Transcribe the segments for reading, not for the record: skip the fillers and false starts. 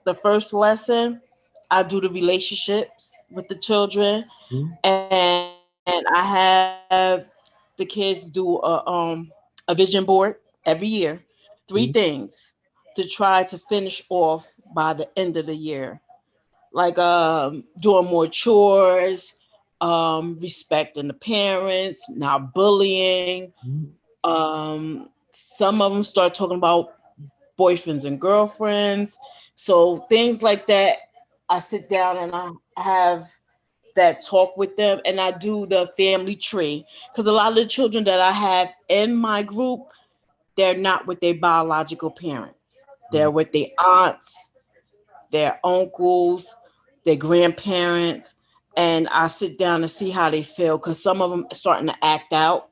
the first lesson, I do the relationships with the children, Mhm. and I have the kids do a vision board every year, three Mhm. things to try to finish off by the end of the year, like doing more chores, respecting the parents, not bullying. Mhm. Some of them start talking about boyfriends and girlfriends. So things like that, I sit down and I have that talk with them, and I do the family tree because a lot of the children that I have in my group, they're not with their biological parents. They're with their aunts, their uncles, their grandparents, and I sit down and see how they feel because some of them are starting to act out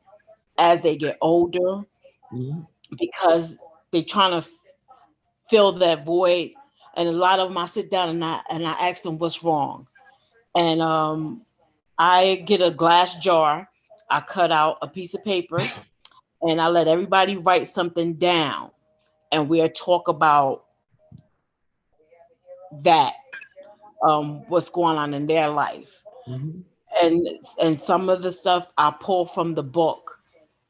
as they get older Mhm. because they're trying to fill that void. And a lot of them, I sit down and I ask them what's wrong, and I get a glass jar, I cut out a piece of paper, and I let everybody write something down, and we'll talk about that, what's going on in their life. Mhm. and and some of the stuff I pull from the book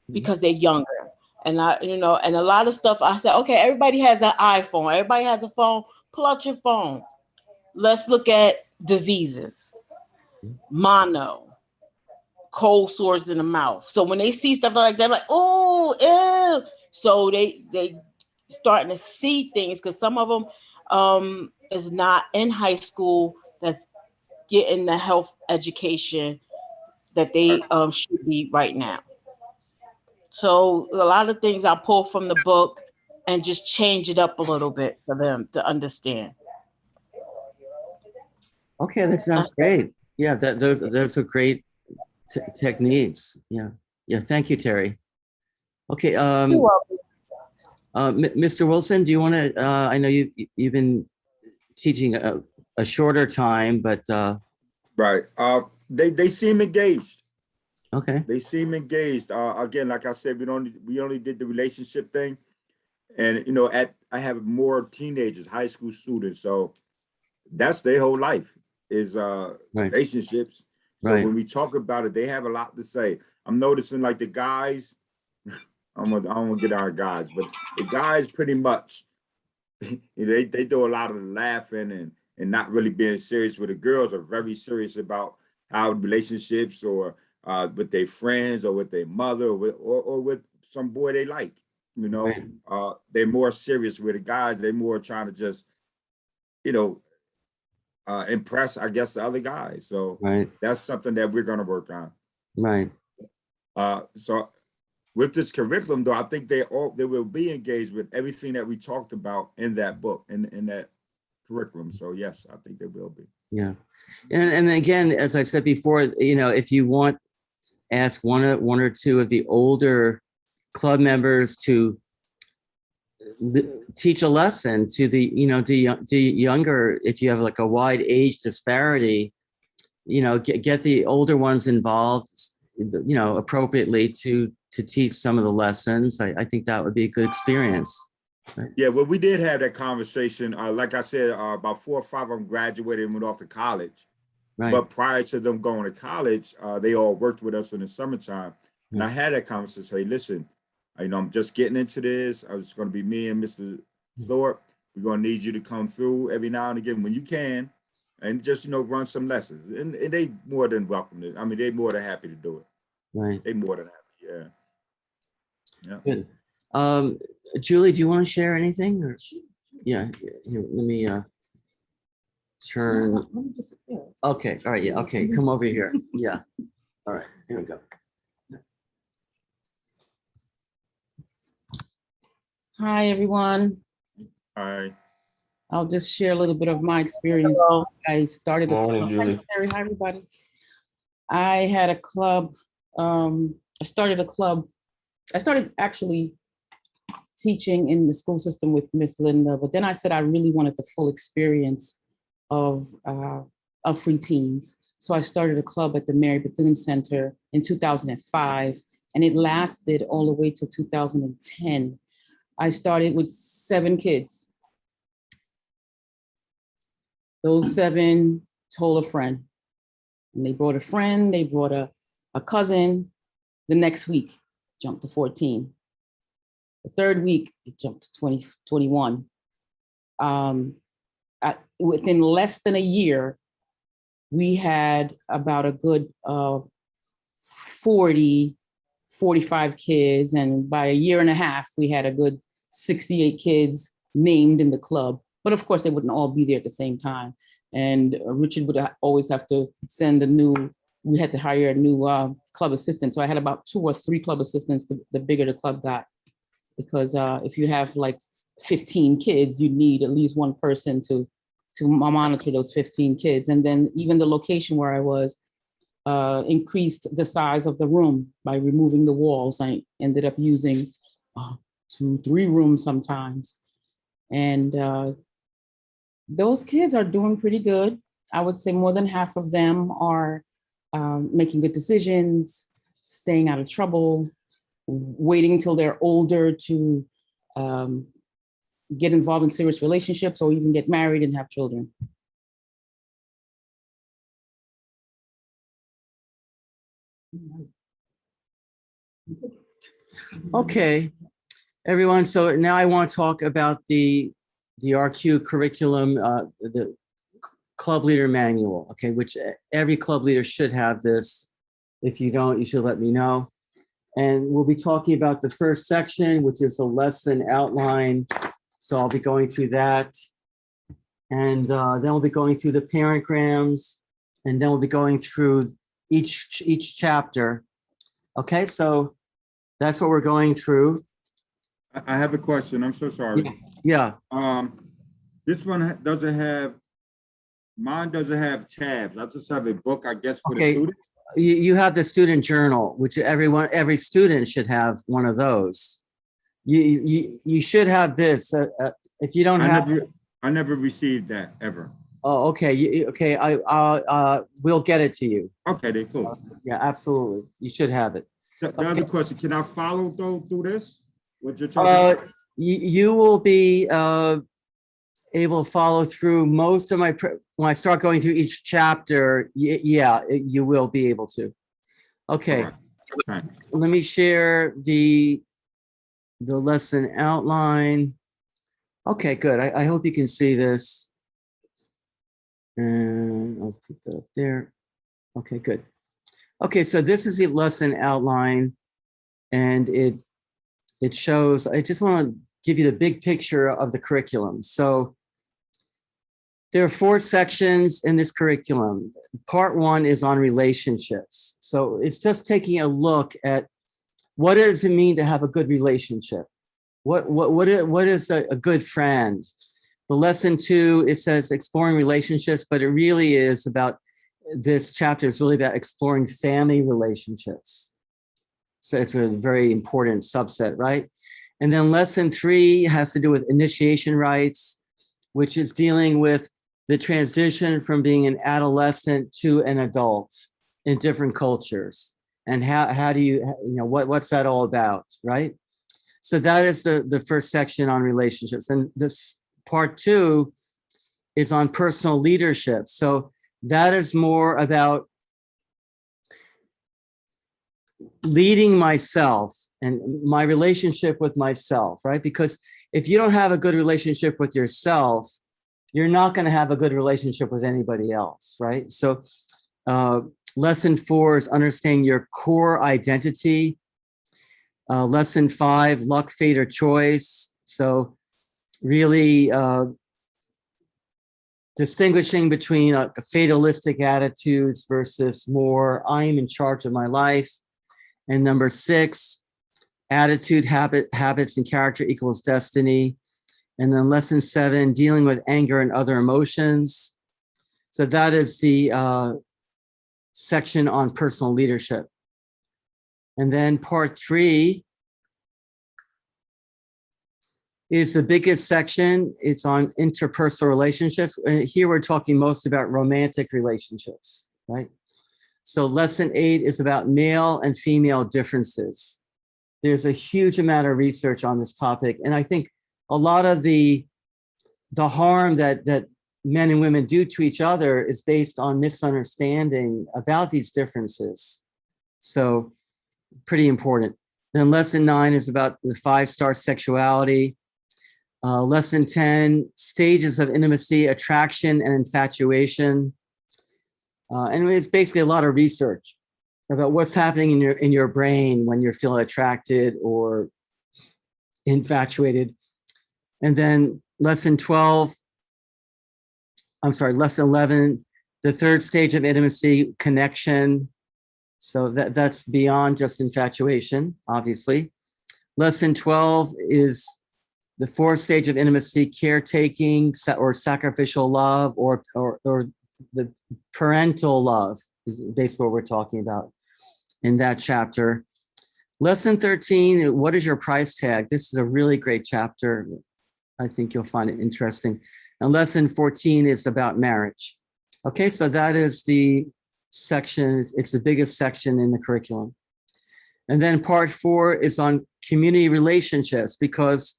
Mhm. because they're younger. And and a lot of stuff I said, okay, everybody has an iPhone, everybody has a phone, pull out your phone. Let's look at diseases, mono, cold sores in the mouth. So when they see stuff like that, like, oh, ew. So they starting to see things because some of them is not in high school that's getting the health education that Uh, they should be right now. So a lot of things I pull from the book and just change it up a little bit for them to understand. Okay, that sounds That's it. great. Yeah, those are great techniques. Yeah, yeah. Thank you, Terry. Okay, You're welcome. Mr. Wilson, do you want to? I know you've been teaching a shorter time, but right. They seem engaged. okay. They seem engaged. Again, like I said, we only did the relationship thing, and at I have more teenagers, high school students, so that's their whole life is Right, relationships. So right, when we talk about it, they have a lot to say. I'm noticing like the guys. I don't want to get our guys, but the guys pretty much they do a lot of the laughing and not really being serious. Where the girls are very serious about how relationships or with their friends or with their mother or with some boy they like. right, They're more serious. With the guys, they're more trying to just you know impress, I guess, the other guys. So right, that's something that we're gonna work on. right. So with this curriculum, though, I think they will be engaged with everything that we talked about in that book in that curriculum. So yes, I think they will be. Yeah, and again, as I said before, if you want, ask one or two of the older club members to teach a lesson to the to younger. If you have like a wide age disparity, get the older ones involved, appropriately to teach some of the lessons. I think that would be a good experience. Right. Yeah, well, we did have that conversation. Like I said, about 4 or 5 of them graduated and went off to college. Right. But prior to them going to college, they all worked with us in the summertime. And I Right. had that conversation. Say, listen, I'm just getting into this. It's going to be me and Mr. Thorpe. We're going to need you to come through every now and again when you can, and just run some lessons. And they more than welcome it. I mean, they more than happy to do it. Right. They more than happy. Yeah, yeah. Good. Um, Julie, do you want to share anything? Or yeah, here, let me turn. Okay. All right. Yeah. Okay. Come over here. Yeah. All right. Here we go. Hi, everyone. All right. I'll just share a little bit of my experience. Hello. I started a Morning, club. Julie. Hi, everybody. I had a club. I started a club. I started actually teaching in the school system with Miss Linda, but then I said I really wanted the full experience of free teens. So I started a club at the Mary Bethune Center in 2005, and it lasted all the way to 2010. I started with 7 kids. Those 7 told a friend. And they brought a friend, they brought a cousin. The next week, jumped to 14. The third week, it jumped to 20, 21. Within less than a year, we had about a good 40, 45 kids. And by a year and a half, we had a good 68 kids named in the club. But of course, they wouldn't all be there at the same time. And Richard would always have to send we had to hire a new club assistant. So I had about 2 or 3 club assistants, the bigger the club got. Because if you have like 15 kids, you need at least one person to monitor those 15 kids. And then even the location where I was increased the size of the room by removing the walls. I ended up using 2, 3 rooms sometimes. And those kids are doing pretty good. I would say more than half of them are making good decisions, staying out of trouble, waiting until they're older to get involved in serious relationships or even get married and have children. Okay, everyone. So now I want to talk about the RQ curriculum, the club leader manual, okay, which every club leader should have this. If you don't, you should let me know. And we'll be talking about the first section, which is a lesson outline. So I'll be going through that. And then we'll be going through the Parentgrams, and then we'll be going through each chapter. Okay, so that's what we're going through. I have a question. I'm so sorry. Yeah. This one doesn't have, mine doesn't have tabs. I just have a book, I guess, for the students. You have the student journal, which every student should have one of those. You should have this. If you don't I never received that ever. Oh, okay. Okay. We'll get it to you. Okay, they cool. Yeah, absolutely. You should have it. The other question: can I follow through this? What you're talking about? You will be able to follow through most of my. When I start going through each chapter, yeah, you will be able to. Okay. Right. Let me share the lesson outline. Okay, good. I hope you can see this. And I'll put that up there. Okay, good. Okay, so this is the lesson outline, and it shows, I just want to give you the big picture of the curriculum. So there are 4 sections in this curriculum. Part 1 is on relationships. So it's just taking a look at what does it mean to have a good relationship? What is a good friend? The lesson 2, it says exploring relationships, but it really is about, this chapter is really about exploring family relationships. So it's a very important subset, right? And then lesson 3 has to do with initiation rites, which is dealing with the transition from being an adolescent to an adult in different cultures. And how do you what's that all about, right? So that is the first section on relationships. And this part 2 is on personal leadership. So that is more about leading myself and my relationship with myself, right? Because if you don't have a good relationship with yourself, you're not going to have a good relationship with anybody else, right? So lesson 4 is understanding your core identity. Lesson 5, luck, fate, or choice. So really distinguishing between fatalistic attitudes versus more, I am in charge of my life. And number 6, attitude, habits, and character equals destiny. And then lesson 7, dealing with anger and other emotions. So that is the section on personal leadership. And then part 3 is the biggest section. It's on interpersonal relationships. And here we're talking most about romantic relationships, right? So lesson 8 is about male and female differences. There's a huge amount of research on this topic. And I think a lot of the harm that men and women do to each other is based on misunderstanding about these differences. So pretty important. Then lesson 9 is about the 5-star sexuality. Lesson 10, stages of intimacy, attraction, and infatuation. And it's basically a lot of research about what's happening in your brain when you're feeling attracted or infatuated. And then lesson 11, the 3rd stage of intimacy, connection. So that's beyond just infatuation, obviously. Lesson 12 is the 4th stage of intimacy, caretaking or sacrificial love, or the parental love is basically what we're talking about in that chapter. Lesson 13, what is your price tag? This is a really great chapter. I think you'll find it interesting. And lesson 14 is about marriage. Okay, so that is the section. It's the biggest section in the curriculum. And then part 4 is on community relationships, because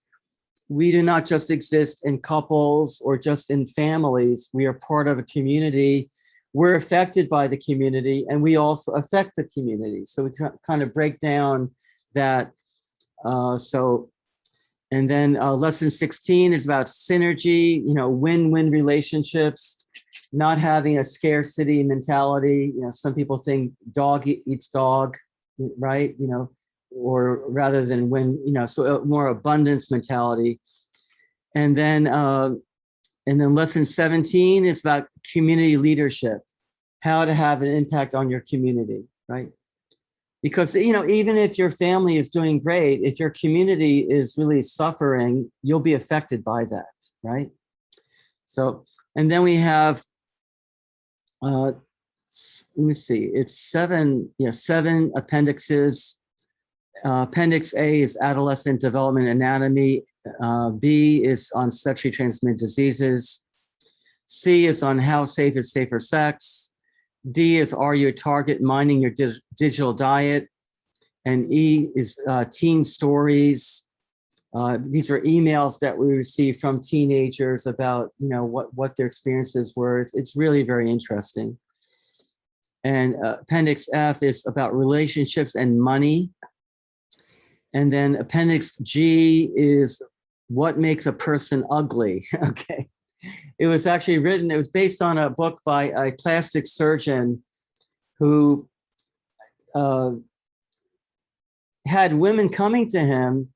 we do not just exist in couples or just in families. We are part of a community. We're affected by the community, and we also affect the community. So we kind of break down that. And then lesson 16 is about synergy, win-win relationships, not having a scarcity mentality. Some people think dog eats dog, right? Or rather than so more abundance mentality. And then lesson 17 is about community leadership, how to have an impact on your community, right? Because, even if your family is doing great, if your community is really suffering, you'll be affected by that, right? So, and then we have, let me see, it's 7 appendixes. Appendix A is adolescent development anatomy. B is on sexually transmitted diseases. C is on how safe is safer sex. D is are you a target minding your digital diet? And E is teen stories. These are emails that we receive from teenagers about what their experiences were. It's really very interesting. And Appendix F is about relationships and money. And then Appendix G is what makes a person ugly. Okay. It was actually written, it was based on a book by a plastic surgeon who had women coming to him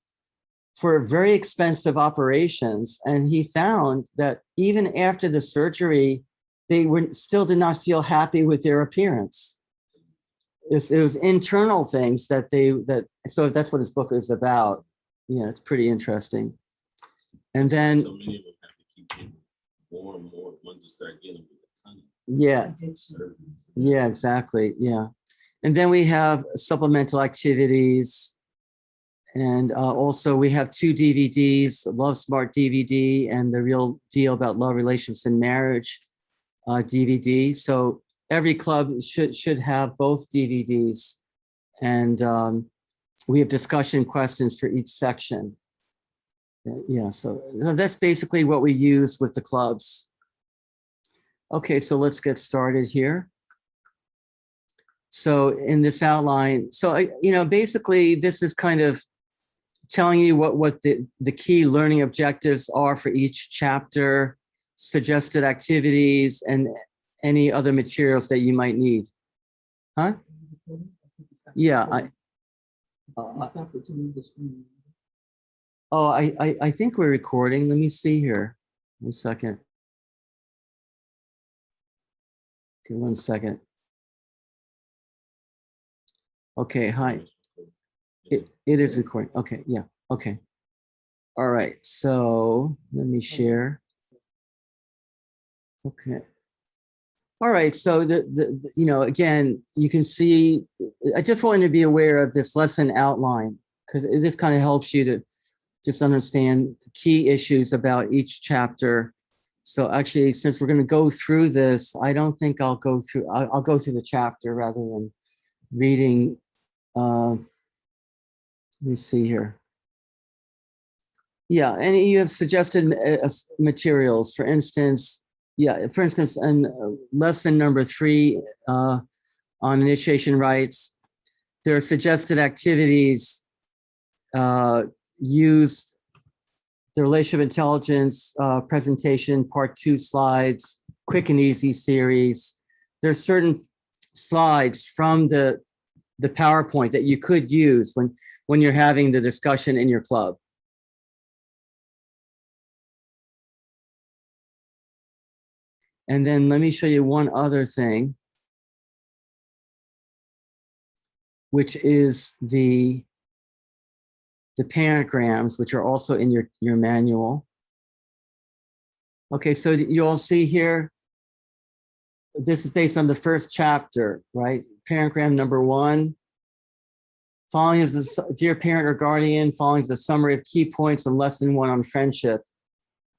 for very expensive operations. And he found that even after the surgery, they still did not feel happy with their appearance. It was internal things so that's what his book is about. It's pretty interesting. And then so many of them have to keep getting more and more once you start dealing with a ton of yeah, exactly. Yeah. And then we have supplemental activities. And also we have 2 DVDs, Love Smart DVD and The Real Deal About Love, Relationships, and Marriage DVD. So every club should have both DVDs. And we have discussion questions for each section. Yeah, so that's basically what we use with the clubs. Okay, so let's get started here. So in this outline, basically this is kind of telling you what the key learning objectives are for each chapter, suggested activities, and any other materials that you might need. Huh? Yeah, I think we're recording. Let me see here. 1 second. Okay, 1 second. Okay, hi. It is recording. Okay, yeah, okay. All right, so let me share. Okay. All right, so again, you can see, I just wanted to be aware of this lesson outline, because this kind of helps you to just understand key issues about each chapter. So actually, since we're going to go through this, I don't think I'll go through, I'll go through the chapter rather than reading. Let me see here. Yeah, and you have suggested materials. For instance, yeah, for instance, in lesson number 3 on initiation rights, there are suggested activities used the relationship intelligence presentation, part 2 slides, quick and easy series. There's certain slides from the PowerPoint that you could use when you're having the discussion in your club. And then let me show you one other thing, which is the Paragrams, which are also in your manual. Okay, so you all see here, this is based on the first chapter, right? Paragram number 1. Following is the dear parent or guardian, following is a summary of key points from lesson 1 on friendship.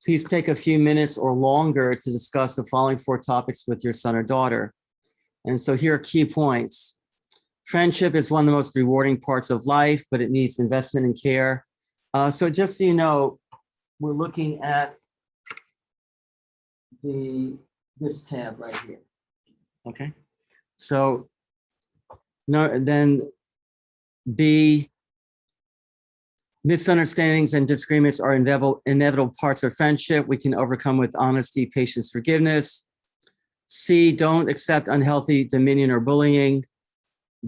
Please take a few minutes or longer to discuss the following 4 topics with your son or daughter. And so here are key points. Friendship is one of the most rewarding parts of life, but it needs investment and care. So just so you know, we're looking at this tab right here. Okay. So no, then B, misunderstandings and disagreements are inevitable parts of friendship. We can overcome with honesty, patience, forgiveness. C, don't accept unhealthy dominion or bullying.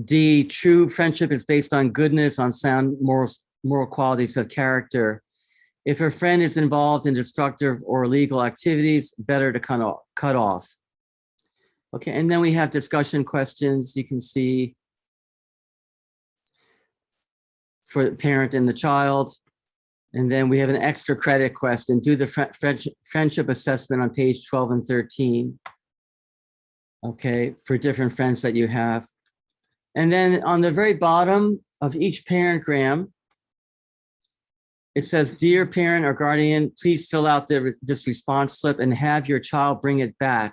D, true friendship is based on goodness, on sound moral qualities of character. If a friend is involved in destructive or illegal activities, better to cut off. Okay, and then we have discussion questions. You can see for the parent and the child. And then we have an extra credit question. Do the friendship assessment on page 12 and 13. Okay, for different friends that you have. And then on the very bottom of each parentgram, it says, dear parent or guardian, please fill out this response slip and have your child bring it back.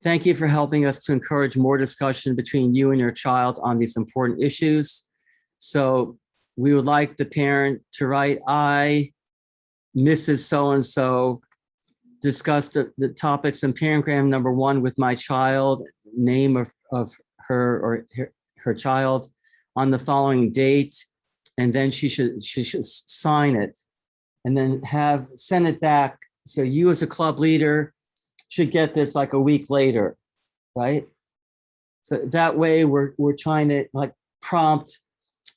Thank you for helping us to encourage more discussion between you and your child on these important issues. So we would like the parent to write, I, Mrs. So-and-so, discussed the topics in paragram number 1 with my child, name of her or her child on the following date, and then she should sign it and then send it back. So you as a club leader should get this like a week later, right? So that way we're trying to like prompt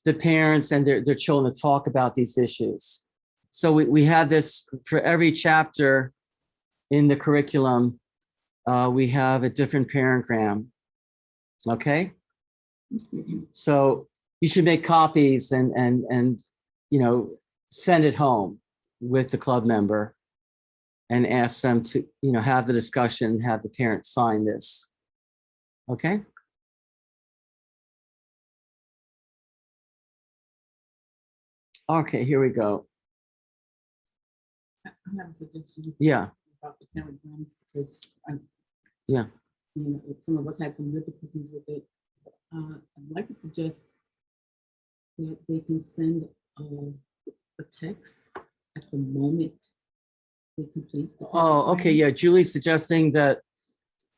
the parents and their children to talk about these issues. So we have this for every chapter in the curriculum. We have a different paragram. Okay, so you should make copies and send it home with the club member and ask them to have the discussion, have the parent sign this. Okay. Okay, here we go. I have a suggestion. Yeah. About the Paragrams, because Yeah. Some of us had some difficulties with it. I'd like to suggest that they can send a text at the moment they complete. Oh, okay. Yeah. Julie's suggesting that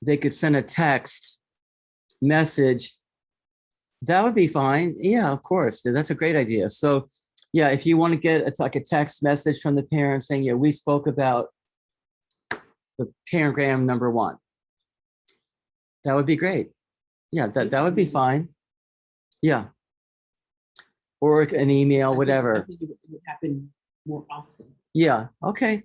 they could send a text message. That would be fine. Yeah, of course. That's a great idea. So yeah, if you want to get like a text message from the parent saying, yeah, we spoke about the paragram number 1. That would be great. Yeah, that would be fine. Yeah. Or an email, whatever. I think it would happen more often. Yeah, okay.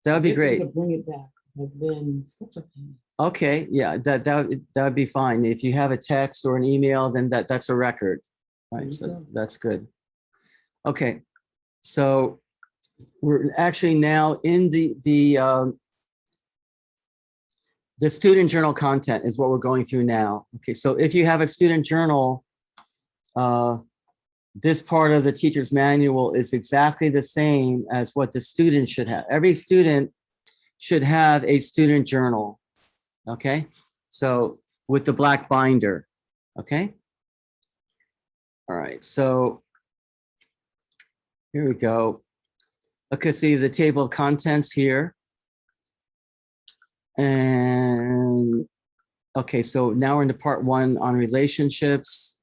That would be great. To bring it back has been such a pain. Okay, yeah, that would be fine. If you have a text or an email, then that's a record. Right, so that's good. Okay, so we're actually now in the student journal content is what we're going through now. Okay, so if you have a student journal, this part of the teacher's manual is exactly the same as what the student should have. Every student should have a student journal, okay? So with the black binder, okay? All right, so here we go. Okay, so you have the table of contents here. And okay, so now we're into part 1 on relationships.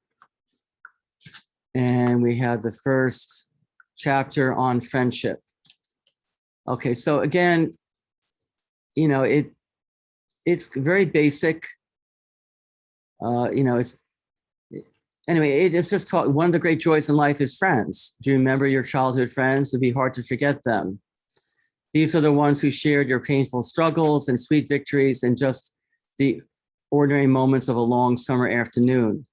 And we have the first chapter on friendship. Okay, so again, you know, it's very basic. You know, anyway, it's just talk. One of the great joys in life is friends. Do you remember your childhood friends? It would be hard to forget them. These are the ones who shared your painful struggles and sweet victories and just the ordinary moments of a long summer afternoon.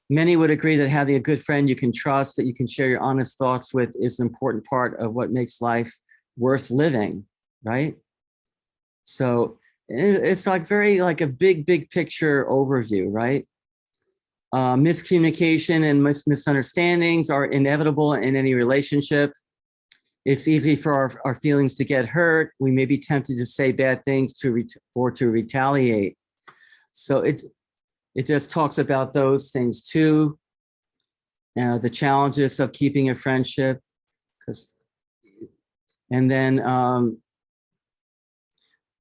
Many would agree that having a good friend you can trust, that you can share your honest thoughts with, is an important part of what makes life worth living, right? So it's like very like a big picture overview, right? Miscommunication and misunderstandings are inevitable in any relationship. It's easy for our feelings to get hurt. We may be tempted to say bad things or to retaliate. So it just talks about those things too. The challenges of keeping a friendship, and then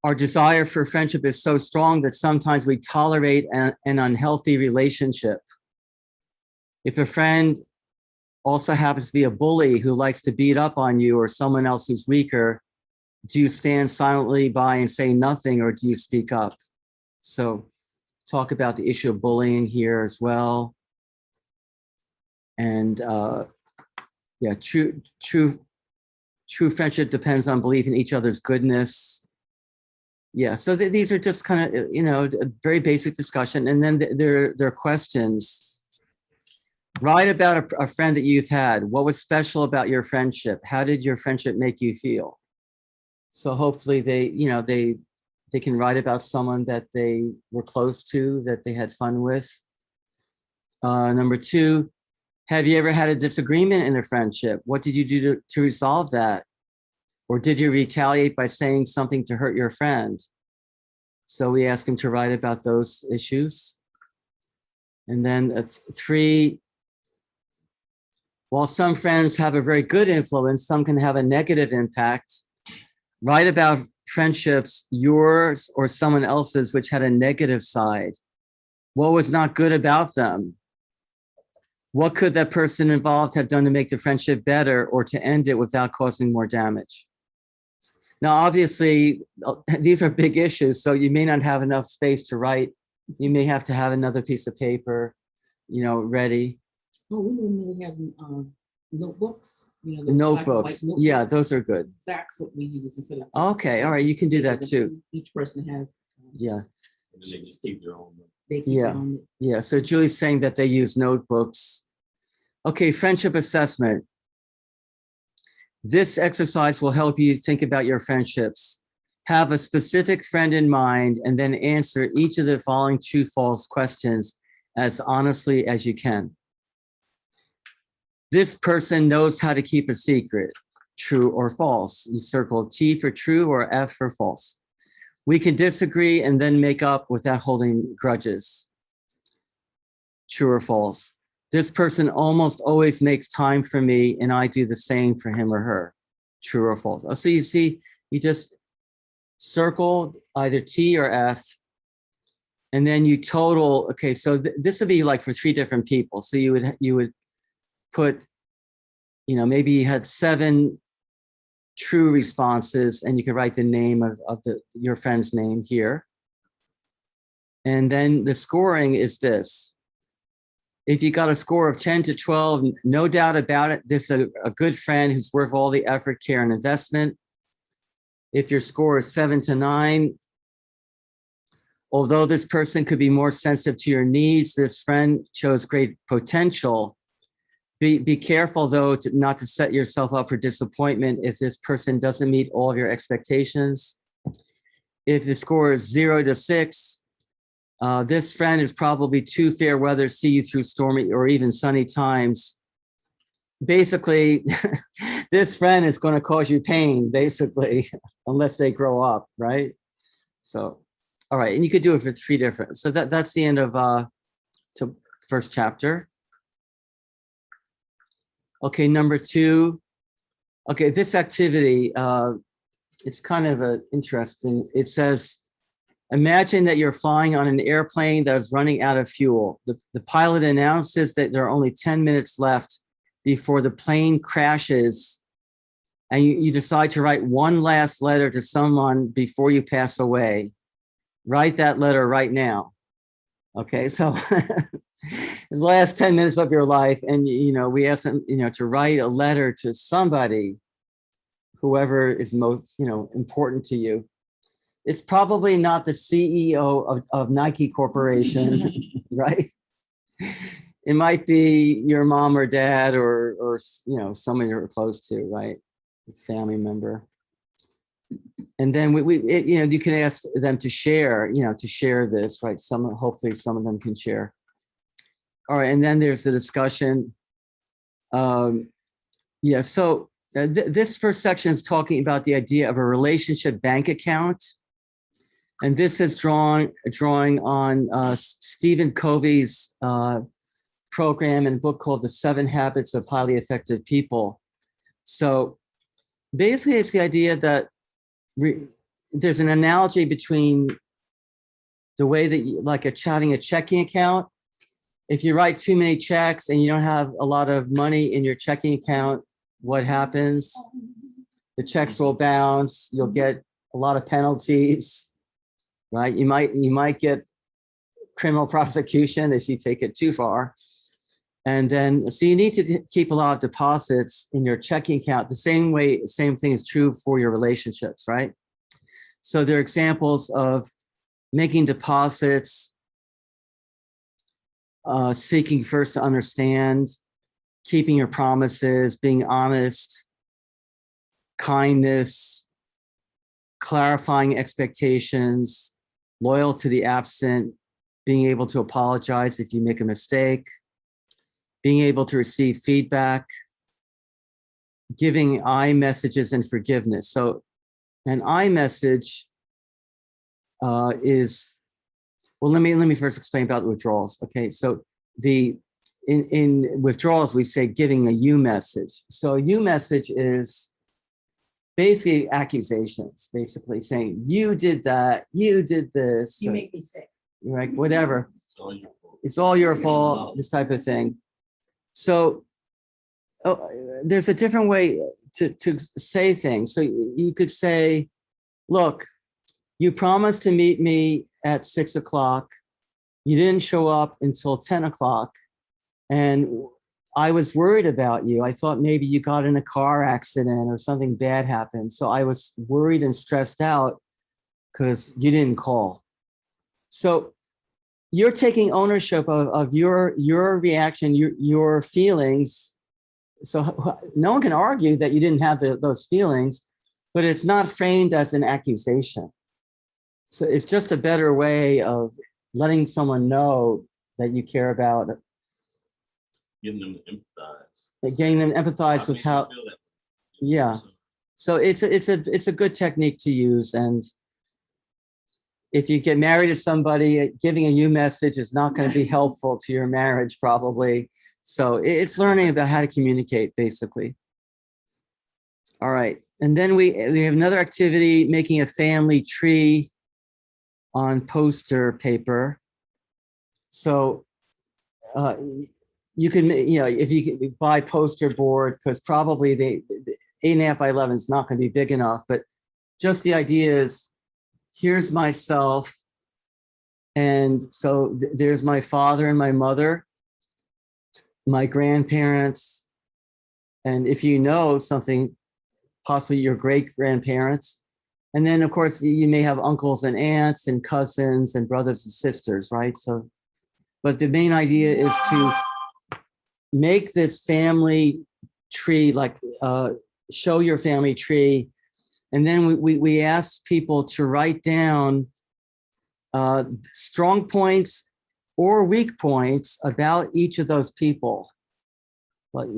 our desire for friendship is so strong that sometimes we tolerate an unhealthy relationship. If a friend also happens to be a bully who likes to beat up on you or someone else who's weaker, do you stand silently by and say nothing, or do you speak up? So talk about the issue of bullying here as well. And yeah, true friendship depends on belief in each other's goodness. Yeah, so these are just kind of, you know, a very basic discussion. And then there are questions. Write about a friend that you've had. What was special about your friendship? How did your friendship make you feel? So hopefully they can write about someone that they were close to, that they had fun with. Number 2, have you ever had a disagreement in a friendship? What did you do to resolve that? Or did you retaliate by saying something to hurt your friend? So we ask him to write about those issues. And then 3, while some friends have a very good influence, some can have a negative impact. Write about friendships, yours or someone else's, which had a negative side. What was not good about them? What could that person involved have done to make the friendship better or to end it without causing more damage? Now, obviously, these are big issues, so you may not have enough space to write. You may have to have another piece of paper, you know, ready. Oh, we normally have notebooks. You know, The notebooks, yeah, those are good. That's what we use instead of. Okay, all right, you can do that too. Each person has. Yeah. And then they just keep their own. They keep Yeah. their own. Yeah, so Julie's saying that they use notebooks. Okay, friendship assessment. This exercise will help you think about your friendships. Have a specific friend in mind and then answer each of the following true-false questions as honestly as you can. This person knows how to keep a secret, true or false. You circle T for true or F for false. We can disagree and then make up without holding grudges, true or false. This person almost always makes time for me and I do the same for him or her, true or false. Oh, so you see, you just circle either T or F, and then you total. Okay, so this would be like for 3 different people. So you would put, you know, maybe you had 7 true responses, and you could write the name of your friend's name here. And then the scoring is this. If you got a score of 10 to 12, no doubt about it, this is a good friend who's worth all the effort, care, and investment. If your score is 7 to 9, although this person could be more sensitive to your needs, this friend shows great potential. Be careful, though, not to set yourself up for disappointment if this person doesn't meet all of your expectations. If the score is 0 to 6, this friend is probably too fair weather to see you through stormy or even sunny times. Basically, this friend is going to cause you pain, basically, unless they grow up, right? So, all right, and you could do it for 3 different. So that's the end of to first chapter. Okay, number 2. Okay, this activity, it's kind of interesting. It says, imagine that you're flying on an airplane that is running out of fuel. The pilot announces that there are only 10 minutes left before the plane crashes, and you decide to write one last letter to someone before you pass away. Write that letter right now. Okay, so it's the last 10 minutes of your life, and we ask them, to write a letter to somebody, whoever is most, important to you. It's probably not the CEO of Nike Corporation, right? It might be your mom or dad or someone you're close to, right? A family member. And then you can ask them to share, this, right? Hopefully some of them can share. All right, and then there's the discussion. So this first section is talking about the idea of a relationship bank account. And this is drawing on Stephen Covey's program and book called The 7 Habits of Highly Effective People. So basically, it's the idea that there's an analogy between the way that having a checking account. If you write too many checks and you don't have a lot of money in your checking account, what happens? The checks will bounce. You'll get a lot of penalties, right? You might get criminal prosecution if you take it too far. And then, so you need to keep a lot of deposits in your checking account. The same thing is true for your relationships, right? So there are examples of making deposits, seeking first to understand, keeping your promises, being honest, kindness, clarifying expectations, loyal to the absent, being able to apologize if you make a mistake, being able to receive feedback, giving I messages and forgiveness. So an I message is, well, let me first explain about the withdrawals. Okay, so in withdrawals, we say giving a you message. So a you message is basically accusations, basically saying you did that, you did this. You make me sick. Right, whatever. It's all your fault, this type of thing. So there's a different way to say things. So you could say, look, you promised to meet me at 6 o'clock. You didn't show up until 10 o'clock. And I was worried about you. I thought maybe you got in a car accident or something bad happened. So I was worried and stressed out because you didn't call. So you're taking ownership of your reaction, your feelings. So no one can argue that you didn't have those feelings, but it's not framed as an accusation. So it's just a better way of letting someone know that you care about. Getting them to empathize. Getting them to empathize with how, yeah. So it's a good technique to use. And if you get married to somebody, giving a you message is not going to be helpful to your marriage, probably. So it's learning about how to communicate, basically. All right. And then we have another activity, making a family tree on poster paper. So you can, if you can buy poster board, because probably the 8.5 by 11 is not going to be big enough, but just the idea is, here's myself. And so there's my father and my mother, my grandparents. And if you know something, possibly your great grandparents. And then of course you may have uncles and aunts and cousins and brothers and sisters, right? So, but the main idea is to make this family tree, like show your family tree. And then we ask people to write down strong points or weak points about each of those people. But,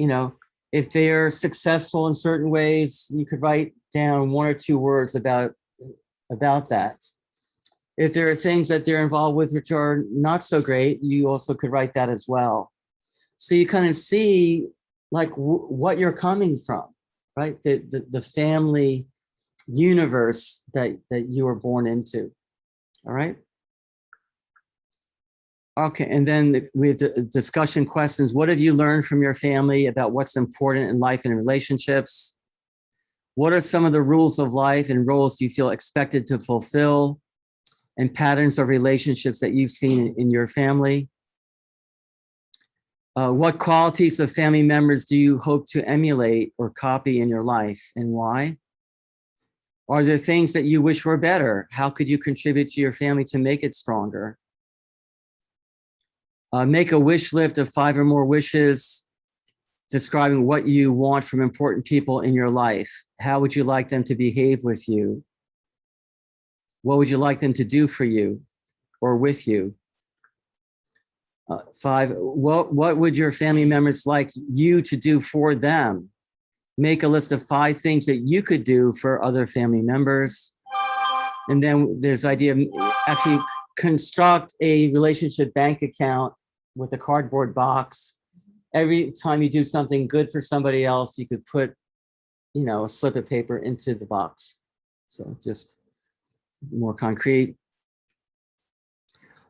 if they're successful in certain ways, you could write down 1 or 2 words about that. If there are things that they're involved with which are not so great, you also could write that as well. So you kind of see like what you're coming from, right? The family universe that you were born into. All right. Okay, and then we have the discussion questions. What have you learned from your family about what's important in life and relationships? What are some of the rules of life and roles you feel expected to fulfill, and patterns of relationships that you've seen in your family? What qualities of family members do you hope to emulate or copy in your life, and why? Are there things that you wish were better? How could you contribute to your family to make it stronger? Make a wish list of 5 or more wishes describing what you want from important people in your life. How would you like them to behave with you? What would you like them to do for you or with you? 5, what would your family members like you to do for them? Make a list of 5 things that you could do for other family members. And then there's idea of actually construct a relationship bank account with a cardboard box. Every time you do something good for somebody else, you could put, a slip of paper into the box. So just more concrete.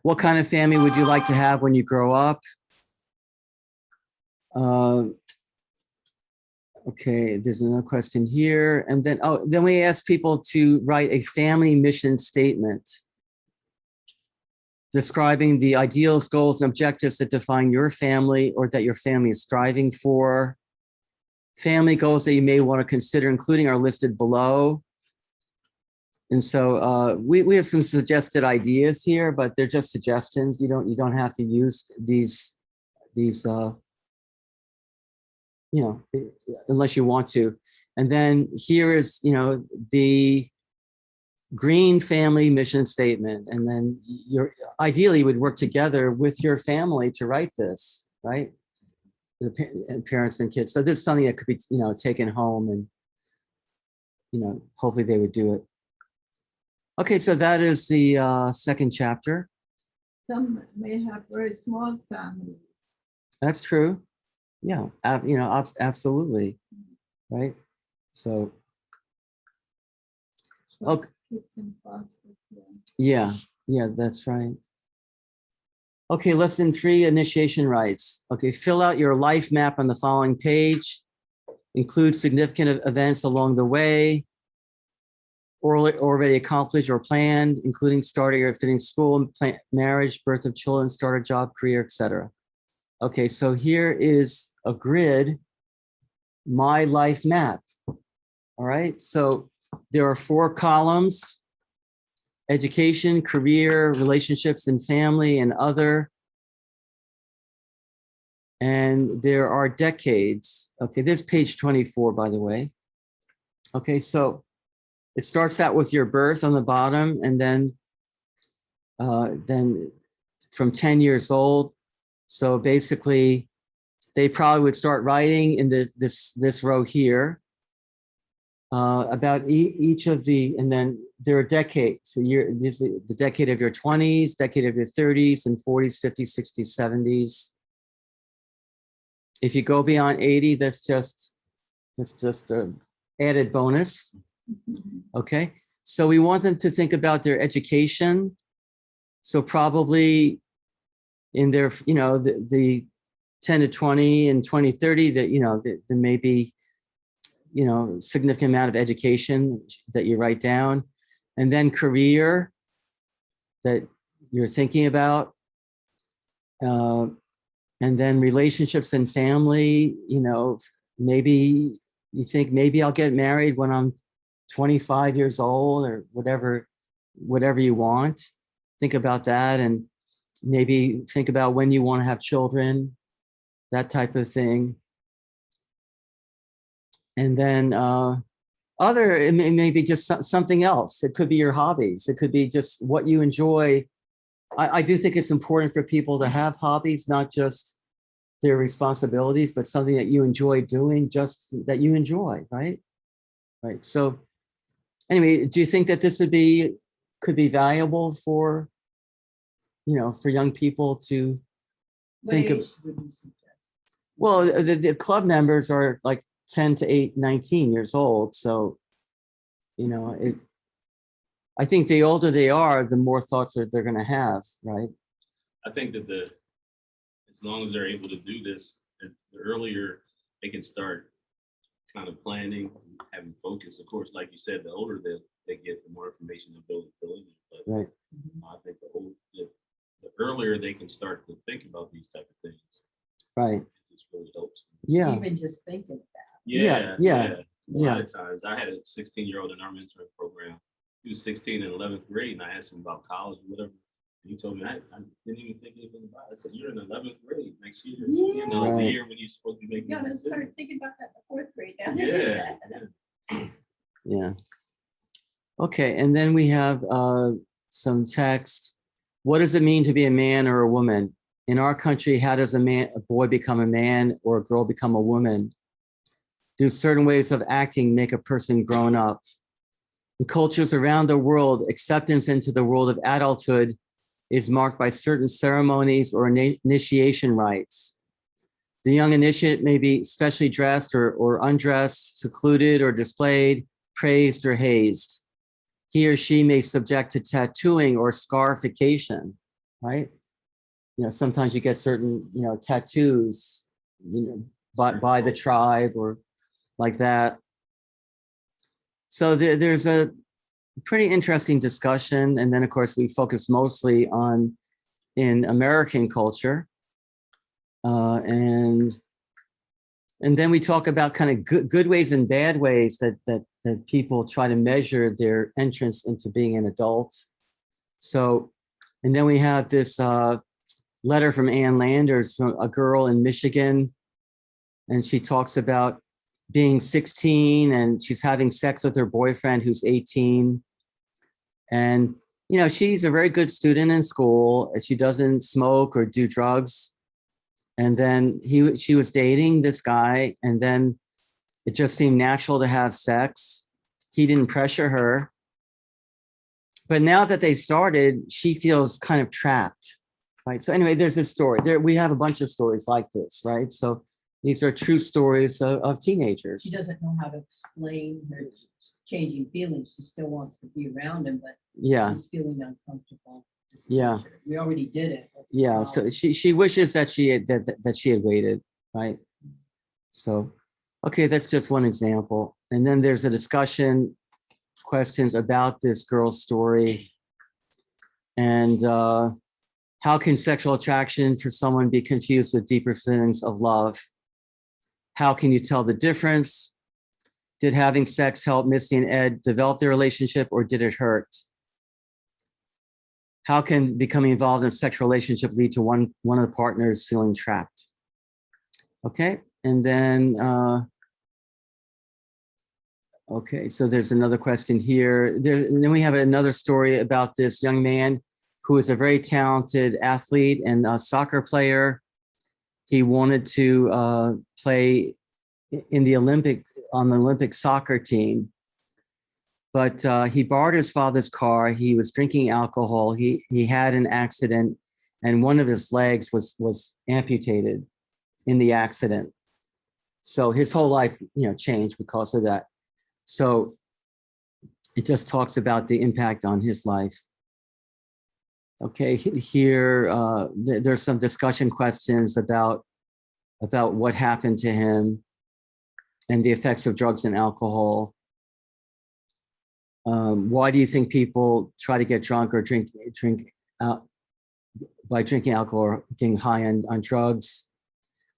What kind of family would you like to have when you grow up? Okay, there's another question here. And then we ask people to write a family mission statement describing the ideals, goals, and objectives that define your family or that your family is striving for. Family goals that you may want to consider including are listed below. And so we have some suggested ideas here, but they're just suggestions. You don't have to use these unless you want to. And then here is the green family mission statement, and then ideally would work together with your family to write this, right? The parents and kids. So this is something that could be taken home, and hopefully they would do it. Okay, so that is the second chapter. Some may have very small families. That's true. Yeah, absolutely, right? So, okay. Yeah, that's right. Okay, lesson 3, initiation rites. Okay, fill out your life map on the following page. Include significant events along the way, already accomplished or planned, including starting or finishing school, marriage, birth of children, start a job, career, etc. Okay, so here is a grid, my life map. All right, so there are 4 columns: education, career, relationships and family, and other. And there are decades. Okay, this is page 24, by the way. Okay, so it starts out with your birth on the bottom, and then from 10 years old. So basically, they probably would start writing in this row here. About each of and then there are decades. So this is the decade of your 20s, decade of your 30s and 40s, 50s, 60s, 70s. If you go beyond 80, that's just an added bonus. Okay, so we want them to think about their education. So probably in their, the 10 to 20 and 20, 30, that, there may be significant amount of education that you write down, and then career that you're thinking about, and then relationships and family. Maybe you think maybe I'll get married when I'm 25 years old, or whatever you want. Think about that, and maybe think about when you want to have children, that type of thing. And then it may be just something else. It could be your hobbies. It could be just what you enjoy. I do think it's important for people to have hobbies, not just their responsibilities, but something that you enjoy doing, just that you enjoy, right? Right. So anyway, do you think that this could be valuable for, for young people to think of? Well, the club members are like 10 to 19 years old. So, You know, I think the older they are, the more thoughts that they're going to have, right? I think that as long as they're able to do this, the earlier they can start kind of planning, having focus. Of course, like you said, the older they get, the more information they'll be able to fill in. But Right. I think the earlier they can start to think about these type of things, Right. it just really helps. Yeah. Even just thinking about Yeah. A lot of times, I had a 16-year-old in our mentoring program. He was 16 in 11th grade, and I asked him about college or whatever. And he told me, I didn't even think anything about it. I said, you're in 11th grade next year. You know, Right. the year when you're supposed to be making you gotta decisions. start thinking about that in the fourth grade now. Yeah. Yeah. Okay. And then we have some text. What does it mean to be a man or a woman? In our country, how does a boy become a man or a girl become a woman? Do certain ways of acting make a person grown up? In cultures around the world, acceptance into the world of adulthood is marked by certain ceremonies or initiation rites. The young initiate may be specially dressed or undressed, secluded or displayed, praised or hazed. He or she may subject to tattooing or scarification, right? You know, sometimes you get certain, you know, tattoos, you know, by the tribe or like that. So there's a pretty interesting discussion. And then of course we focus mostly in American culture. And then we talk about kind of good ways and bad ways that people try to measure their entrance into being an adult. So, and then we have this letter from Ann Landers, from a girl in Michigan. And she talks about being 16 and she's having sex with her boyfriend who's 18. And, you know, she's a very good student in school. She doesn't smoke or do drugs. And then she was dating this guy, and then it just seemed natural to have sex. He didn't pressure her. But now that they started, she feels kind of trapped, right? So anyway, there's this story. We have a bunch of stories like this, right? So these are true stories of teenagers. She doesn't know how to explain her changing feelings. She still wants to be around him, but Yeah. she's feeling uncomfortable. Yeah. We already did it. Yeah. So she wishes that she had waited, right? So, okay, that's just one example. And then there's a discussion, questions about this girl's story. And how can sexual attraction for someone be confused with deeper feelings of love? How can you tell the difference? Did having sex help Misty and Ed develop their relationship, or did it hurt? How can becoming involved in a sexual relationship lead to one of the partners feeling trapped? Okay, and then, okay, so there's another question here. And then we have another story about this young man who is a very talented athlete and a soccer player. He wanted to play in the on the Olympic soccer team, but he borrowed his father's car. He was drinking alcohol. He had an accident, and one of his legs was amputated in the accident. So his whole life, you know, changed because of that. So it just talks about the impact on his life. Okay, here there's some discussion questions about what happened to him and the effects of drugs and alcohol. Why do you think people try to get drunk or drink by drinking alcohol or getting high on drugs?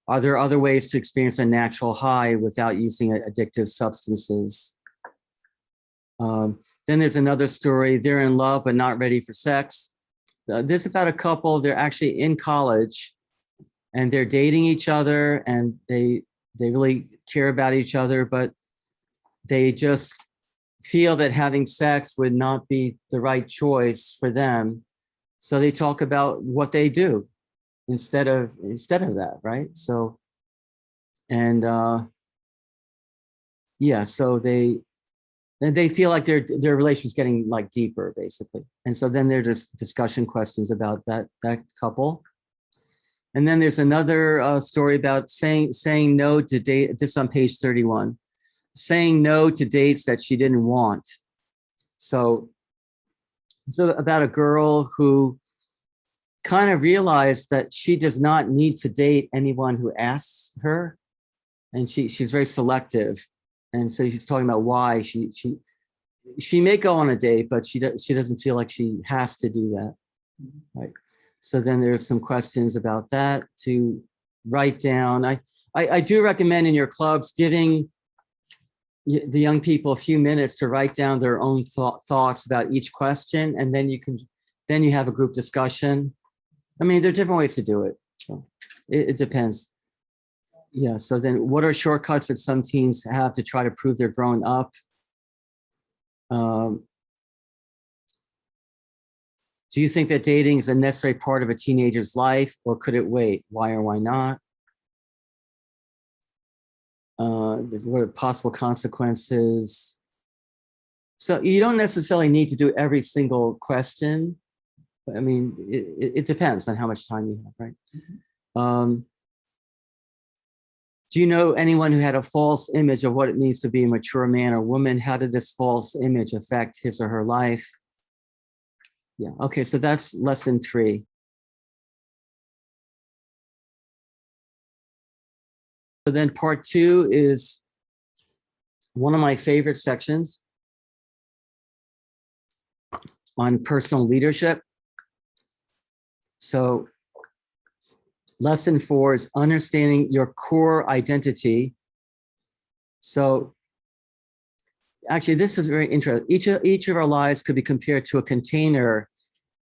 Are there other ways to experience a natural high without using addictive substances? Then there's another story. They're in love but not ready for sex. This is about a couple. They're actually in college and they're dating each other, and they really care about each other, but they just feel that having sex would not be the right choice for them. So they talk about what they do instead of that, right? So, and yeah, so they feel like their relationship's getting like deeper, basically. And so then there's just discussion questions about that couple. And then there's another story about saying no to date. This on page 31. Saying no to dates that she didn't want. So about a girl who kind of realized that she does not need to date anyone who asks her, and she's very selective. And so she's talking about why she may go on a date, but she doesn't feel like she has to do that, right? So then there's some questions about that to write down. I do recommend in your clubs giving the young people a few minutes to write down their own thoughts about each question, and then you have a group discussion. I mean, there are different ways to do it, so it depends. Yeah, so then what are shortcuts that some teens have to try to prove they're growing up? Do you think that dating is a necessary part of a teenager's life, or could it wait? Why or why not? What are possible consequences? So you don't necessarily need to do every single question. But I mean, it depends on how much time you have, right? Do you know anyone who had a false image of what it means to be a mature man or woman? How did this false image affect his or her life? Yeah, okay, so that's lesson 3. So then part 2 is one of my favorite sections on personal leadership. So lesson 4 is understanding your core identity. So actually, this is very interesting. Each of our lives could be compared to a container,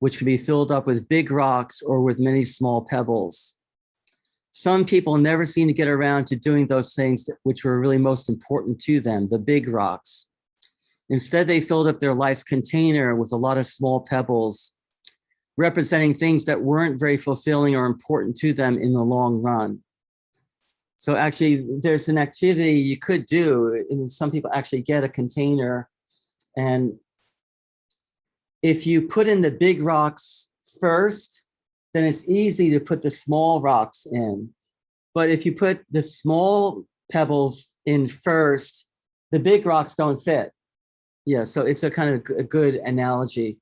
which could be filled up with big rocks or with many small pebbles. Some people never seem to get around to doing those things which were really most important to them, the big rocks. Instead, they filled up their life's container with a lot of small pebbles, representing things that weren't very fulfilling or important to them in the long run. So actually, there's an activity you could do, and some people actually get a container, and if you put in the big rocks first, then it's easy to put the small rocks in. But if you put the small pebbles in first, the big rocks don't fit. Yeah, so it's a kind of a good analogy.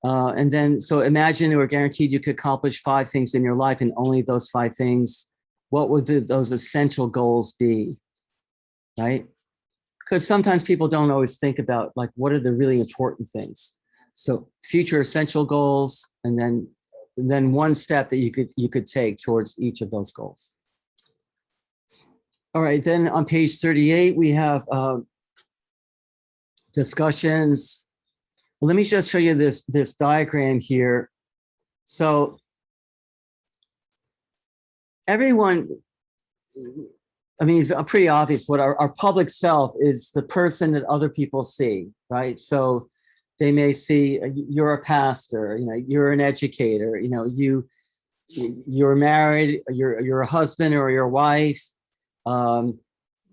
And then, so imagine you were guaranteed you could accomplish 5 things in your life, and only those 5 things. What would those essential goals be, right? Because sometimes people don't always think about, like, what are the really important things? So future essential goals, and then one step that you could take towards each of those goals. All right, then on page 38, we have discussions. Let me just show you this diagram here. So everyone, I mean, it's pretty obvious what our public self is, the person that other people see, right? So they may see you're a pastor, you know, you're an educator, you know, you're married, you're a husband or your wife,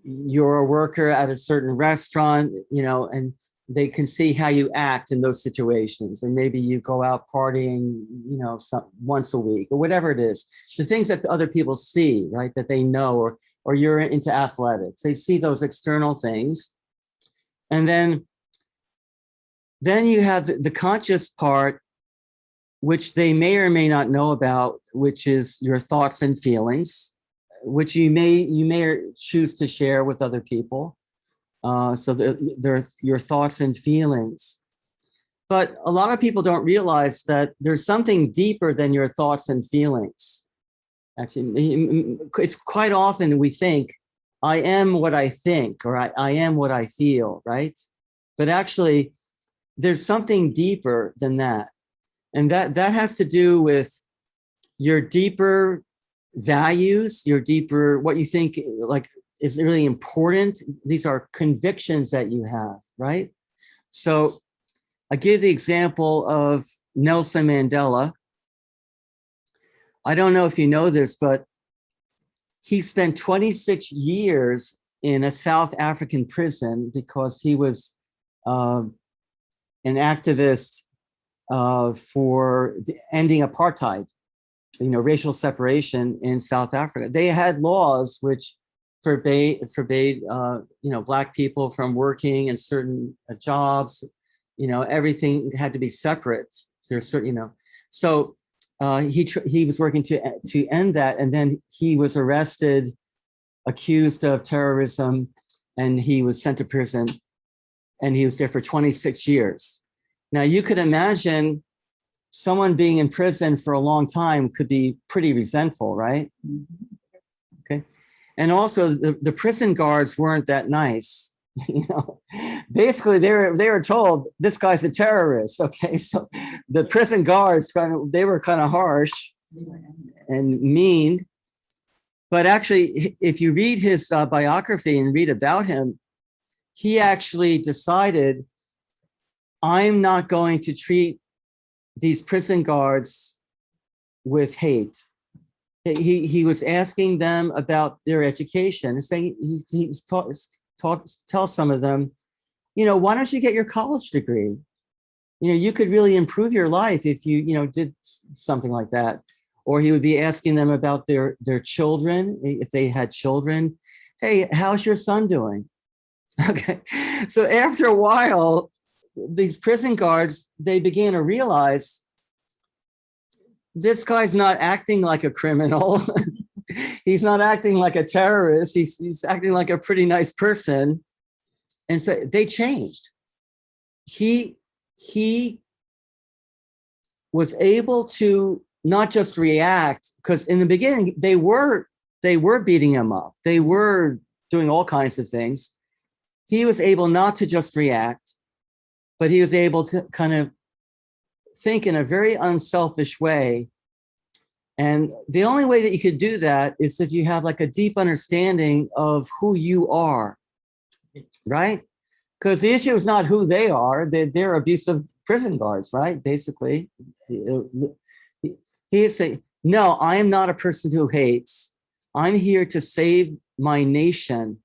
you're a worker at a certain restaurant, you know, and they can see how you act in those situations. Or maybe you go out partying, you know, once a week or whatever it is. The things that other people see, right, that they know, or you're into athletics. They see those external things. And then you have the conscious part, which they may or may not know about, which is your thoughts and feelings, which you may choose to share with other people. So they're your thoughts and feelings. But a lot of people don't realize that there's something deeper than your thoughts and feelings. Actually, it's quite often we think, I am what I think, or I am what I feel, right? But actually, there's something deeper than that. And that has to do with your deeper values, your deeper, what you think like is really important. These are convictions that you have, right? So I give the example of Nelson Mandela. I don't know if you know this, but he spent 26 years in a South African prison because he was an activist for ending apartheid, you know, racial separation in South Africa. They had laws which forbade you know, Black people from working in certain jobs. everything had to be separate. There's certain, so he was working to end that, and then he was arrested, accused of terrorism, and he was sent to prison, and he was there for 26 years. Now you could imagine someone being in prison for a long time could be pretty resentful, right? Okay. And also the prison guards weren't that nice. Basically they were told this guy's a terrorist. Okay. So the prison guards they were kind of harsh and mean. But actually, if you read his biography and read about him, he actually decided, I'm not going to treat these prison guards with hate. He was asking them about their education and saying, tell some of them, why don't you get your college degree? You could really improve your life if you, did something like that. Or he would be asking them about their children, if they had children. Hey, how's your son doing? Okay. So after a while, these prison guards, they began to realize this guy's not acting like a criminal. He's not acting like a terrorist. He's acting like a pretty nice person. And so they changed. He was able to not just react, because in the beginning they were beating him up. They were doing all kinds of things. He was able not to just react, but he was able to kind of think in a very unselfish way. And the only way that you could do that is if you have like a deep understanding of who you are, right? Because the issue is not who they are. They're abusive prison guards, right? Basically, he is saying, no, I am not a person who hates. I'm here to save my nation.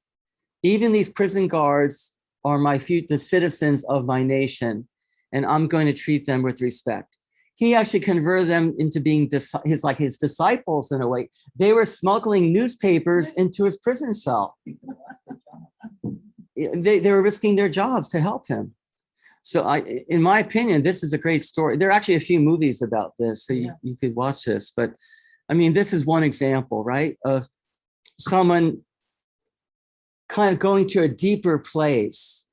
Even these prison guards are the citizens of my nation, and I'm going to treat them with respect. He actually converted them into being his disciples in a way. They were smuggling newspapers into his prison cell. They were risking their jobs to help him. So in my opinion, this is a great story. There are actually a few movies about this, so you could watch this. But I mean, this is one example, right, of someone kind of going to a deeper place.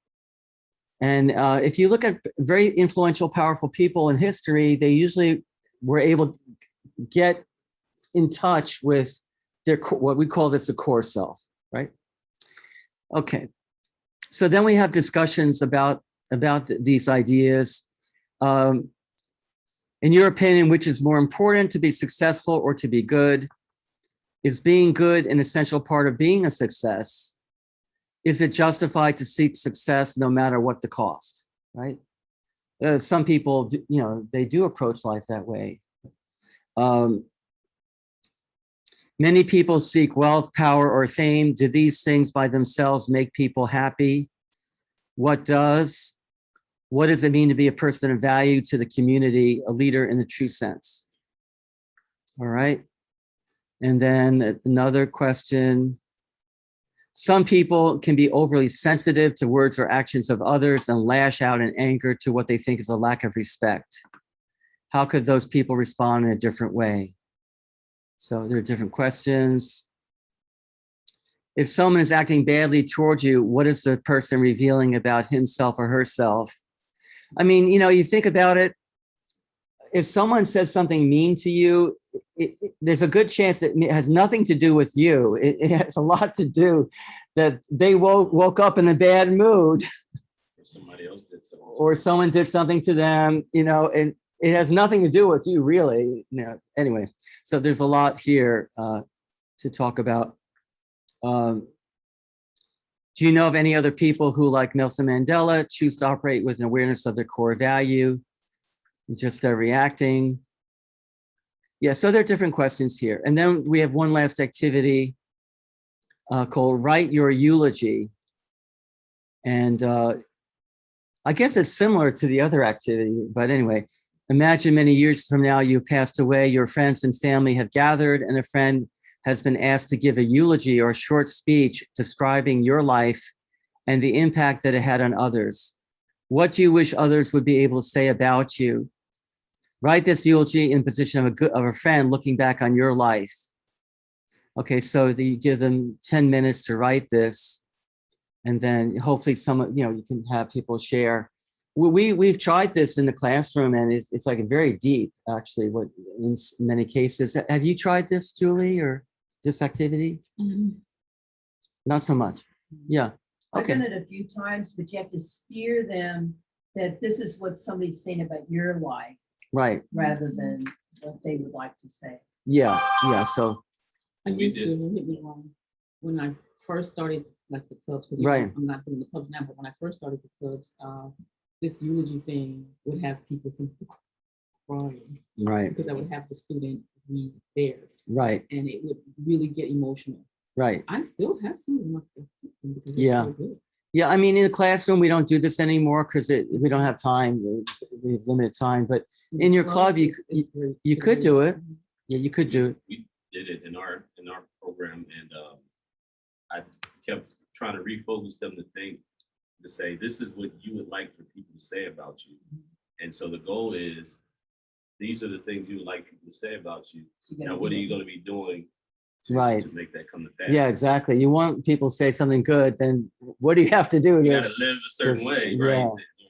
And if you look at very influential, powerful people in history, they usually were able to get in touch with their, what we call this, the core self, right? Okay. So then we have discussions about these ideas. In your opinion, which is more important, to be successful or to be good? Is being good an essential part of being a success? Is it justified to seek success no matter what the cost, right? Some people, they do approach life that way. Many people seek wealth, power, or fame. Do these things by themselves make people happy? What does? What does it mean to be a person of value to the community, a leader in the true sense? All right. And then another question. Some people can be overly sensitive to words or actions of others and lash out in anger to what they think is a lack of respect. How could those people respond in a different way? So there are different questions. If someone is acting badly towards you, what is the person revealing about himself or herself? I mean, you think about it. If someone says something mean to you, there's a good chance that it has nothing to do with you. It has a lot to do that they woke up in a bad mood. Or somebody else did something. Or someone did something to them, and it has nothing to do with you, really. Anyway, so there's a lot here to talk about. Do you know of any other people who, like Nelson Mandela, choose to operate with an awareness of their core value? Just reacting. Yeah, so there are different questions here. And then we have one last activity called Write Your Eulogy. And I guess it's similar to the other activity, but anyway, imagine many years from now you passed away, your friends and family have gathered, and a friend has been asked to give a eulogy or a short speech describing your life and the impact that it had on others. What do you wish others would be able to say about you? Write this eulogy in position of a friend looking back on your life. Okay, so you give them 10 minutes to write this, and then hopefully you can have people share. We've tried this in the classroom, and it's like very deep, actually, what in many cases. Have you tried this, Julie, or this activity? Not so much. Yeah. I've Okay. done it a few times, but you have to steer them that this is what somebody's saying about your life Right. rather than what they would like to say. Yeah. Yeah. So. I used to, don't get me wrong, when I first started like the clubs, because Right. I'm not doing the clubs now, but when I first started the clubs, this eulogy thing would have people crying. Right. Because I would have the student read theirs. Right. And it would really get emotional. Right. I still have some of them because Yeah. so good. Yeah, I mean, in the classroom, we don't do this anymore because we don't have time. We have limited time. But in your club, you could do it. Yeah, you could do it. We did it in our program, and I kept trying to refocus them to say, this is what you would like for people to say about you. And so the goal is, these are the things you would like people to say about you. Now, what are you going to be doing to make that come to pass? Yeah, exactly. You want people to say something good, then what do you have to do? You got to live a certain way, right? Yeah.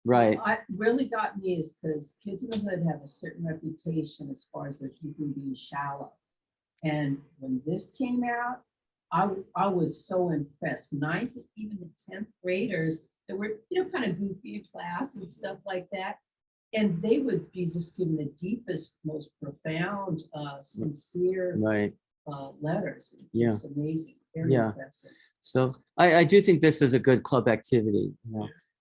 Right. What really got me is because kids in the hood have a certain reputation as far as their people being shallow. And when this came out, I was so impressed. 9th, even the 10th graders that were, kind of goofy in class and stuff like that. And they would be just giving the deepest, most profound, sincere Right. letters. Yeah. It's amazing. Very impressive. So I do think this is a good club activity.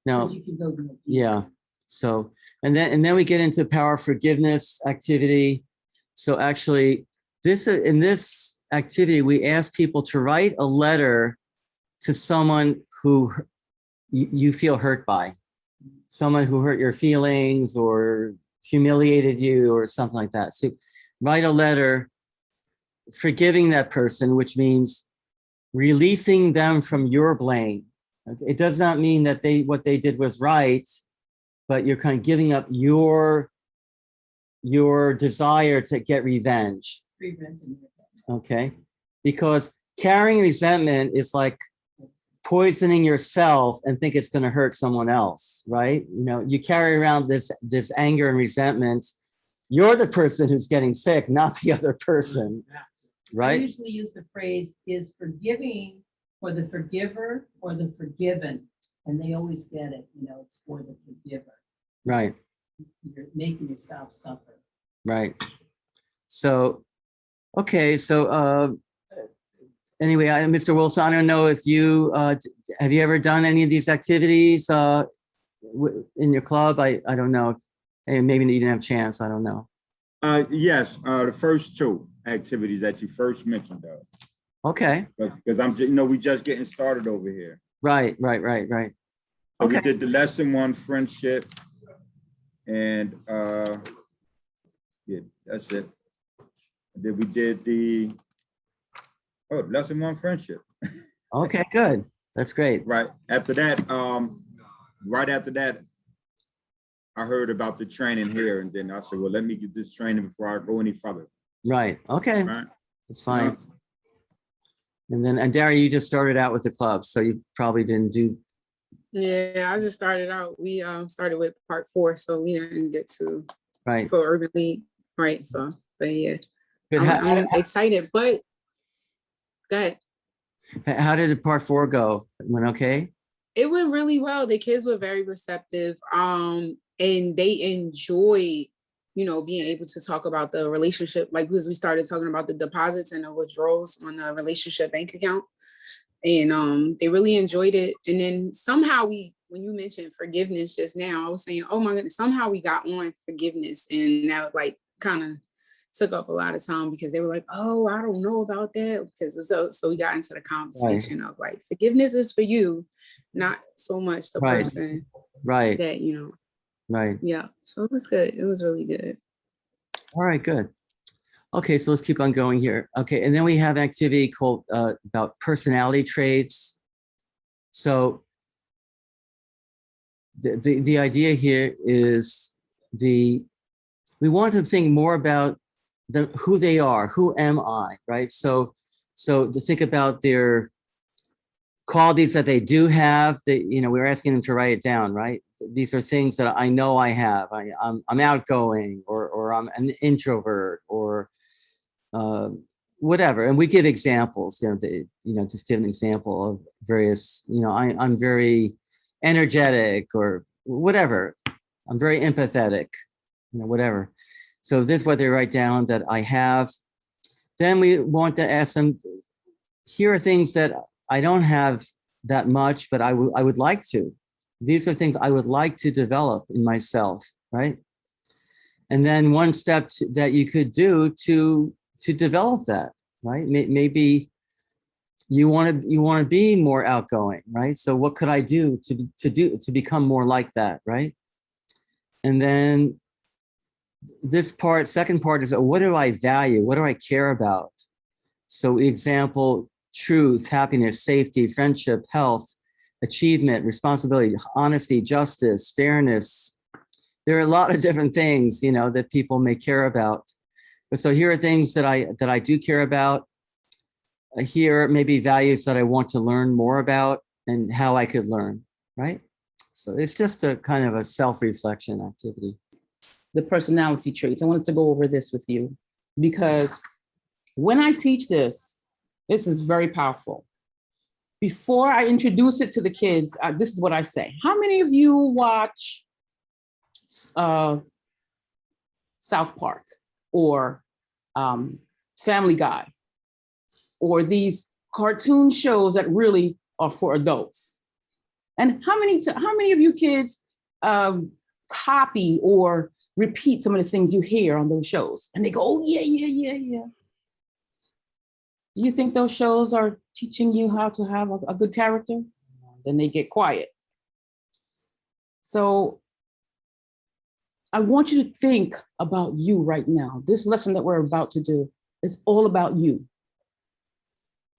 Now, 'Cause you can go deep. yeah. So, and then we get into power forgiveness activity. So actually, in this activity, we ask people to write a letter to someone who you feel hurt by, someone who hurt your feelings or humiliated you or something like that. So write a letter forgiving that person, which means releasing them from your blame. It does not mean that what they did was right, but you're kind of giving up your desire to get revenge. Okay, because carrying resentment is like poisoning yourself and think it's going to hurt someone else, right? You carry around this anger and resentment. You're the person who's getting sick, not the other person, right? I usually use the phrase, is forgiving for the forgiver or the forgiven, and they always get it. It's for the forgiver. Right. You're making yourself suffer. Right. So, okay. So, anyway, Mr. Wilson, I don't know if you have you ever done any of these activities in your club? I don't know. Maybe you didn't have a chance. I don't know. Yes, the first two activities that you first mentioned, though. Okay. Because we just getting started over here. Right. So we did the lesson 1 friendship, and yeah, that's it. And then we did the lesson 1 friendship. Okay, good. That's great. Right after that, I heard about the training here, and then I said, well, let me get this training before I go any further. Right. Okay. Right. That's fine. And Darry, you just started out with the club, so you probably didn't do. Yeah, I just started out. We started with part 4, so we didn't get to Right. for Urban League, right? So, but yeah, Good. I'm excited. But go ahead. How did the part 4 go? It went okay? It went really well. The kids were very receptive, and they enjoyed, being able to talk about the relationship, like because we started talking about the deposits and the withdrawals on the relationship bank account, and they really enjoyed it. And then somehow when you mentioned forgiveness just now, I was saying, oh my goodness, somehow we got on forgiveness, and that like kind of took up a lot of time because they were like, oh, I don't know about that, because so we got into the conversation of like, forgiveness is for you, not so much the person that Right. Yeah, so it was good. It was really good. All right, good. Okay, so let's keep on going here. Okay, and then we have an activity called about personality traits. So the idea here is we want to think more about who they are, who am I, right? So to think about their qualities that they do have, that, you know, we're asking them to write it down, right? These are things that I know I have. I'm outgoing, or I'm an introvert, or whatever. And we give examples, just give an example of various, I'm very energetic, or whatever. I'm very empathetic, whatever. So this is what they write down that I have. Then we want to ask them, here are things that I don't have that much, but I would like to. These are things I would like to develop in myself, right? And then one step that you could do to develop that, right? Maybe you want to be more outgoing, right? So what could I do to become more like that, right? And then second part is, what do I value? What do I care about? So example, truth, happiness, safety, friendship, health, achievement, responsibility, honesty, justice, fairness. There are a lot of different things, that people may care about. But so here are things that I do care about. Here may be values that I want to learn more about and how I could learn, right? So it's just a kind of a self-reflection activity. The personality traits. I wanted to go over this with you because when I teach this is very powerful. Before I introduce it to the kids, this is what I say. How many of you watch South Park or Family Guy or these cartoon shows that really are for adults? And how many of you kids copy or repeat some of the things you hear on those shows? And they go, oh, yeah. Do you think those shows are teaching you how to have a good character? Then they get quiet. So I want you to think about you right now. This lesson that we're about to do is all about you.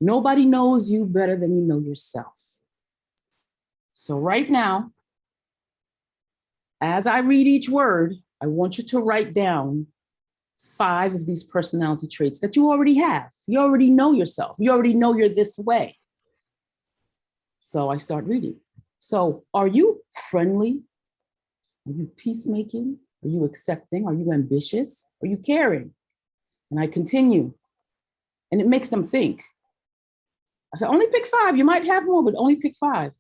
Nobody knows you better than you know yourself. So right now, as I read each word, I want you to write down 5 of these personality traits that you already have. You already know yourself. You already know you're this way. So I start reading. So are you friendly? Are you peacemaking? Are you accepting? Are you ambitious? Are you caring? And I continue. And it makes them think. I said, only pick 5. You might have more, but only pick 5.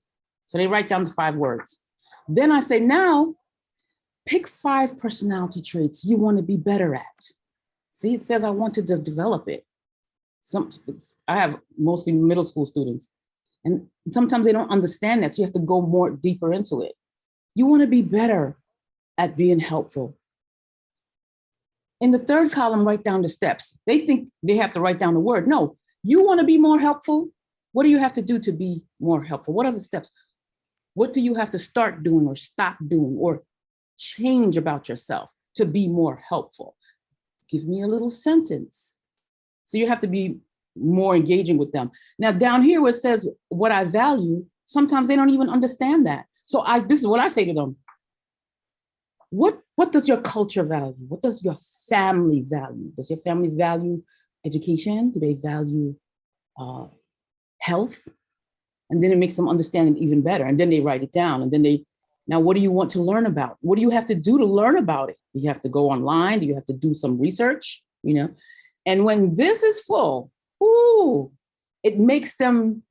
So they write down the 5 words. Then I say, now, pick 5 personality traits you want to be better at. See, it says I want to develop it. I have mostly middle school students, and sometimes they don't understand that. So you have to go more deeper into it. You want to be better at being helpful. In the 3rd column, write down the steps. They think they have to write down the word. No, you want to be more helpful. What do you have to do to be more helpful? What are the steps? What do you have to start doing or stop doing or change about yourself to be more helpful? Give me a little sentence. So you have to be more engaging with them. Now down here where it says what I value, sometimes they don't even understand that. So this is what I say to them. What does your culture value? What does your family value? Does your family value education? Do they value health? And then it makes them understand it even better. And then they write it down. And then now what do you want to learn about? What do you have to do to learn about it? Do you have to go online? Do you have to do some research? And when this is full, it makes them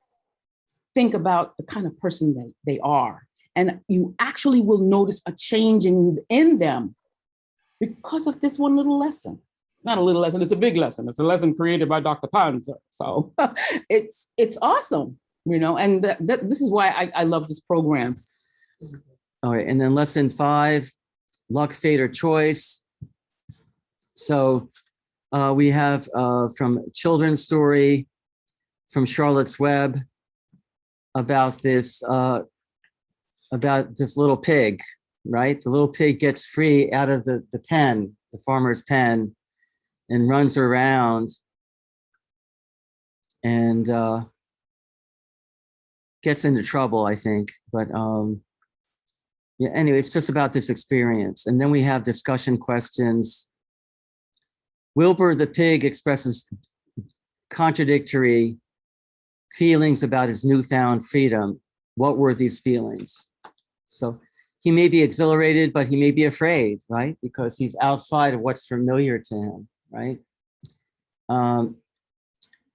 think about the kind of person they are. And you actually will notice a change in them because of this one little lesson. It's not a little lesson, it's a big lesson. It's a lesson created by Dr. Panther. So it's awesome, and this is why I love this program. All right, and then lesson 5, luck, fate, or choice. So we have from children's story from Charlotte's Web about this little pig, right? The little pig gets free out of the pen, the farmer's pen, and runs around and gets into trouble, I think. But Yeah, anyway, it's just about this experience. And then we have discussion questions. Wilbur the pig expresses contradictory feelings about his newfound freedom. What were these feelings? So he may be exhilarated, but he may be afraid, right? Because he's outside of what's familiar to him, right?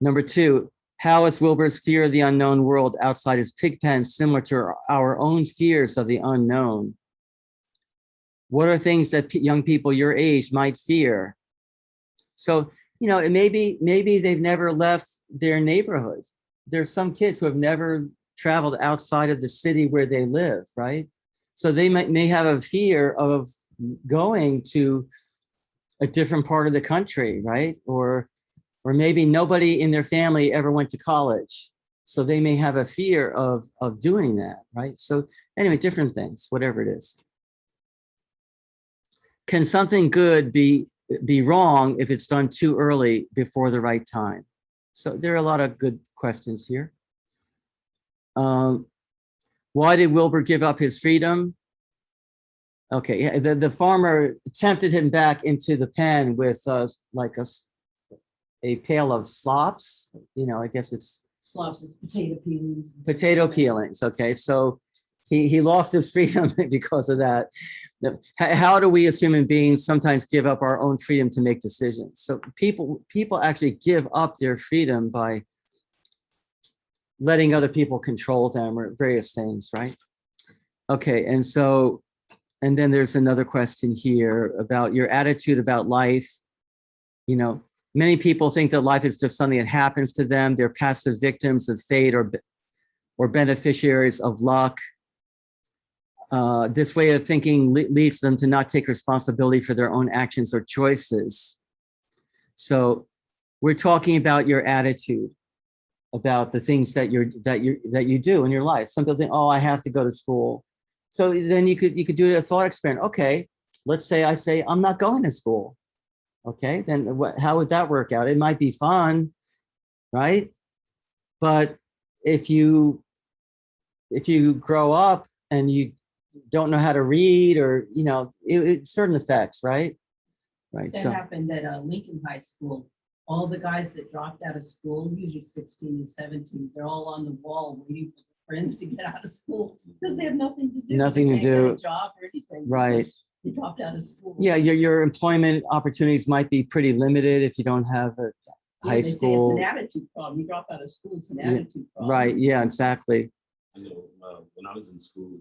Number 2, how is Wilbur's fear of the unknown world outside his pig pen similar to our own fears of the unknown? What are things that young people your age might fear? So, you know, maybe they've never left their neighborhood. There's some kids who have never traveled outside of the city where they live, right? So they may have a fear of going to a different part of the country, right? Or maybe nobody in their family ever went to college. So they may have a fear of doing that, right? So anyway, different things, whatever it is. Can something good be wrong if it's done too early before the right time? So there are a lot of good questions here. Why did Wilbur give up his freedom? Okay, the farmer tempted him back into the pen with like a pail of slops. You know, I guess it's Slops, it's potato peelings. potato peelings. Okay, so he lost his freedom because of that. How do we as human beings sometimes give up our own freedom to make decisions? So people actually give up their freedom by letting other people control them or various things, right? Okay, and then there's another question here about your attitude about life. You know, many people think that life is just something that happens to them. They're passive victims of fate or beneficiaries of luck. This way of thinking leads them to not take responsibility for their own actions or choices. So we're talking about your attitude, about the things that you do in your life. Some people think, oh, I have to go to school. So then you could do a thought experiment. Okay, let's say I say I'm not going to school. Okay, then how would that work out? It might be fun, right? But if you grow up and you don't know how to read, or you know, it certain effects, right? Right. That happened at Lincoln High School. All the guys that dropped out of school, usually 16 and 17, they're all on the wall waiting for their friends to get out of school because they have nothing to do. Nothing to They can't do. get a job or anything. Right. because They dropped out of school. Yeah, your employment opportunities might be pretty limited if you don't have a Yeah, high they say school. It's an attitude problem. You drop out of school, it's an attitude problem. Right. Yeah. Exactly. I know when I was in school,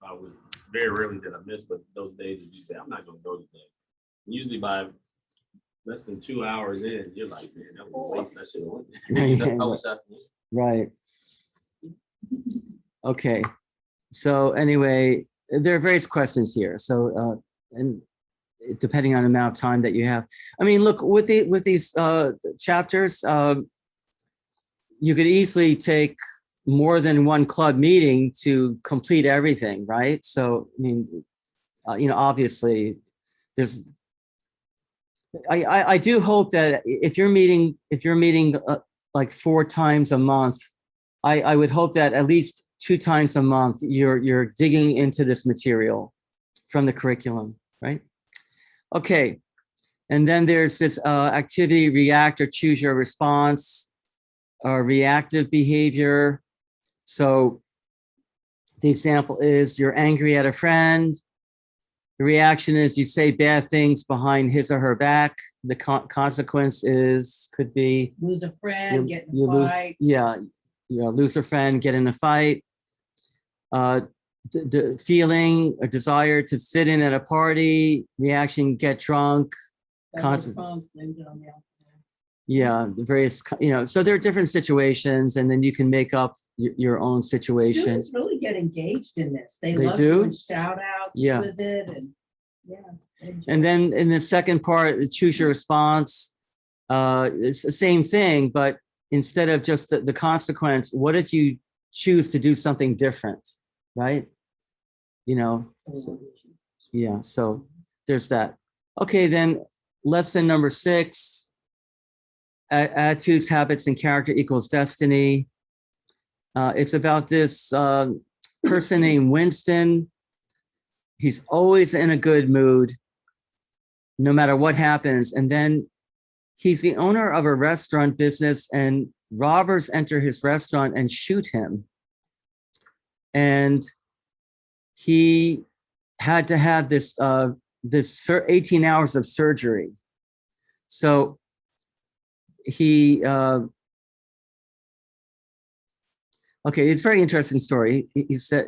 I was very rarely did I miss, but those days that you say, I'm not going to go today. Usually by less than 2 hours in, you're like, man, that was a waste. I should have went. I wish I went. Right. Okay. So anyway, there are various questions here. So and depending on the amount of time that you have, I mean, look, with these chapters, you could easily take more than one club meeting to complete everything, right? So I mean, you know, obviously, there's. I do hope that if you're meeting like 4 times a month, I would hope that at least 2 times a month you're digging into this material from the curriculum, right? Okay, and then there's this activity, react or choose your response, reactive behavior. So the example is you're angry at a friend. The reaction is you say bad things behind his or her back. The consequence could be Lose a friend, get in you a lose, fight. lose a friend, get in a fight. The feeling, a desire to fit in at a party, reaction, get drunk. Double pump, blame it on the alcohol. Yeah, the various, you know, so there are different situations, and then you can make up your own situation. Students really get engaged in this. They They love do? doing shout outs Yeah. with it, and yeah. they enjoy And it. then in the second part, choose your response. It's the same thing, but instead of just the consequence, what if you choose to do something different, right? You know, yeah, so there's that. Okay, then lesson number 6, attitudes, habits, and character equals destiny. It's about this person named Winston. He's always in a good mood, no matter what happens. And then he's the owner of a restaurant business, and robbers enter his restaurant and shoot him. And he had to have this 18 hours of surgery. So he, okay, it's a very interesting story. He said,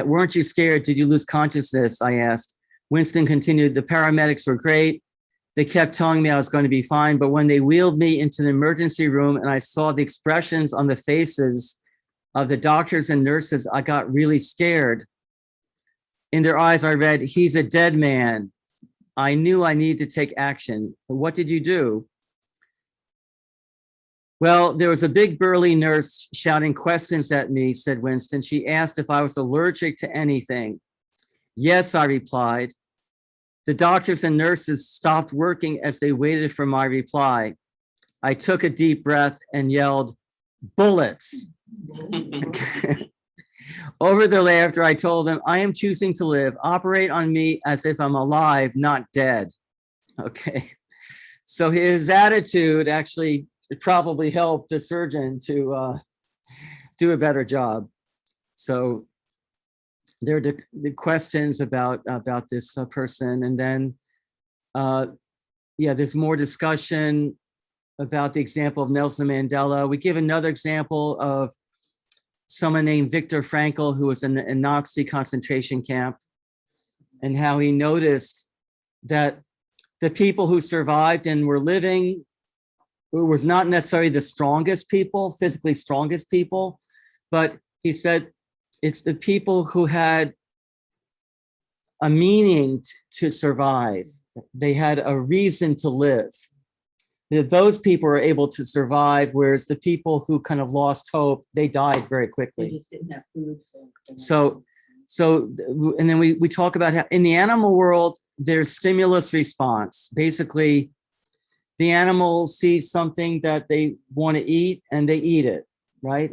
weren't you scared? Did you lose consciousness? I asked. Winston continued, the paramedics were great. They kept telling me I was going to be fine, but when they wheeled me into the emergency room and I saw the expressions on the faces of the doctors and nurses, I got really scared. In their eyes, I read, he's a dead man. I knew I needed to take action. But what did you do? Well, there was a big burly nurse shouting questions at me, said Winston. She asked if I was allergic to anything. Yes, I replied. The doctors and nurses stopped working as they waited for my reply. I took a deep breath and yelled, bullets. Over their laughter, I told them, I am choosing to live. Operate on me as if I'm alive, not dead. Okay. So his attitude actually probably helped the surgeon to do a better job. So there are the questions about this person. And then, yeah, there's more discussion about the example of Nelson Mandela. We give another example of someone named Viktor Frankl, who was in a Nazi concentration camp, and how he noticed that the people who survived and were living was not necessarily the strongest people, physically strongest people, but he said it's the people who had a meaning to survive. They had a reason to live. Those people were able to survive, whereas the people who kind of lost hope, they died very They quickly. just didn't have food, So, and then we talk about how in the animal world, there's stimulus response. Basically, the animal sees something that they want to eat and they eat it, right?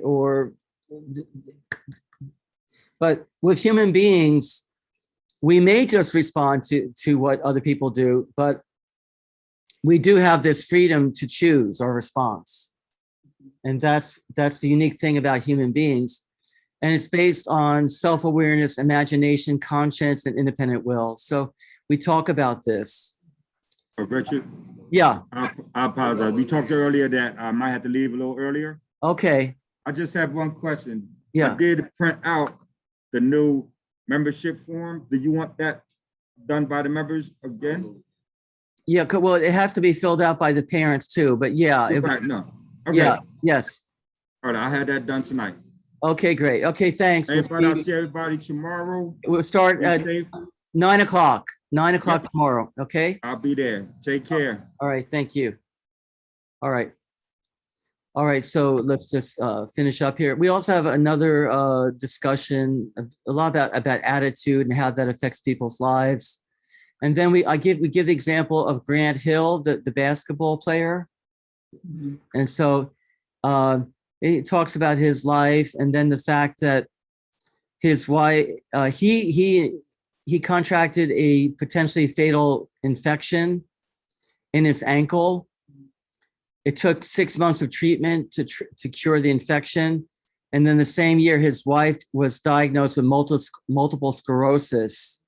But with human beings, we may just respond to what other people do, but we do have this freedom to choose our response. And that's the unique thing about human beings. And it's based on self-awareness, imagination, conscience, and independent will. So we talk about this. Richard? Yeah. I apologize. We talked earlier that I might have to leave a little earlier. Okay. I just have one question. Yeah. I did print out the new membership form. Do you want that done by the members again? Yeah, well, it has to be filled out by the parents too, but yeah. Right, no. Okay. Yeah, yes. All right, I had that done tonight. Okay, great. Okay, thanks. Everybody, I'll see everybody tomorrow. We'll start Be at safe. 9 o'clock, 9 o'clock Yep. tomorrow, okay? I'll be there. Take care. All right, thank you. All right. All right, so let's just finish up here. We also have another discussion, a lot about attitude and how that affects people's lives. And then we give the example of Grant Hill, the basketball player. Mhm. And so it talks about his life, and then the fact that his wife, he contracted a potentially fatal infection in his ankle. It took 6 months of treatment to cure the infection. And then the same year, his wife was diagnosed with multiple sclerosis.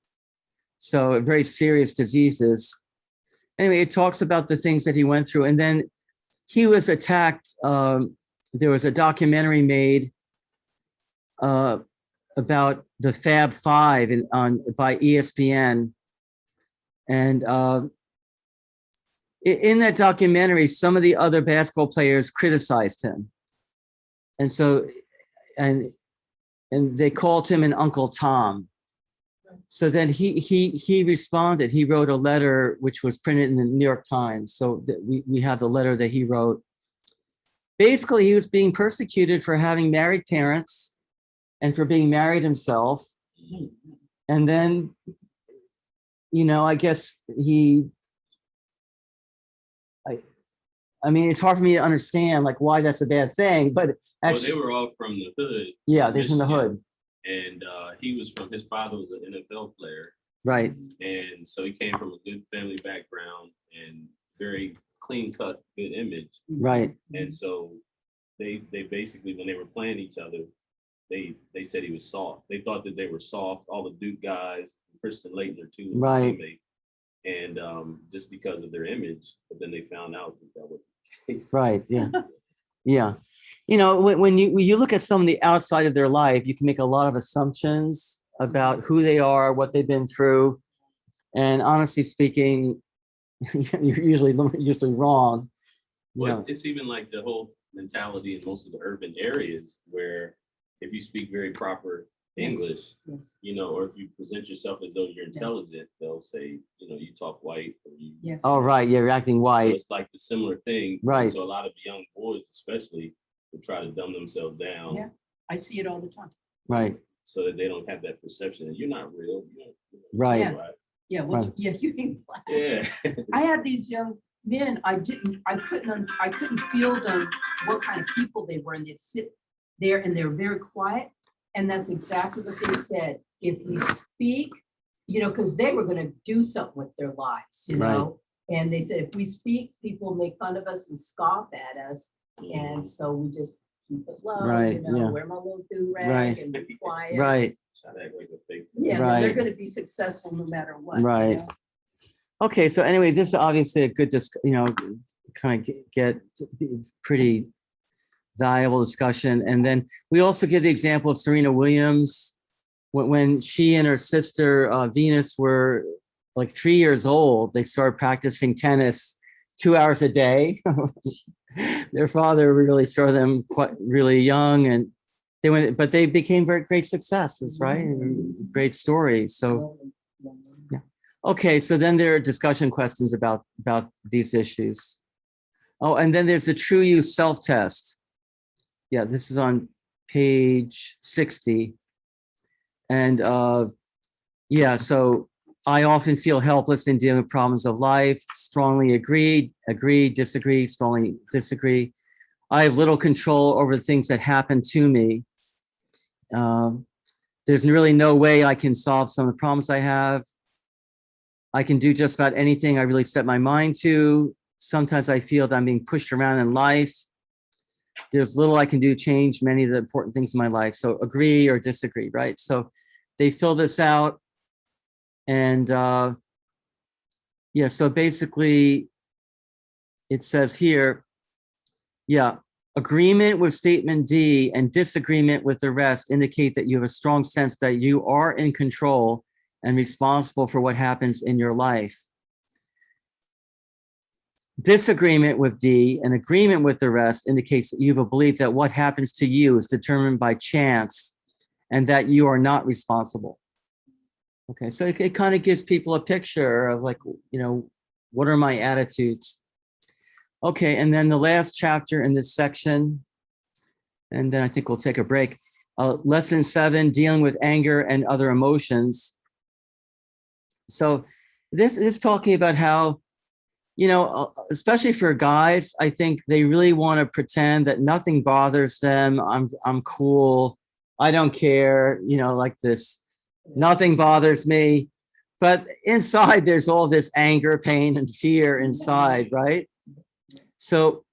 So very serious diseases. Anyway, it talks about the things that he went through. And then he was attacked. There was a documentary made about the Fab Five by ESPN. And in that documentary, some of the other basketball players criticized him. And so, and they called him an Uncle Tom. So then he responded. He wrote a letter which was printed in the New York Times. So that we have the letter that he wrote. Basically, he was being persecuted for having married parents and for being married himself. And then, I guess I mean, it's hard for me to understand like why that's a bad thing, but actually, Well, they were all from the hood. yeah, they're from the Michigan. hood. And his father was an NFL player. Right. And so he came from a good family background and very clean cut, good image. Right. And so they basically, when they were playing each other, they said he was soft. They thought that they were soft. All the Duke guys, Kristen Leitner too, was Right. a teammate. And just because of their image, but then they found out that wasn't the case. Right. Yeah. Yeah. You know, when you look at some of the outside of their life, you can make a lot of assumptions about who they are, what they've been through. And honestly speaking, you're usually wrong. You Well, know. it's even like the whole mentality in most of the urban areas where if you speak very proper English, Yes. you know, or if you present yourself as though you're intelligent, they'll say, you know, you talk white or you. Yes. Oh, right. Yeah, you're acting So white. it's like the similar thing. Right. So a lot of young boys, especially, will try to dumb themselves down. Yeah. I see it all the time. Right. So that they don't have that perception that you're not real. Right. Yeah. Yeah, Right. yeah, you ain't black. Yeah. I had these young men, I couldn't feel them, what kind of people they were, and they'd sit there and they're very quiet. And that's exactly what they said. If we speak, you know, because they were gonna do something with their lives, you know? And they said, if we speak, people make fun of us and scoff at us. And so we just keep it low, Right, you know, yeah. wear my little do-rag Right. and be quiet. Right. Try to act like a fake. Yeah, and they're Right. gonna be successful no matter what. you Right. know? Okay. So anyway, this is obviously a good, kind of get pretty valuable discussion. And then we also give the example of Serena Williams when she and her sister Venus were like 3 years old. They started practicing tennis 2 hours a day. Their father really started them quite really young, and but they became very great successes, right? And great stories. So yeah. Okay, so then there are discussion questions about these issues. Oh, and then there's the true you self-test. Yeah, this is on page 60. And yeah, so I often feel helpless in dealing with problems of life. Strongly agree, disagree, strongly disagree. I have little control over the things that happen to me. There's really no way I can solve some of the problems I have. I can do just about anything I really set my mind to. Sometimes I feel that I'm being pushed around in life. There's little I can do to change many of the important things in my life. So agree or disagree, right? So they fill this out. And yeah, so basically it says here, yeah, agreement with statement D and disagreement with the rest indicate that you have a strong sense that you are in control and responsible for what happens in your life. Disagreement with D and agreement with the rest indicates that you have a belief that what happens to you is determined by chance and that you are not responsible. Okay, so it kind of gives people a picture of like, you know, what are my attitudes? Okay, and then the last chapter in this section, and then I think we'll take a break. Lesson 7, dealing with anger and other emotions. So this is talking about how, you know, especially for guys, I think they really want to pretend that nothing bothers them. I'm cool. I don't care, you know, like this. Nothing bothers me. But inside, there's all this anger, pain, and fear inside, right? So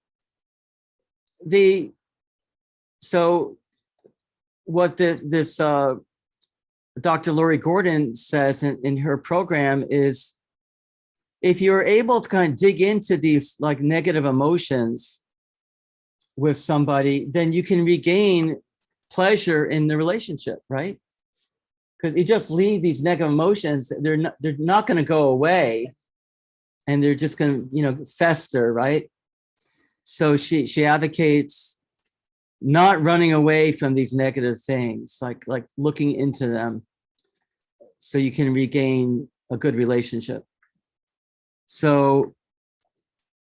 what this Dr. Lori Gordon says in her program is, if you're able to kind of dig into these like negative emotions with somebody, then you can regain pleasure in the relationship, right? Because you just leave these negative emotions, they're not going to go away, and they're just going to, you know, fester, right? So she advocates not running away from these negative things, like looking into them, so you can regain a good relationship. So,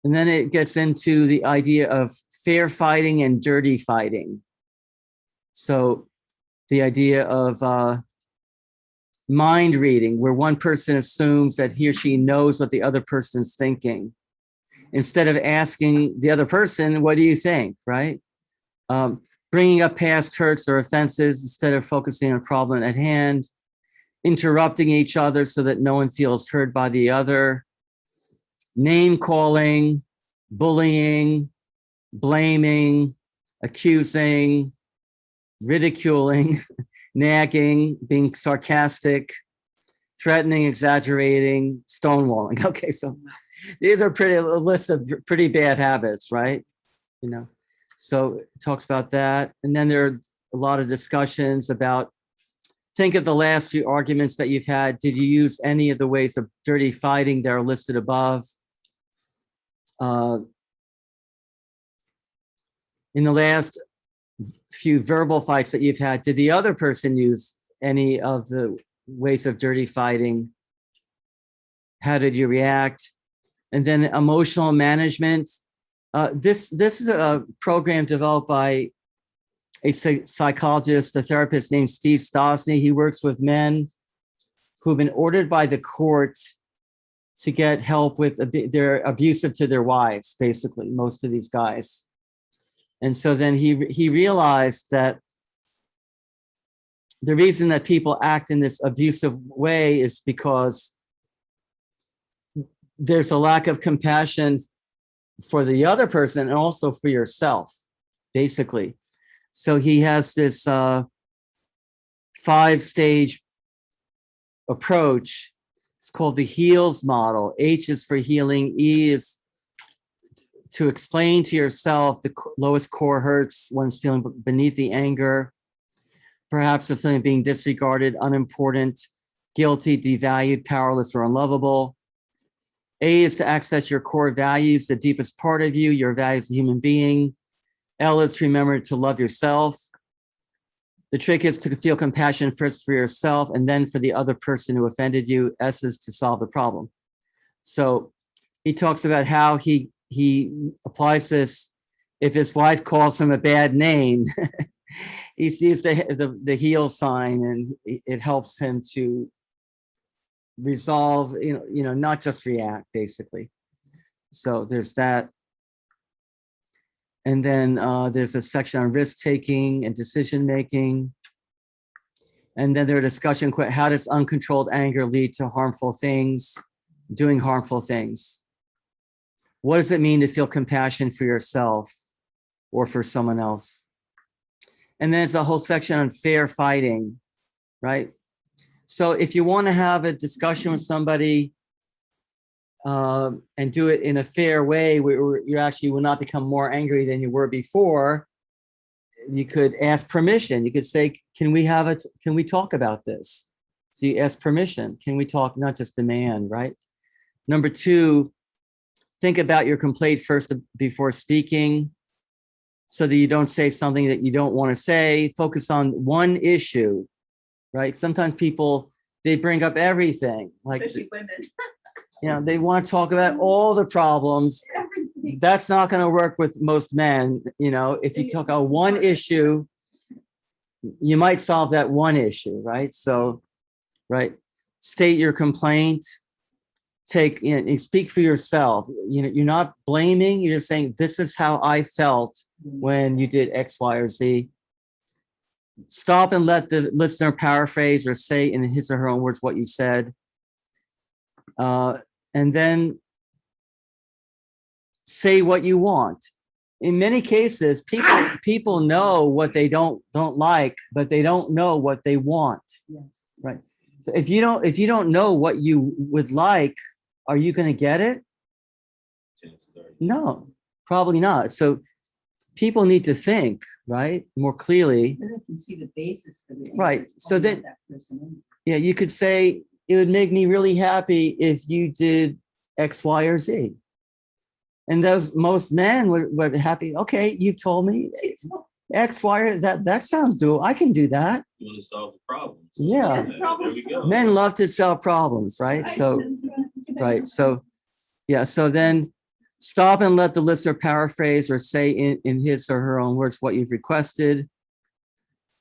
and then it gets into the idea of fair fighting and dirty fighting. So the idea of mind reading, where one person assumes that he or she knows what the other person is thinking, instead of asking the other person, what do you think, right? Bringing up past hurts or offenses instead of focusing on a problem at hand. interrupting each other so that no one feels heard by the other, name calling, bullying, blaming, accusing, ridiculing, nagging, being sarcastic, threatening, exaggerating, stonewalling. Okay, so these are a list of pretty bad habits, right? You know, so it talks about that. And then there are a lot of discussions about, think of the last few arguments that you've had. Did you use any of the ways of dirty fighting that are listed above? In the last few verbal fights that you've had, did the other person use any of the ways of dirty fighting? How did you react? And then emotional management. This is a program developed by a psychologist, a therapist named Steve Stosny. He works with men who've been ordered by the court to get help with, they're abusive to their wives, basically, most of these guys. And so then he realized that the reason that people act in this abusive way is because there's a lack of compassion for the other person and also for yourself, basically. So he has this 5-stage approach. It's called the HEALS model. H is for healing. E is to explain to yourself the lowest core hurts, one's feeling beneath the anger, perhaps the feeling of being disregarded, unimportant, guilty, devalued, powerless, or unlovable. A is to access your core values, the deepest part of you, your values as a human being. L is to remember to love yourself. The trick is to feel compassion first for yourself and then for the other person who offended you. S is to solve the problem. So he talks about how he applies this. If his wife calls him a bad name, he sees the heal sign, and it helps him to resolve, not just react, basically. So there's that. And then there's a section on risk taking and decision making. And then there's a discussion, how does uncontrolled anger lead to harmful things, doing harmful things? What does it mean to feel compassion for yourself or for someone else? And then there's a whole section on fair fighting, right? So if you want to have a discussion with somebody and do it in a fair way, where you actually will not become more angry than you were before, you could ask permission. You could say, can we talk about this? So you ask permission. Can we talk? Not just demand, right? Number 2, think about your complaint first before speaking, so that you don't say something that you don't want to say. Focus on one issue, right? Sometimes people, they bring up everything. Like, Especially women. They want to talk about all the problems. Everything. That's not going to work with most men. If you talk about one issue, you might solve that one issue, right? So, right, state your complaint. Speak for yourself. You're not blaming. You're just saying, this is how I felt when you did X, Y, or Z. Stop and let the listener paraphrase or say in his or her own words what you said. And then say what you want. In many cases, people know what they don't like, but they don't know what they want. Yes. Right. So if you don't know what you would like, are you going to get it? No, probably not. So people need to think, right, more clearly. Then they can see the basis for the Right. So then, that person. yeah, you could say, it would make me really happy if you did X, Y, or Z. And most men were happy. Okay, you've told me X, Y, or that sounds doable. I can do that. You want to solve the problem. Yeah. There we go. Men love to solve problems, right? So, right. So, yeah. So then stop and let the listener paraphrase or say in his or her own words what you've requested.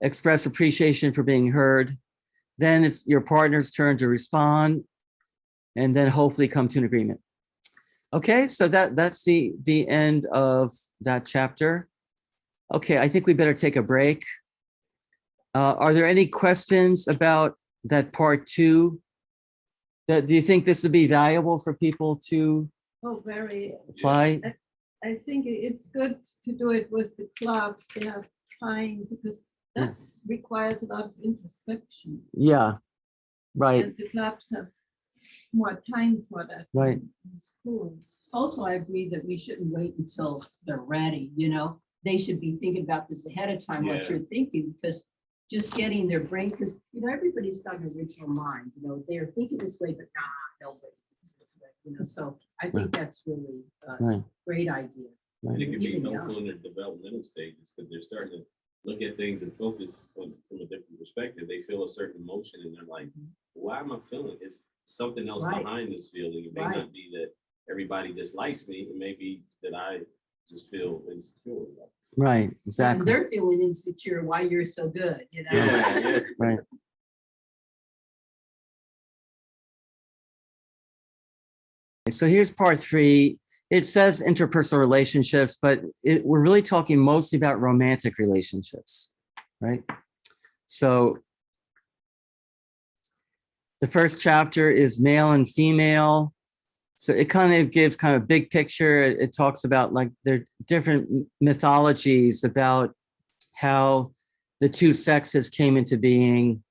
Express appreciation for being heard. Then it's your partner's turn to respond, and then hopefully come to an agreement. Okay, so that's the end of that chapter. Okay, I think we better take a break. Are there any questions about that part 2, do you think this would be valuable for people to Oh, very. apply? I think it's good to do it with the clubs. They have time because that requires a lot of introspection. Yeah, right, And the clubs have more time for that. right. than in schools. Also, I agree that we shouldn't wait until they're ready, you know? They should be thinking about this ahead of time, what Yeah. you're thinking, because just getting their brain, because, you know, everybody's got an original mind, you know, they're thinking this way, but nobody thinks this way, you know? So I think that's really a Right. great idea. And it can be Even helpful young. in their developmental stages because they're starting to look at things and focus from a different perspective. They feel a certain emotion and they're like, why am I feeling? It's something else Right. behind this feeling. It may Right. not be that everybody dislikes me. It may be that I just feel insecure. Right, And exactly. they're feeling insecure why you're so good, you know? Yeah, yeah. Right. So here's part 3. It says interpersonal relationships, but we're really talking mostly about romantic relationships, right? So the first chapter is male and female. So it kind of gives kind of big picture. It talks about like there different mythologies about how the two sexes came into being.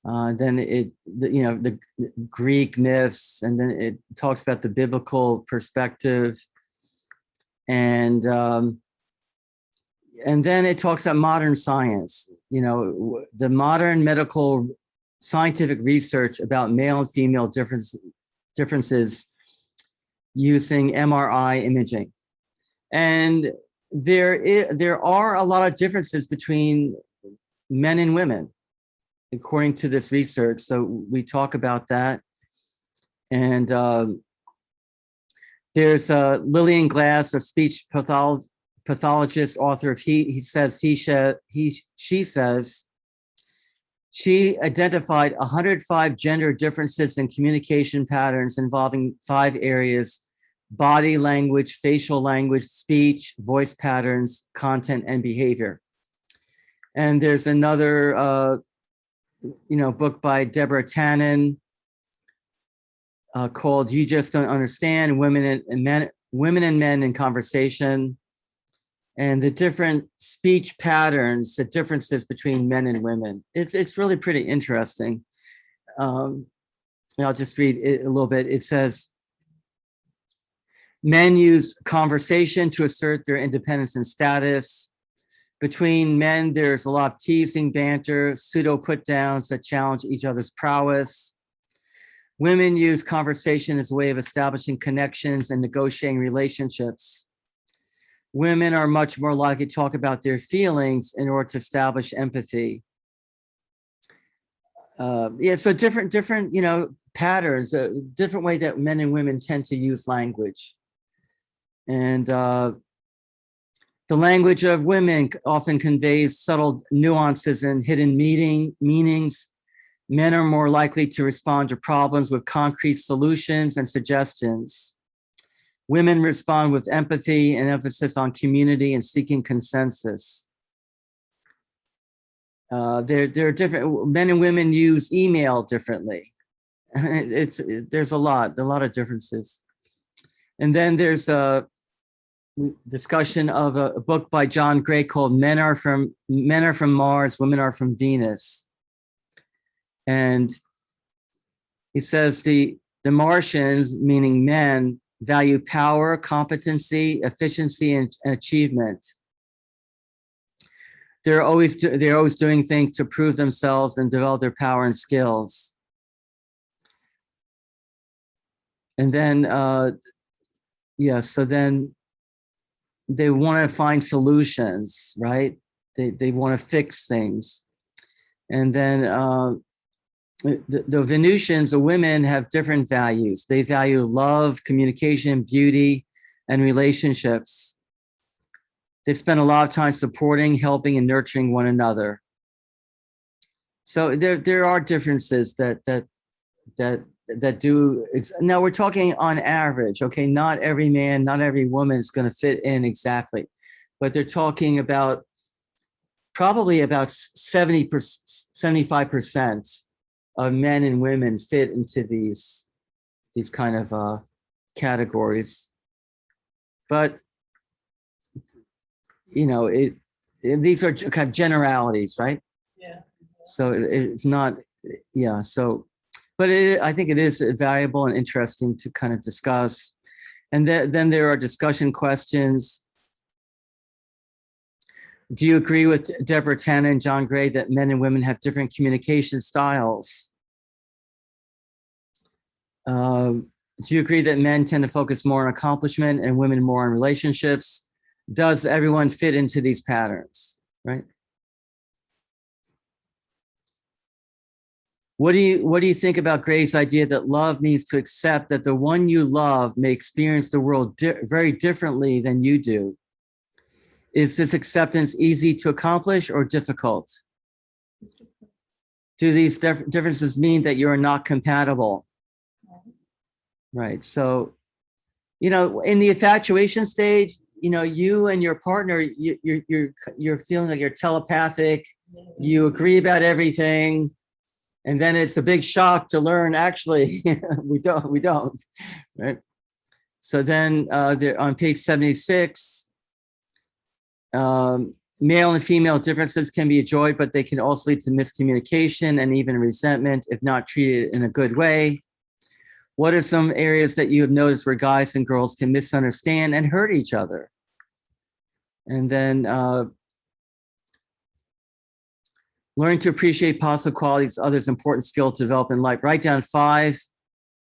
Then the Greek myths, and then it talks about the biblical perspective, and then it talks about modern science. You know, the modern medical scientific research about male and female differences using MRI imaging, and there are a lot of differences between men and women, according to this research. So we talk about that. And there's Lillian Glass, a speech pathologist, author of she says, she identified 105 gender differences in communication patterns involving 5 areas: body language, facial language, speech, voice patterns, content, and behavior. And there's another book by Deborah Tannen called "You Just Don't Understand: Women and Men in Conversation," and the different speech patterns, the differences between men and women. It's really pretty interesting. I'll just read it a little bit. It says, men use conversation to assert their independence and status. Between men, there's a lot of teasing, banter, pseudo put-downs that challenge each other's prowess. Women use conversation as a way of establishing connections and negotiating relationships. Women are much more likely to talk about their feelings in order to establish empathy. So different, patterns, a different way that men and women tend to use language. And the language of women often conveys subtle nuances and hidden meanings. Men are more likely to respond to problems with concrete solutions and suggestions. Women respond with empathy and emphasis on community and seeking consensus. There are different, men and women use email differently. There's a lot of differences. And then there's a discussion of a book by John Gray called Men Are From Mars, Women Are From Venus. And he says the Martians, meaning men, value power, competency, efficiency, and achievement. They're always doing things to prove themselves and develop their power and skills. And then, so then they want to find solutions, right? They want to fix things. And then the Venusians, the women, have different values. They value love, communication, beauty, and relationships. They spend a lot of time supporting, helping, and nurturing one another. So there are differences that do. Now we're talking on average, okay? Not every man, not every woman is going to fit in exactly, but they're talking about probably about 75%. of men and women fit into these kind of categories. But, you know, these are kind of generalities, right? Yeah. So it's not, yeah. So, but I think it is valuable and interesting to kind of discuss. And then there are discussion questions. Do you agree with Deborah Tanner and John Gray that men and women have different communication styles? Do you agree that men tend to focus more on accomplishment and women more on relationships? Does everyone fit into these patterns, right? What do you think about Gray's idea that love means to accept that the one you love may experience the world very differently than you do? Is this acceptance easy to accomplish or difficult? Do these differences mean that you are not compatible? Right. So, you know, in the infatuation stage, you know, you and your partner, you're feeling like you're telepathic. You agree about everything, and then it's a big shock to learn actually we don't. Right. So then on page 76. Male and female differences can be enjoyed, but they can also lead to miscommunication and even resentment if not treated in a good way. What are some areas that you have noticed where guys and girls can misunderstand and hurt each other? And then learning to appreciate positive qualities, others' important skill to develop in life. Write down 5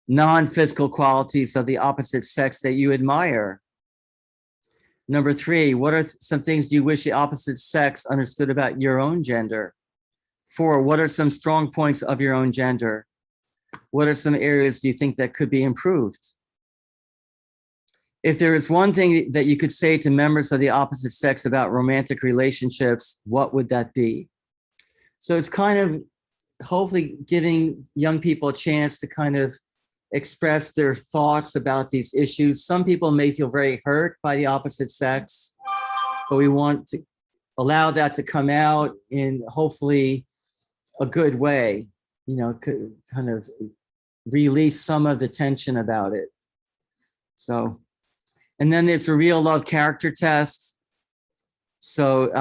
non-physical qualities of the opposite sex that you admire. Number 3, what are some things you wish the opposite sex understood about your own gender? 4, what are some strong points of your own gender? What are some areas do you think that could be improved? If there is one thing that you could say to members of the opposite sex about romantic relationships, what would that be? So it's kind of hopefully giving young people a chance to kind of express their thoughts about these issues. Some people may feel very hurt by the opposite sex, but we want to allow that to come out in hopefully a good way, you know, kind of release some of the tension about it. So, and then there's a real love character test. So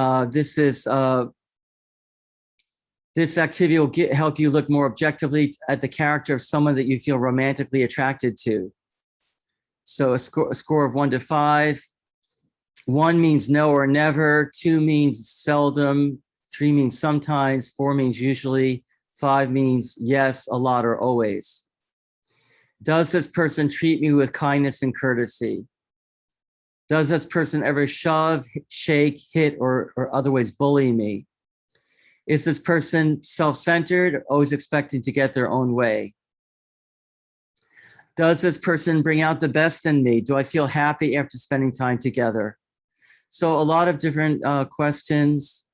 this activity will help you look more objectively at the character of someone that you feel romantically attracted to. So a score of 1 to 5. 1 means no or never, 2 means seldom, 3 means sometimes, 4 means usually, 5 means yes, a lot, or always. Does this person treat me with kindness and courtesy? Does this person ever shove, shake, hit, or otherwise bully me? Is this person self-centered, always expecting to get their own way? Does this person bring out the best in me? Do I feel happy after spending time together? So a lot of different questions.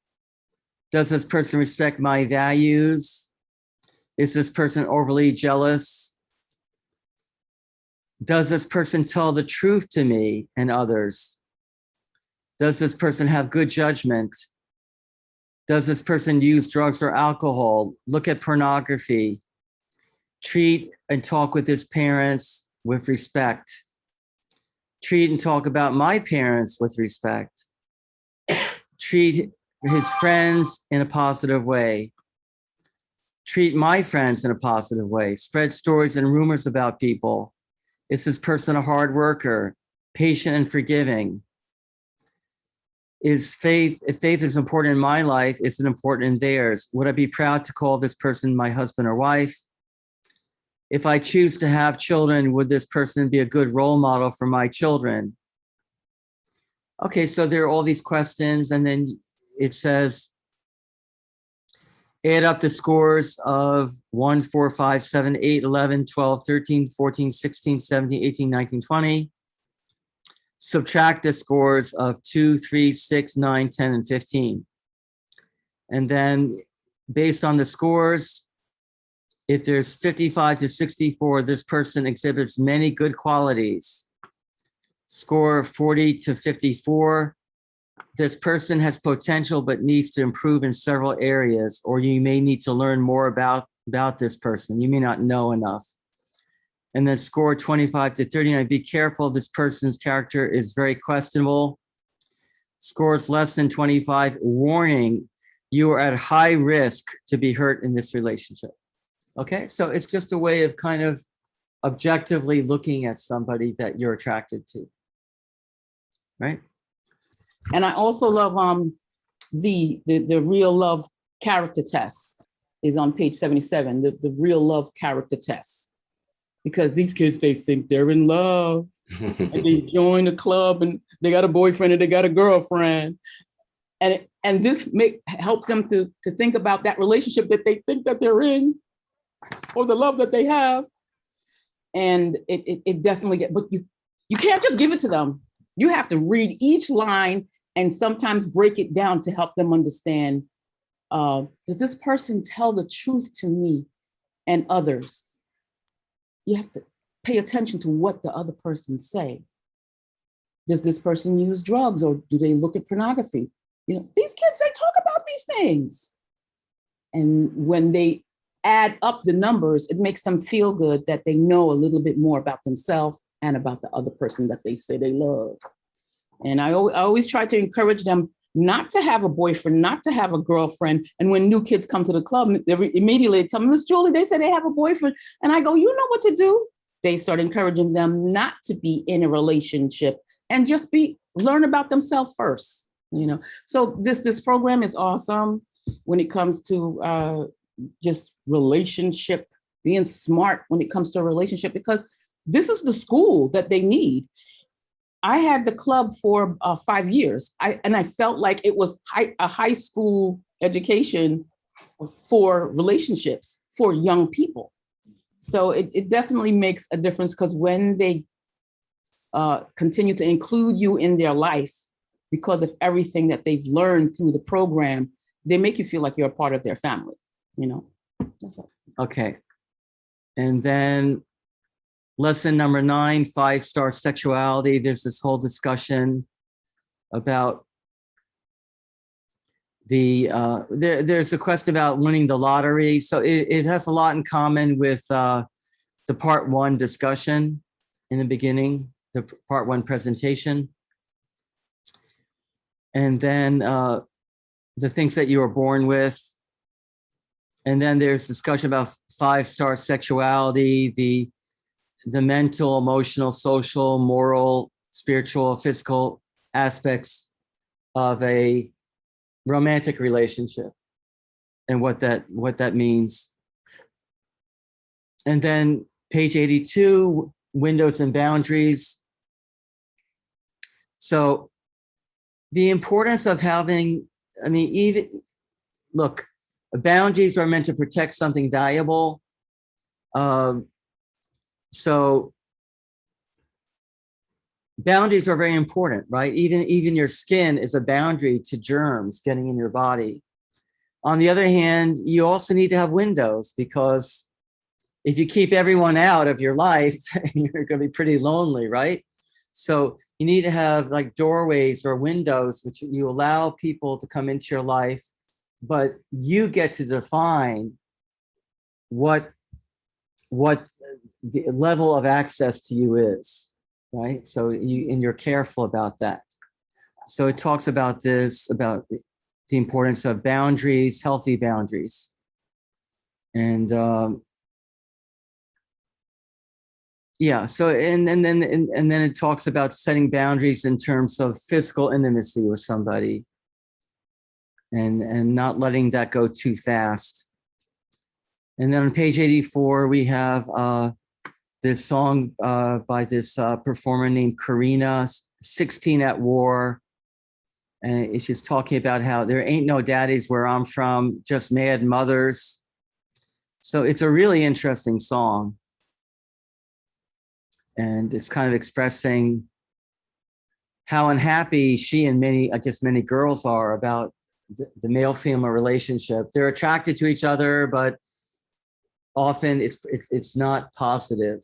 Does this person respect my values? Is this person overly jealous? Does this person tell the truth to me and others? Does this person have good judgment? Does this person use drugs or alcohol? Look at pornography. Treat and talk with his parents with respect. Treat and talk about my parents with respect. Treat his friends in a positive way. Treat my friends in a positive way. Spread stories and rumors about people. Is this person a hard worker, patient and forgiving? If faith is important in my life, is it important in theirs? Would I be proud to call this person my husband or wife? If I choose to have children, would this person be a good role model for my children? Okay, so there are all these questions, and then it says, add up the scores of 1, 4, 5, 7, 8, 11, 12, 13, 14, 16, 17, 18, 19, 20. Subtract the scores of 2, 3, 6, 9, 10, and 15. And then based on the scores, if there's 55 to 64, this person exhibits many good qualities. Score 40 to 54, this person has potential but needs to improve in several areas, or you may need to learn more about about this person. You may not know enough. And then score 25 to 39, be careful, this person's character is very questionable. Scores less than 25, warning, you are at high risk to be hurt in this relationship. Okay, so it's just a way of kind of objectively looking at somebody that you're attracted to, right? And I also love the real love character test is on page 77, the real love character test. Because these kids, they think they're in love. And they join a club and they got a boyfriend and they got a girlfriend. And this helps them to think about that relationship that they think that they're in, or the love that they have. And it definitely gets, but you can't just give it to them. You have to read each line and sometimes break it down to help them understand, does this person tell the truth to me and others? You have to pay attention to what the other person say. Does this person use drugs, or do they look at pornography? You know, these kids, they talk about these things. And when they add up the numbers, it makes them feel good that they know a little bit more about themselves and about the other person that they say they love. And I always try to encourage them not to have a boyfriend, not to have a girlfriend. And when new kids come to the club, they immediately tell me, Miss Julie, they say they have a boyfriend. And I go, you know what to do? They start encouraging them not to be in a relationship and just learn about themselves first, you know? So this program is awesome when it comes to just relationship, being smart when it comes to a relationship, because this is the school that they need. I had the club for 5 years, and I felt like it was a high school education for relationships for young people. So it definitely makes a difference, because when they continue to include you in their life because of everything that they've learned through the program, they make you feel like you're a part of their family, you know? That's all. Okay. And then lesson number 9, 5-star sexuality. There's this whole discussion about there's a question about winning the lottery. So it has a lot in common with the part 1 discussion in the beginning, the part 1 presentation. And then the things that you were born with. And then there's discussion about 5-star sexuality, the mental, emotional, social, moral, spiritual, physical aspects of a romantic relationship and what that means. And then page 82, windows and boundaries. So the importance of having, I mean, look, boundaries are meant to protect something valuable. So boundaries are very important, right? Even your skin is a boundary to germs getting in your body. On the other hand, you also need to have windows, because if you keep everyone out of your life, you're going to be pretty lonely, right? So you need to have like doorways or windows, which you allow people to come into your life, but you get to define what the level of access to you is, right? So you're careful about that. So it talks about this, about the importance of boundaries, healthy boundaries. And yeah, so and then it talks about setting boundaries in terms of physical intimacy with somebody, and not letting that go too fast. And then on page 84, we have this song by this performer named Karina, 16 at War. And it's just talking about how there ain't no daddies where I'm from, just mad mothers. So it's a really interesting song. And it's kind of expressing how unhappy she and many girls are about the male-female relationship. They're attracted to each other, but often it's not positive.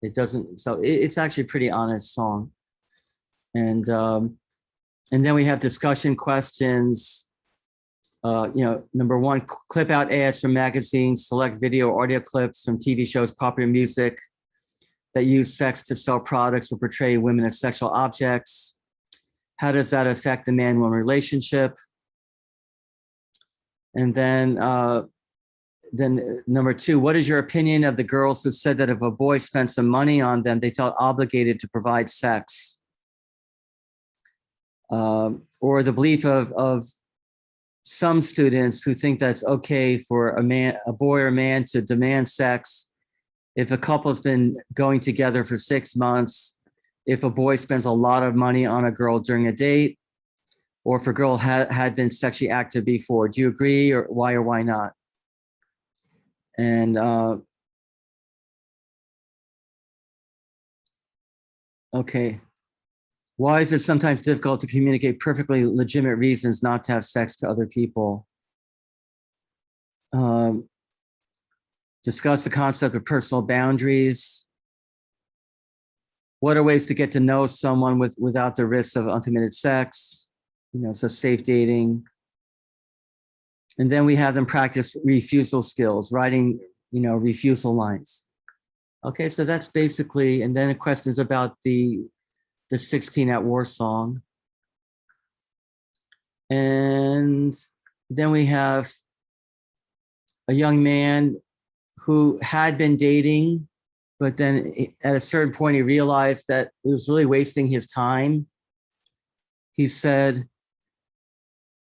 It doesn't, so it's actually a pretty honest song. And then we have discussion questions Number one, clip out ads from magazines, select video or audio clips from TV shows, popular music that use sex to sell products or portray women as sexual objects. How does that affect the man-woman relationship? And then number two, what is your opinion of the girls who said that if a boy spent some money on them, they felt obligated to provide sex? Or the belief of some students who think that's okay for a boy or man to demand sex if a couple's been going together for 6 months, if a boy spends a lot of money on a girl during a date, or if a girl had been sexually active before. Do you agree, or why not? And okay. Why is it sometimes difficult to communicate perfectly legitimate reasons not to have sex to other people? Discuss the concept of personal boundaries. What are ways to get to know someone without the risks of uncommitted sex? So safe dating. And then we have them practice refusal skills, writing, refusal lines. Okay, so that's basically, and then questions about the 16 at War song. And then we have a young man who had been dating, but then at a certain point he realized that it was really wasting his time. He said,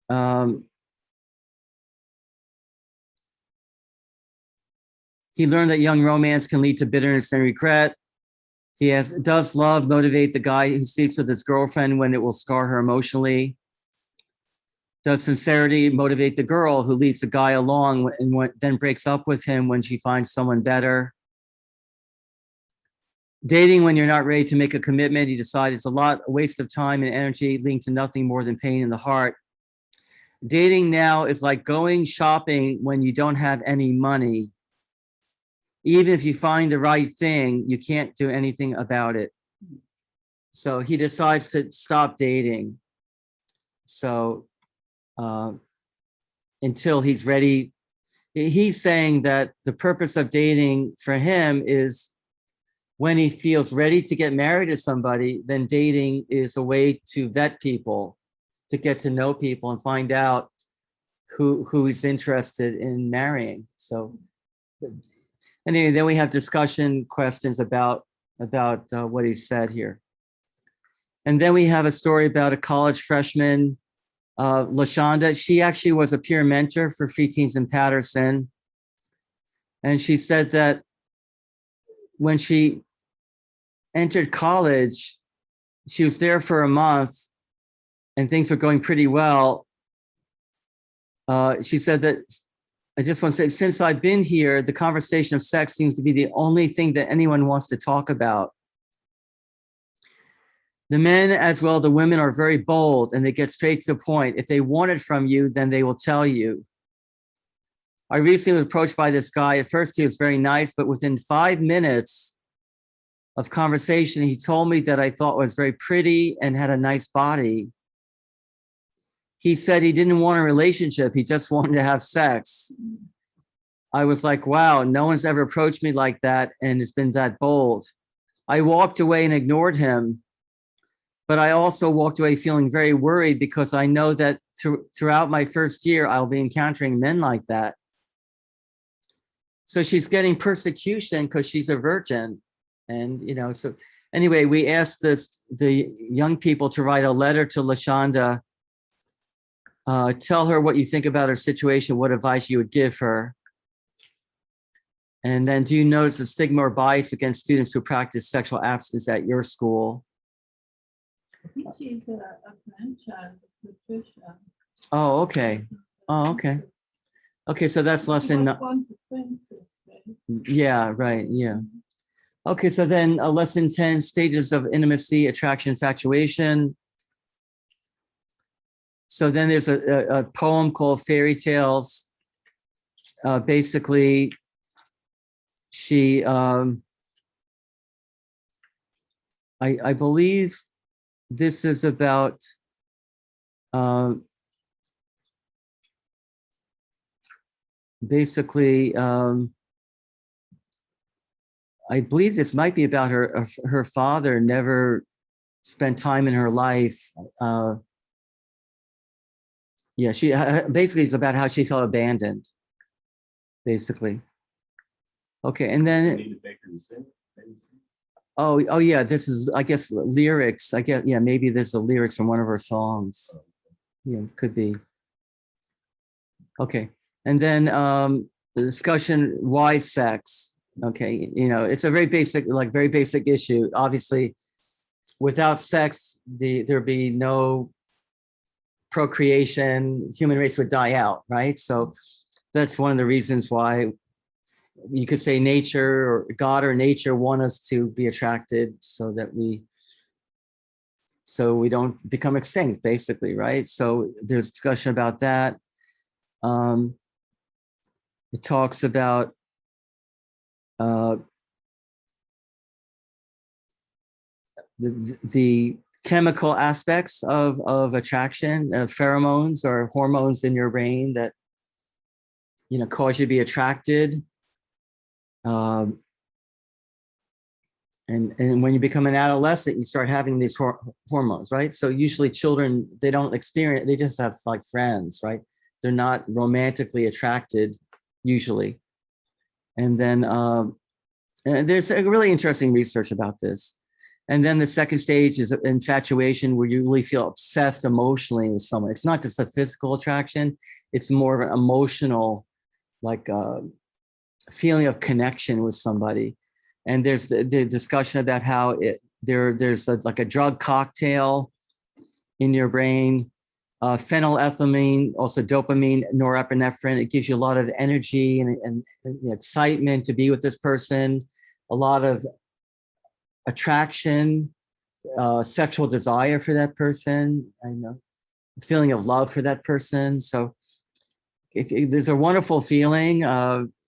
he learned that young romance can lead to bitterness and regret. Does love motivate the guy who sleeps with his girlfriend when it will scar her emotionally? Does sincerity motivate the girl who leads the guy along and then breaks up with him when she finds someone better? Dating when you're not ready to make a commitment, you decide it's a waste of time and energy, leading to nothing more than pain in the heart. Dating now is like going shopping when you don't have any money. Even if you find the right thing, you can't do anything about it. So he decides to stop dating. So until he's ready, he's saying that the purpose of dating for him is when he feels ready to get married to somebody, then dating is a way to vet people, to get to know people and find out who is interested in marrying. So anyway, then we have discussion questions about what he said here. And then we have a story about a college freshman, LaShonda. She actually was a peer mentor for Free Teens in Patterson. And she said that when she entered college, she was there for a month and things were going pretty well. She said that, I just want to say, since I've been here, the conversation of sex seems to be the only thing that anyone wants to talk about. The men as well, the women are very bold and they get straight to the point. If they want it from you, then they will tell you. I recently was approached by this guy. At first he was very nice, but within 5 minutes of conversation, he told me that I thought was very pretty and had a nice body. He said he didn't want a relationship. He just wanted to have sex. I was like, wow, no one's ever approached me like that and it's been that bold. I walked away and ignored him, but I also walked away feeling very worried because I know that throughout my first year, I'll be encountering men like that. So she's getting persecution because she's a virgin. And, so anyway, we asked the young people to write a letter to LaShonda. Tell her what you think about her situation, what advice you would give her. And then, do you notice the stigma or bias against students who practice sexual abstinence at your school? I think she's a grandchild of Patricia. Oh, okay. Oh, okay. Okay, so that's lesson. Yeah, right. Yeah. Okay, so then lesson 10, stages of intimacy, attraction, infatuation. So then there's a poem called Fairy Tales. Basically, she, I believe this is about basically, I believe this might be about her father never spent time in her life. Yeah, she basically it's about how she felt abandoned, basically. Okay, and then oh yeah, this is I guess lyrics. I guess yeah, maybe this is the lyrics from one of her songs. Yeah, could be. Okay, and then the discussion why sex. Okay, you know it's a very basic issue. Obviously, without sex, there'd be no procreation. Human race would die out, right? So that's one of the reasons why you could say nature or God or nature want us to be attracted so that we don't become extinct, basically, right? So there's discussion about that. It talks about the chemical aspects of attraction. Pheromones or hormones in your brain that cause you to be attracted. And when you become an adolescent, you start having these hormones, right? So usually children, they don't experience, they just have like friends, right? They're not romantically attracted usually. And then and there's a really interesting research about this. And then the second stage is infatuation, where you really feel obsessed emotionally with someone. It's not just a physical attraction, it's more of an emotional, like feeling of connection with somebody. And there's the discussion about how there's like a drug cocktail in your brain, phenylethylamine, also dopamine, norepinephrine. It gives you a lot of energy and excitement to be with this person, a lot of attraction, sexual desire for that person, feeling of love for that person. So there's a wonderful feeling.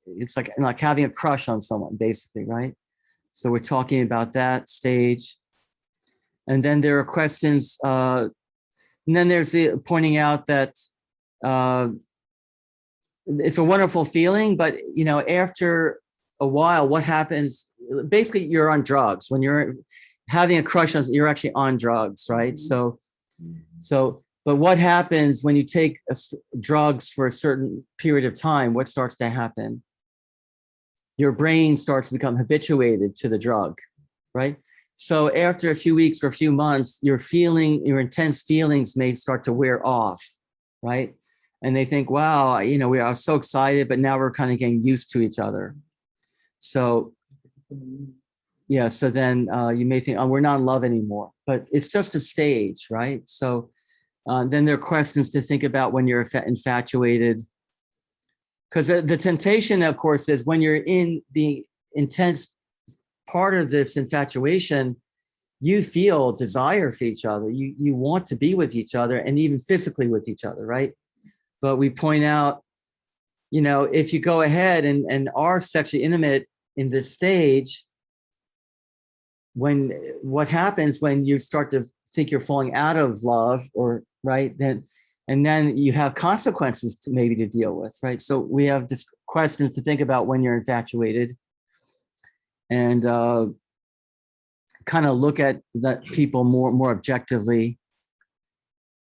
It's like having a crush on someone, basically, right? So we're talking about that stage. And then there are questions, and then there's the pointing out that it's a wonderful feeling, but after a while, what happens? Basically, you're on drugs. When you're having a crush on, you're actually on drugs, right? But what happens when you take drugs for a certain period of time? What starts to happen? Your brain starts to become habituated to the drug, right? So after a few weeks or a few months, your intense feelings may start to wear off, right? And they think, wow, we are so excited, but now we're kind of getting used to each other. So yeah, so then you may think, oh, we're not in love anymore, but it's just a stage, right? So then there are questions to think about when you're infatuated. Because the temptation, of course, is when you're in the intense part of this infatuation, you feel desire for each other. You want to be with each other and even physically with each other, right? But we point out, if you go ahead and are sexually intimate in this stage, what happens when you start to think you're falling out of love, or right, then you have consequences to deal with, right? So we have just questions to think about when you're infatuated, and kind of look at the people more objectively.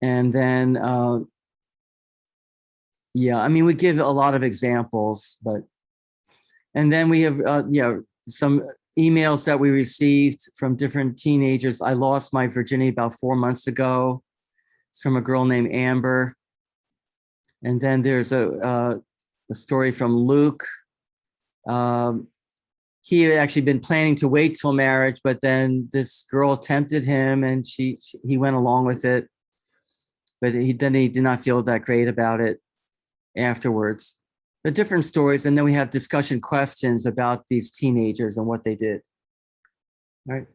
And then we give a lot of examples, and then we have some emails that we received from different teenagers. I lost my virginity about 4 months ago. It's from a girl named Amber. And then there's a story from Luke. He had actually been planning to wait till marriage, but then this girl tempted him, and he went along with it. But he did not feel that great about it afterwards. But different stories, and then we have discussion questions about these teenagers and what they did. All right.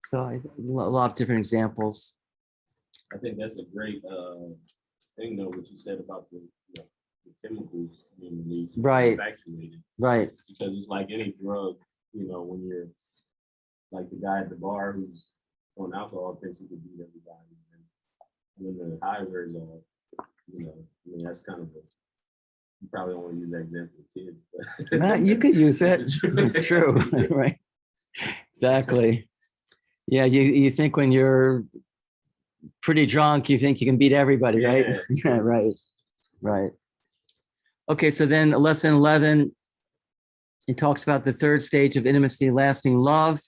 So a lot of different examples. I think that's a great thing, though, what you said about the chemicals being released. Right. Right. Because it's like any drug, when you're like the guy at the bar who's on alcohol thinks he can beat everybody. And when the high wears off, that's kind of You probably don't want to use that example with kids, but Nah, you could use it. It's true. It's true, right? Exactly. Yeah, you think when you're pretty drunk, you think you can beat everybody, right? Yeah. Yeah, right, right. Okay, so then lesson 11, it talks about the third stage of intimacy, lasting love.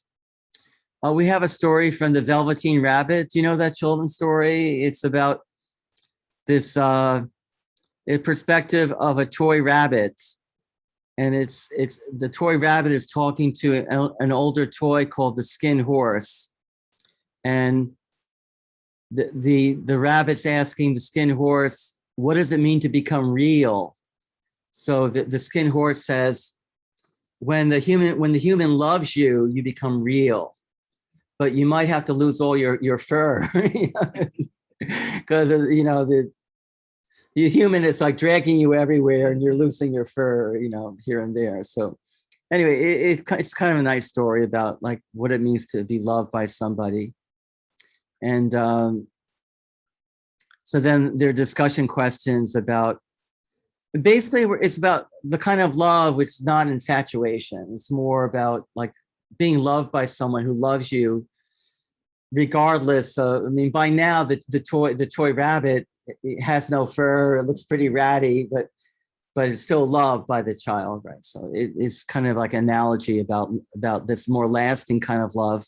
We have a story from the Velveteen Rabbit. Do you know that children's story? It's about this a perspective of a toy rabbit. And it's the toy rabbit is talking to an older toy called the skin horse. And the rabbit's asking the skin horse, what does it mean to become real? So the skin horse says, when the human loves you, you become real, but you might have to lose all your fur, because the human is like dragging you everywhere, and you're losing your fur, here and there. So anyway, it's kind of a nice story about like what it means to be loved by somebody, and so then there are discussion questions about. Basically, it's about the kind of love which is not infatuation. It's more about like being loved by someone who loves you, regardless. By now the toy rabbit, it has no fur. It looks pretty ratty, but it's still loved by the child, right? So it is kind of like an analogy about this more lasting kind of love.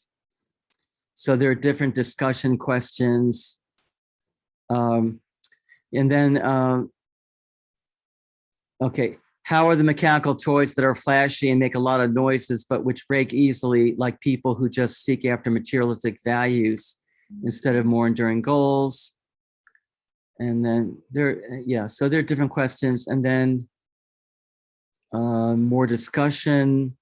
So there are different discussion questions, and then. Okay, how are the mechanical toys that are flashy and make a lot of noises, but which break easily, like people who just seek after materialistic values instead of more enduring goals? And then so there are different questions, and then more discussion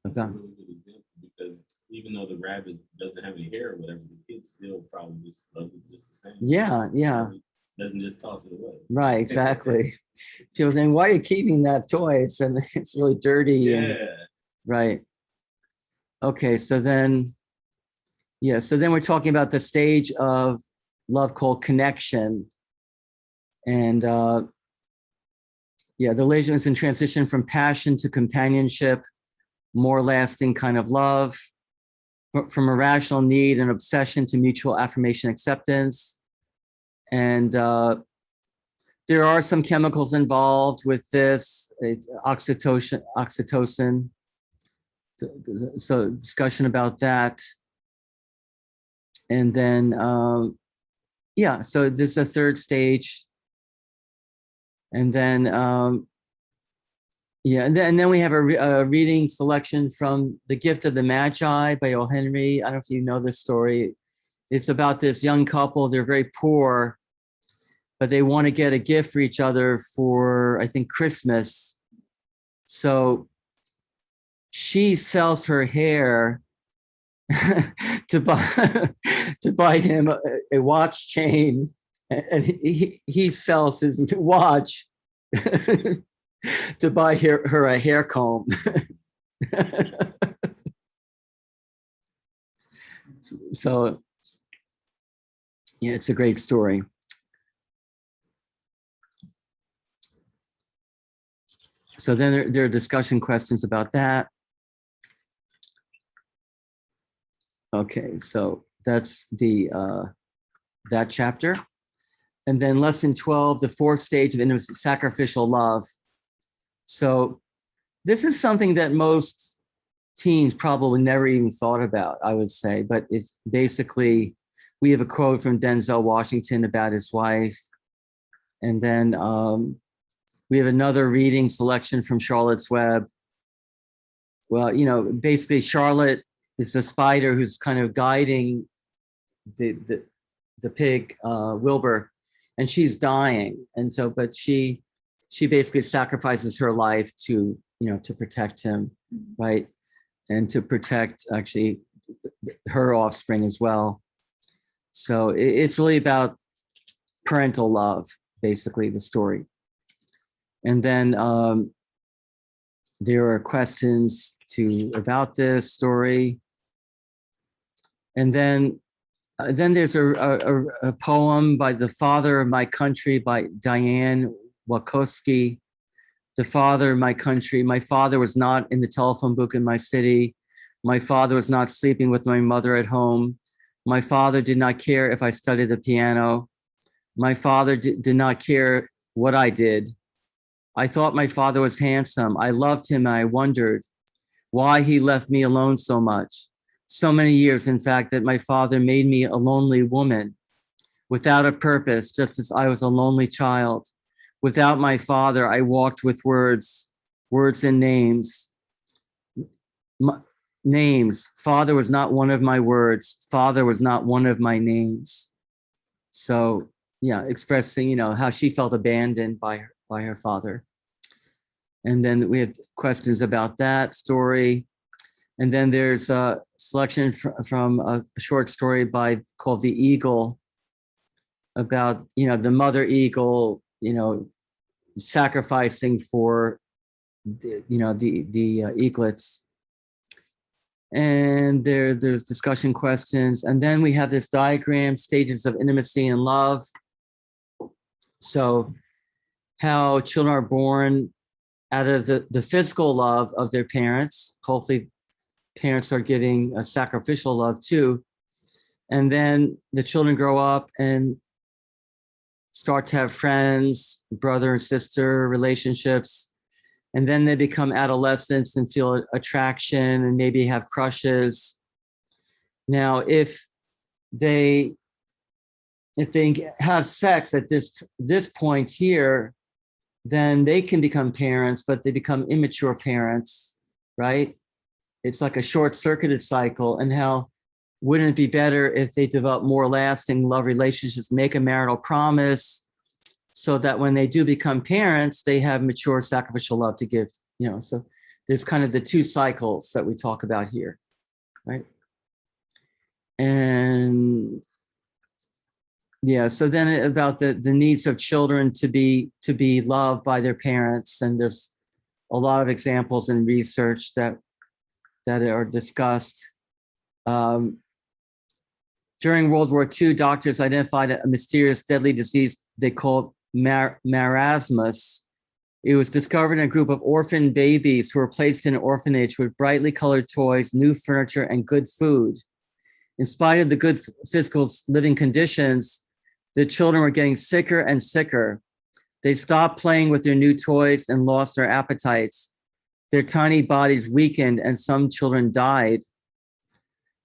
about. That's a really good example, because even though the rabbit doesn't have any hair or whatever, the kids still probably just love it just the same. Yeah. Doesn't just toss it away. Right, exactly. People saying, why are you keeping that toy? It's really dirty. Yeah. Right. Okay, so then we're talking about the stage of love called connection. And the relation is in transition from passion to companionship, more lasting kind of love, from irrational need and obsession to mutual affirmation, acceptance. And there are some chemicals involved with this, oxytocin. So discussion about that. And then, so this is a third stage. And then, and then we have a reading selection from The Gift of the Magi by O. Henry. I don't know if you know this story. It's about this young couple. They're very poor, but they want to get a gift for each other for, I think, Christmas. So she sells her hair to buy him a watch chain, and he sells his watch to buy her a hair comb. So yeah, it's a great story. So then there are discussion questions about that. Okay, so that's that chapter. And then lesson 12, the fourth stage of intimacy, sacrificial love. So this is something that most teens probably never even thought about, I would say, but it's basically, we have a quote from Denzel Washington about his wife. And then we have another reading selection from Charlotte's Web. Well, basically Charlotte is a spider who's kind of guiding the pig, Wilbur, and she's dying. And so, but she basically sacrifices her life to protect him, right? And to protect actually her offspring as well. So it's really about parental love, basically, the story. And then there are questions about this story. And then there's a poem by The Father of My Country by Diane Wakoski, the father of my country. My father was not in the telephone book in my city. My father was not sleeping with my mother at home. My father did not care if I studied the piano. My father did not care what I did. I thought my father was handsome. I loved him, and I wondered why he left me alone so much. So many years, in fact, that my father made me a lonely woman without a purpose, just as I was a lonely child. Without my father, I walked with words and names. Names. Father was not one of my words. Father was not one of my names. So, yeah, expressing, you know, how she felt abandoned by her father. And then we have questions about that story. And then there's a selection from a short story called The Eagle, about, you know, the mother eagle, you know, sacrificing for, the eaglets. And there's discussion questions. And then we have this diagram, stages of intimacy and love. So how children are born out of the physical love of their parents. Hopefully parents are giving a sacrificial love too. And then the children grow up and start to have friends, brother and sister relationships. And then they become adolescents and feel attraction and maybe have crushes. Now, if they have sex at this point here, then they can become parents, but they become immature parents, right? It's like a short-circuited cycle. And how wouldn't it be better if they develop more lasting love relationships, make a marital promise, so that when they do become parents, they have mature sacrificial love to give, you know? So there's kind of the two cycles that we talk about here, right? And yeah, so then about the needs of children to be loved by their parents. And there's a lot of examples in research that are discussed. During World War II, doctors identified a mysterious deadly disease they called marasmus. It was discovered in a group of orphan babies who were placed in an orphanage with brightly colored toys, new furniture, and good food. In spite of the good physical living conditions, the children were getting sicker and sicker. They stopped playing with their new toys and lost their appetites. Their tiny bodies weakened, and some children died.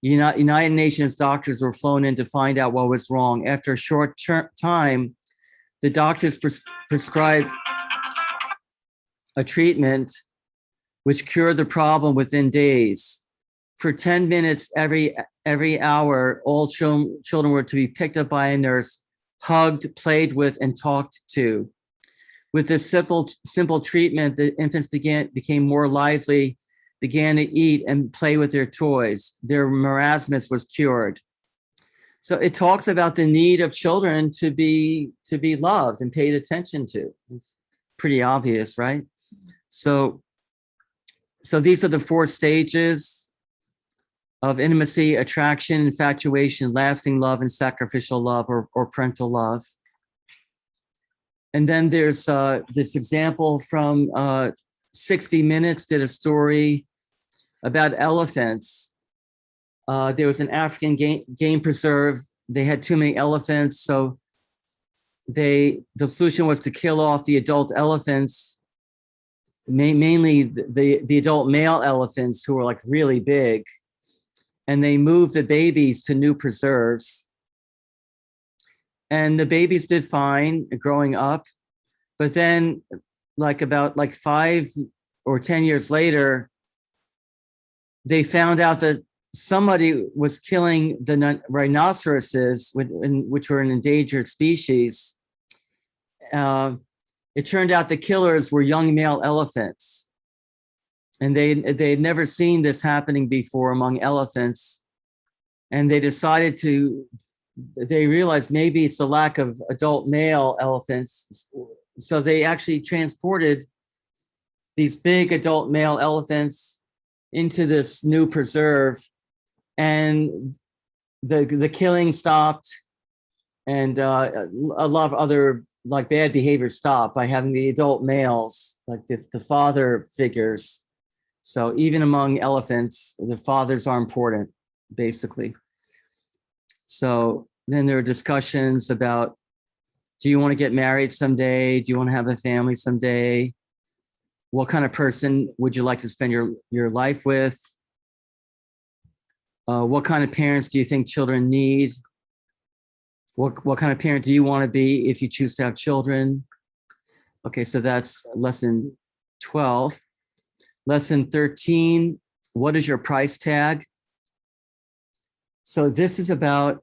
United Nations doctors were flown in to find out what was wrong. After a short time, the doctors prescribed a treatment which cured the problem within days. For 10 minutes every hour, all children were to be picked up by a nurse, hugged, played with, and talked to. With this simple treatment, the infants became more lively, began to eat and play with their toys. Their marasmus was cured. So it talks about the need of children to be loved and paid attention to. It's pretty obvious, right? So these are the 4 stages of intimacy: attraction, infatuation, lasting love, and sacrificial love, or parental love. And then there's this example from 60 Minutes did a story about elephants. There was an African game preserve. They had too many elephants, so the solution was to kill off the adult elephants, mainly the adult male elephants, who were like really big, and they moved the babies to new preserves. And the babies did fine growing up, but then about 5 or 10 years later, they found out that somebody was killing the rhinoceroses, which were an endangered species. It turned out the killers were young male elephants, and they had never seen this happening before among elephants. And they realized maybe it's the lack of adult male elephants. So they actually transported these big adult male elephants into this new preserve, and the killing stopped, and a lot of other like bad behavior stop by having the adult males, like the father figures. So even among elephants, the fathers are important, basically. So then there are discussions about, do you want to get married someday? Do you want to have a family someday? What kind of person would you like to spend your life with? What kind of parents do you think children need? What kind of parent do you want to be if you choose to have children? Okay, so that's lesson 12. Lesson 13, what is your price tag? So this is about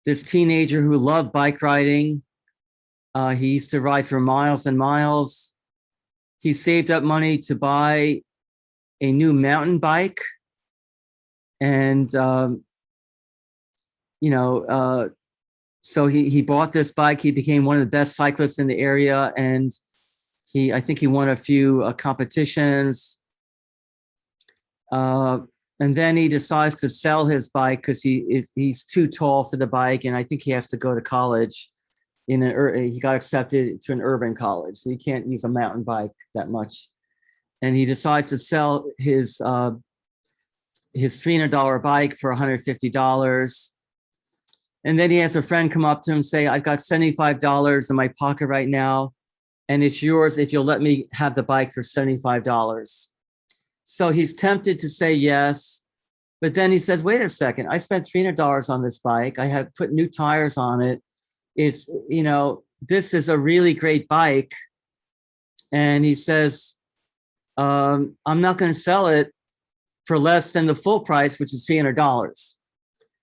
this teenager who loved bike riding. He used to ride for miles and miles. He saved up money to buy a new mountain bike. And, so he bought this bike. He became one of the best cyclists in the area. And I think he won a few competitions. And then he decides to sell his bike because he's too tall for the bike. And I think he has to go to college. He got accepted to an urban college. So he can't use a mountain bike that much. And he decides to sell his $300 bike for $150. And then he has a friend come up to him and say, I've got $75 in my pocket right now, and it's yours if you'll let me have the bike for $75. So he's tempted to say yes, but then he says, wait a second, I spent $300 on this bike. I have put new tires on it. It's, this is a really great bike. And he says, I'm not going to sell it for less than the full price, which is $300.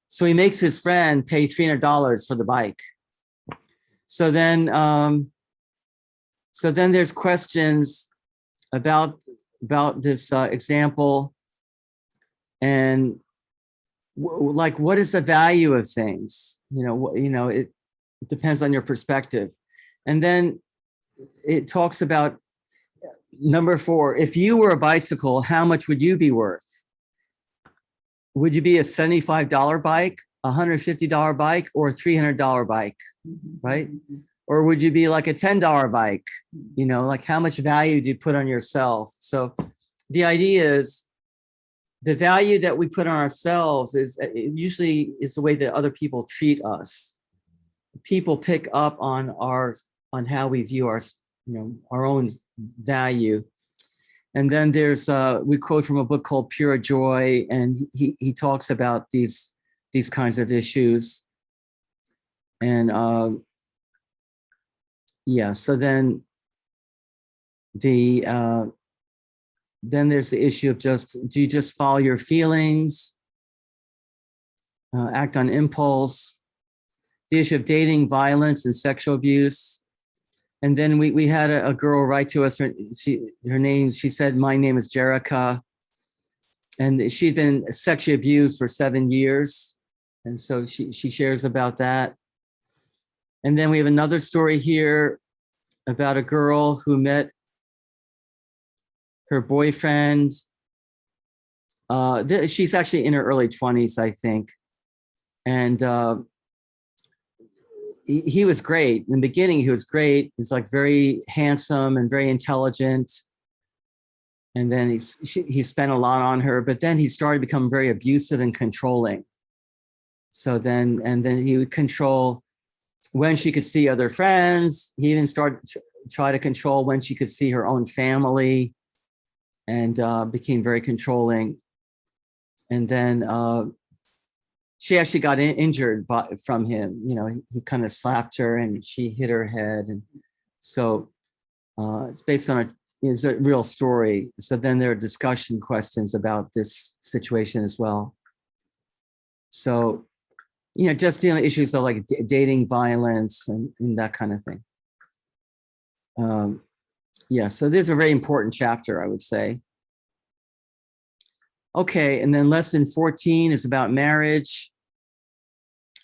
So he makes his friend pay $300 for the bike. So then there's questions about this example, and like, what is the value of things? It depends on your perspective. And then it talks about number 4, if you were a bicycle, how much would you be worth? Would you be a $75 bike, a $150 bike, or a $300 bike, right? Or would you be like a $10 bike? Like, how much value do you put on yourself? So the idea is the value that we put on ourselves is usually the way that other people treat us. People pick up on how we view our own value. And then there's we quote from a book called Pure Joy, and he talks about these kinds of issues. And so then there's the issue of do you just follow your feelings, act on impulse, the issue of dating, violence, and sexual abuse. And then we had a girl write to us. She said, my name is Jerica, and she'd been sexually abused for 7 years. And so she shares about that. And then we have another story here about a girl who met her boyfriend. She's actually in her early 20s, I think. And he was great. In the beginning, he was great. He's like very handsome and very intelligent. And then he spent a lot on her, but then he started to become very abusive and controlling. So then he would control when she could see other friends. He even started to try to control when she could see her own family, and became very controlling. And then she actually got injured from him. He kind of slapped her and she hit her head. And so it's based on it's a real story. So then there are discussion questions about this situation as well. So, just dealing with issues of like dating, violence, and that kind of thing. So this is a very important chapter, I would say. Okay, and then lesson 14 is about marriage.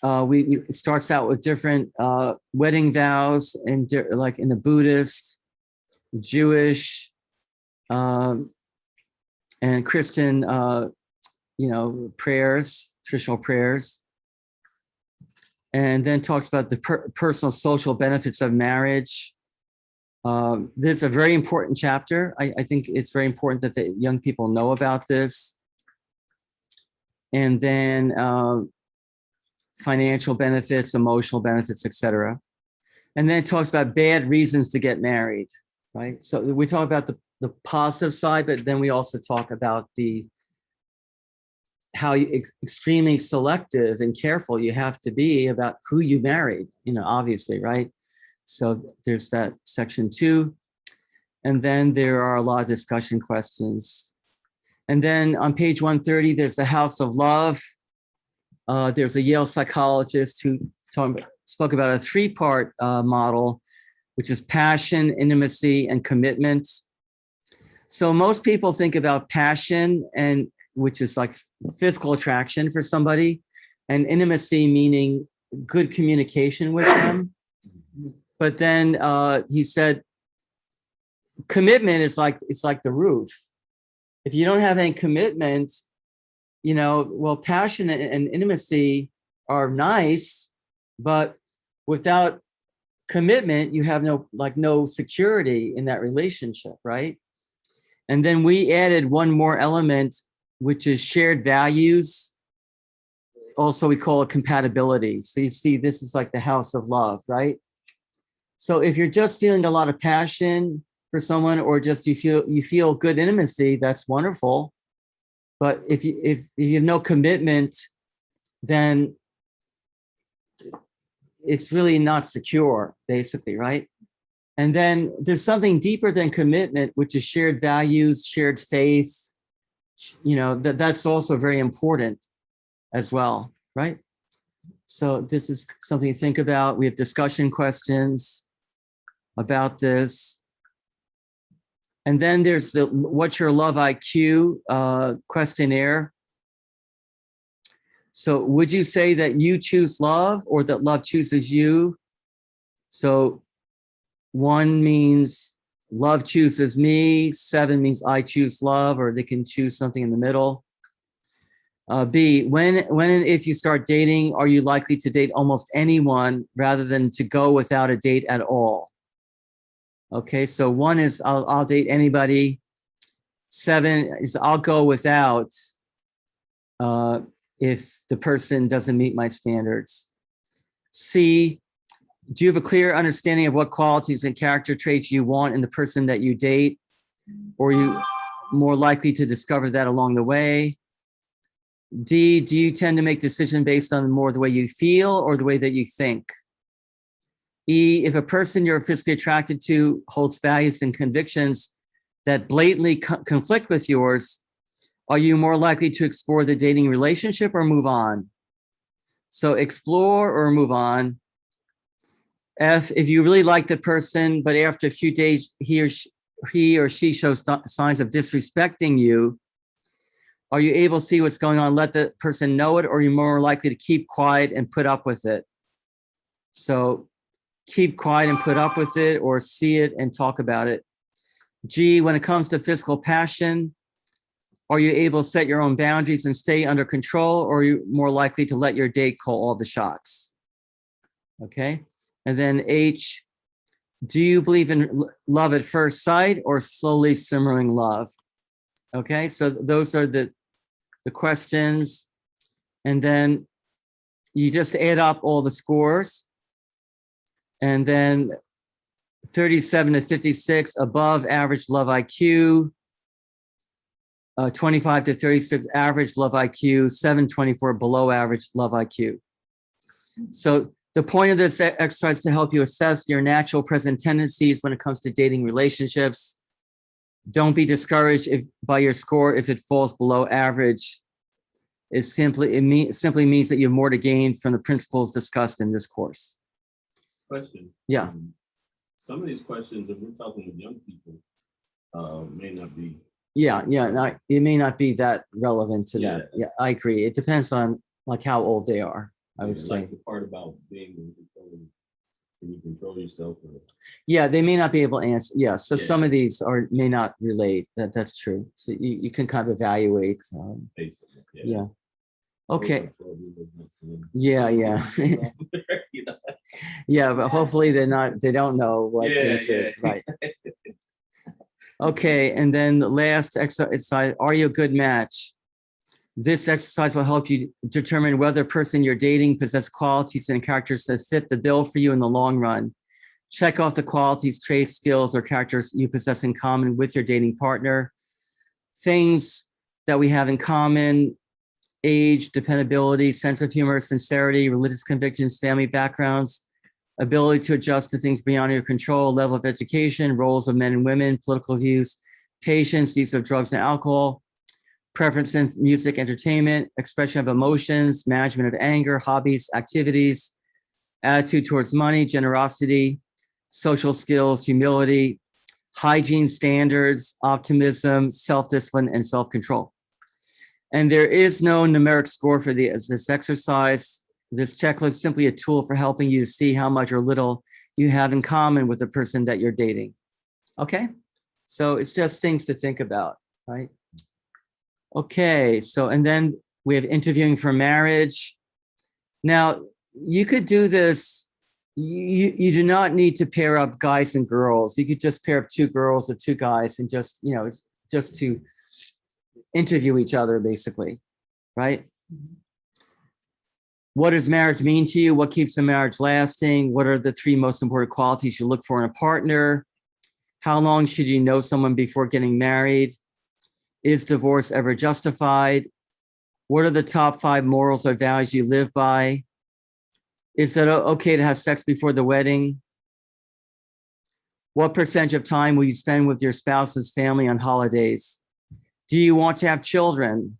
It starts out with different wedding vows, and like in the Buddhist, Jewish, and Christian, prayers, traditional prayers. and then talks about the personal social benefits of marriage. This is a very important chapter. I think it's very important that the young people know about this. And then financial benefits, emotional benefits, etc. And then it talks about bad reasons to get married, right? So we talk about the positive side, but then we also talk about how extremely selective and careful you have to be about who you married, obviously, right? So there's that section 2. And then there are a lot of discussion questions. And then on page 130, there's the House of Love. There's a Yale psychologist who spoke about a 3-part model, which is passion, intimacy, and commitment. So most people think about passion, and which is like physical attraction for somebody, and intimacy meaning good communication with them. But then he said, commitment is it's like the roof. If you don't have any commitment, well, passion and intimacy are nice, but without commitment, you have no security in that relationship, right? And then we added one more element, which is shared values. Also, we call it compatibility. So you see, this is like the House of Love, right? So if you're just feeling a lot of passion for someone, or just you feel good intimacy, that's wonderful. But if you have no commitment, then it's really not secure, basically, right? And then there's something deeper than commitment, which is shared values, shared faith. That's also very important as well, right? So this is something to think about. We have discussion questions about this. And then there's the What's Your Love IQ questionnaire. So would you say that you choose love, or that love chooses you? So 1 means love chooses me, 7 means I choose love, or they can choose something in the middle. B, when and if you start dating, are you likely to date almost anyone rather than to go without a date at all? Okay, so 1 is I'll date anybody. 7 is I'll go without if the person doesn't meet my standards. C, do you have a clear understanding of what qualities and character traits you want in the person that you date? Or are you more likely to discover that along the way? D, do you tend to make decisions based on more the way you feel or the way that you think? E, if a person you're physically attracted to holds values and convictions that blatantly conflict with yours, are you more likely to explore the dating relationship or move on? So explore or move on. F, if you really like the person, but after a few days, he or she shows signs of disrespecting you, are you able to see what's going on, let the person know it, or are you more likely to keep quiet and put up with it? So keep quiet and put up with it, or see it and talk about it. G, when it comes to physical passion, are you able to set your own boundaries and stay under control, or are you more likely to let your date call all the shots? Okay. And then H, do you believe in love at first sight or slowly simmering love? Okay, so those are the questions. And then you just add up all the scores. And then 37 to 56, above average love IQ. 25 to 36, average love IQ. 724, below average love IQ. So the point of this exercise is to help you assess your natural present tendencies when it comes to dating relationships. Don't be discouraged by your score if it falls below average. It simply means that you have more to gain from the principles discussed in this course. Question. Yeah. Some of these questions, if we're talking with young people, may not be. Yeah. It may not be that relevant to them. Yeah, I agree. It depends on like how old they are, I would say. Like the part about being in control. Can you control yourself? Yeah, they may not be able to answer. Yeah, so some of these may not relate. That's true. So you can kind of evaluate. Basically, yeah. Okay. 12 years, that's, Yeah, yeah. you know? Yeah, but hopefully they don't know what Yeah, this yeah. is, right? Okay, and then the last exercise, are you a good match? This exercise will help you determine whether the person you're dating possesses qualities and characters that fit the bill for you in the long run. Check off the qualities, traits, skills, or characters you possess in common with your dating partner. Things that we have in common: age, dependability, sense of humor, sincerity, religious convictions, family backgrounds, ability to adjust to things beyond your control, level of education, roles of men and women, political views, patience, use of drugs and alcohol, preference in music, entertainment, expression of emotions, management of anger, hobbies, activities, attitude towards money, generosity, social skills, humility, hygiene standards, optimism, self-discipline, and self-control. And there is no numeric score for this exercise. This checklist is simply a tool for helping you to see how much or little you have in common with the person that you're dating. Okay, so it's just things to think about, right? Okay, so, and then we have interviewing for marriage. Now, you could do this, you do not need to pair up guys and girls. You could just pair up 2 girls or 2 guys and just, you know, just to interview each other, basically, right? What does marriage mean to you? What keeps a marriage lasting? What are the 3 most important qualities you look for in a partner? How long should you know someone before getting married? Is divorce ever justified? What are the top 5 morals or values you live by? Is it okay to have sex before the wedding? What percentage of time will you spend with your spouse's family on holidays? Do you want to have children?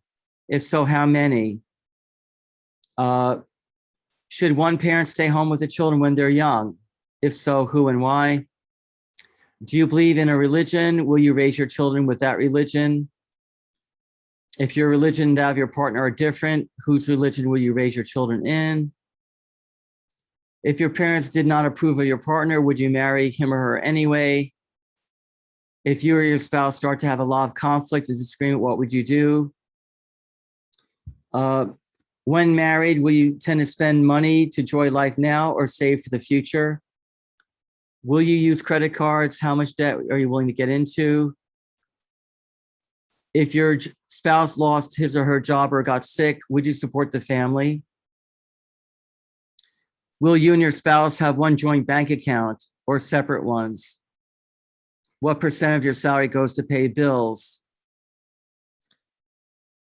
If so, how many? Should one parent stay home with the children when they're young? If so, who and why? Do you believe in a religion? Will you raise your children with that religion? If your religion and that of your partner are different, whose religion will you raise your children in? If your parents did not approve of your partner, would you marry him or her anyway? If you or your spouse start to have a lot of conflict and disagreement, what would you do? When married, will you tend to spend money to enjoy life now or save for the future? Will you use credit cards? How much debt are you willing to get into? If your spouse lost his or her job or got sick, would you support the family? Will you and your spouse have one joint bank account or separate ones? What percent of your salary goes to pay bills?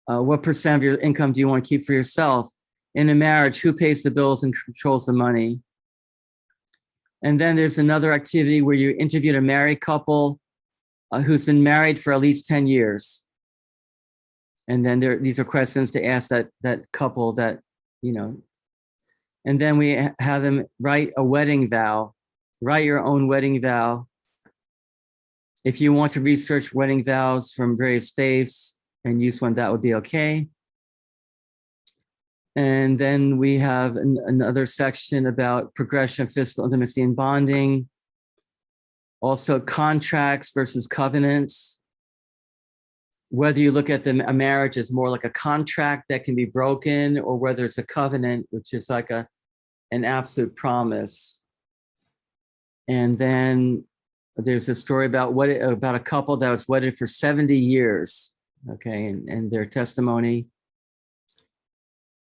What percent of your income do you want to keep for yourself? In a marriage, who pays the bills and controls the money? And then there's another activity where you interviewed a married couple who's been married for at least 10 years. And then these are questions to ask that couple that, you know, and then we have them write a wedding vow, write your own wedding vow. If you want to research wedding vows from various faiths and use one, that would be okay. And then we have another section about progression of physical intimacy and bonding. Also contracts versus covenants. Whether you look at a marriage as more like a contract that can be broken, or whether it's a covenant, which is like an absolute promise. And then there's a story about a couple that was wedded for 70 years, okay, and their testimony.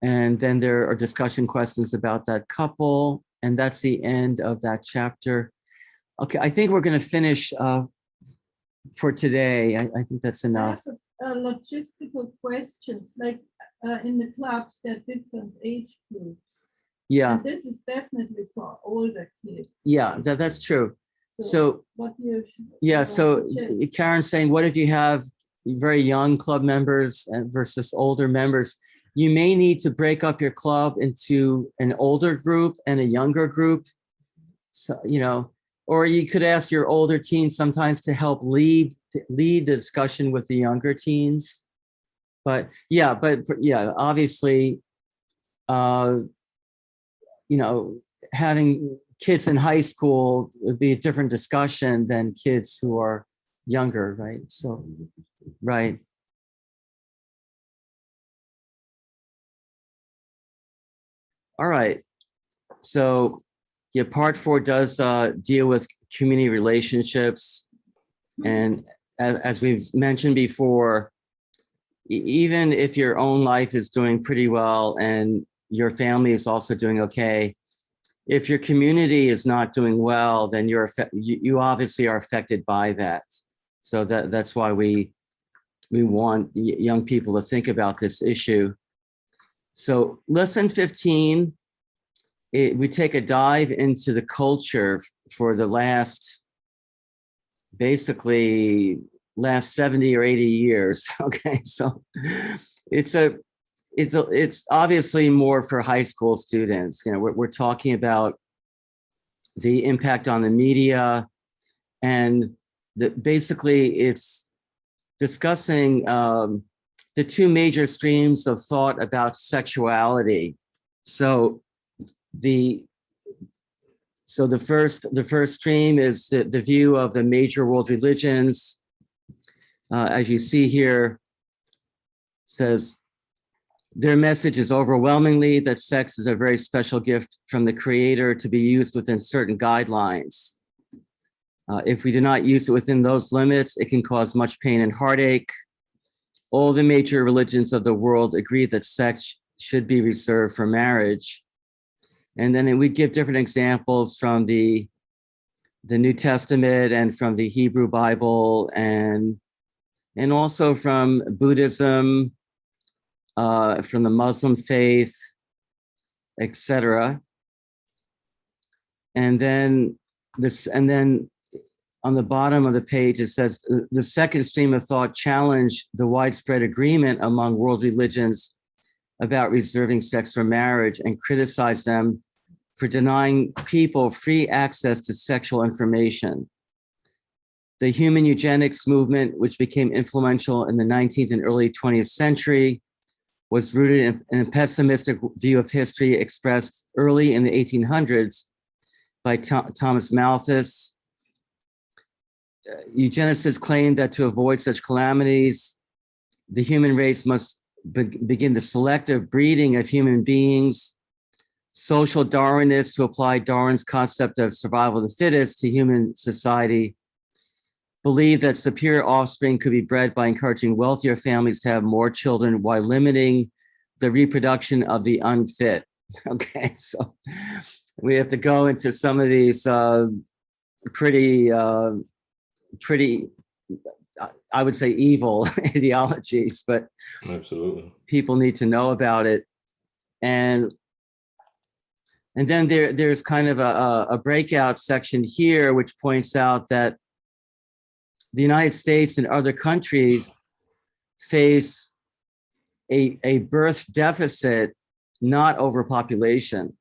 And then there are discussion questions about that couple, and that's the end of that chapter. Okay, I think we're going to finish for today. I think that's enough. Logistical questions, like in the clubs, there are different age groups. Yeah. And this is definitely for older kids. Yeah, that's true. So what you yeah, so suggest? Karen's saying, what if you have very young club members versus older members? You may need to break up your club into an older group and a younger group. So, you know, or you could ask your older teens sometimes to help lead the discussion with the younger teens. But yeah, obviously, you know, having kids in high school would be a different discussion than kids who are younger, right? So, right. All right. So yeah, part 4 does deal with community relationships. And as we've mentioned before, even if your own life is doing pretty well and your family is also doing okay, if your community is not doing well, then you obviously are affected by that. So that's why we want young people to think about this issue. So lesson 15, we take a dive into the culture for the last 70 or 80 years. Okay, so it's obviously more for high school students. You know, we're talking about the impact on the media, and basically it's discussing the two major streams of thought about sexuality. So the first stream is the view of the major world religions. As you see here, says their message is overwhelmingly that sex is a very special gift from the Creator to be used within certain guidelines. If we do not use it within those limits, it can cause much pain and heartache. All the major religions of the world agree that sex should be reserved for marriage. And then we give different examples from the New Testament and from the Hebrew Bible and also from Buddhism, from the Muslim faith, etc. And then on the bottom of the page, it says the second stream of thought challenged the widespread agreement among world religions about reserving sex for marriage and criticized them for denying people free access to sexual information. The human eugenics movement, which became influential in the 19th and early 20th century, was rooted in a pessimistic view of history expressed early in the 1800s by Thomas Malthus. Eugenicists claimed that to avoid such calamities, the human race must begin the selective breeding of human beings. Social Darwinists, who applied Darwin's concept of survival of the fittest to human society, believed that superior offspring could be bred by encouraging wealthier families to have more children while limiting the reproduction of the unfit. Okay, so we have to go into some of these pretty, I would say, evil ideologies, but absolutely, people need to know about it. And then there's kind of a breakout section here, which points out that the United States and other countries face a birth deficit, not overpopulation.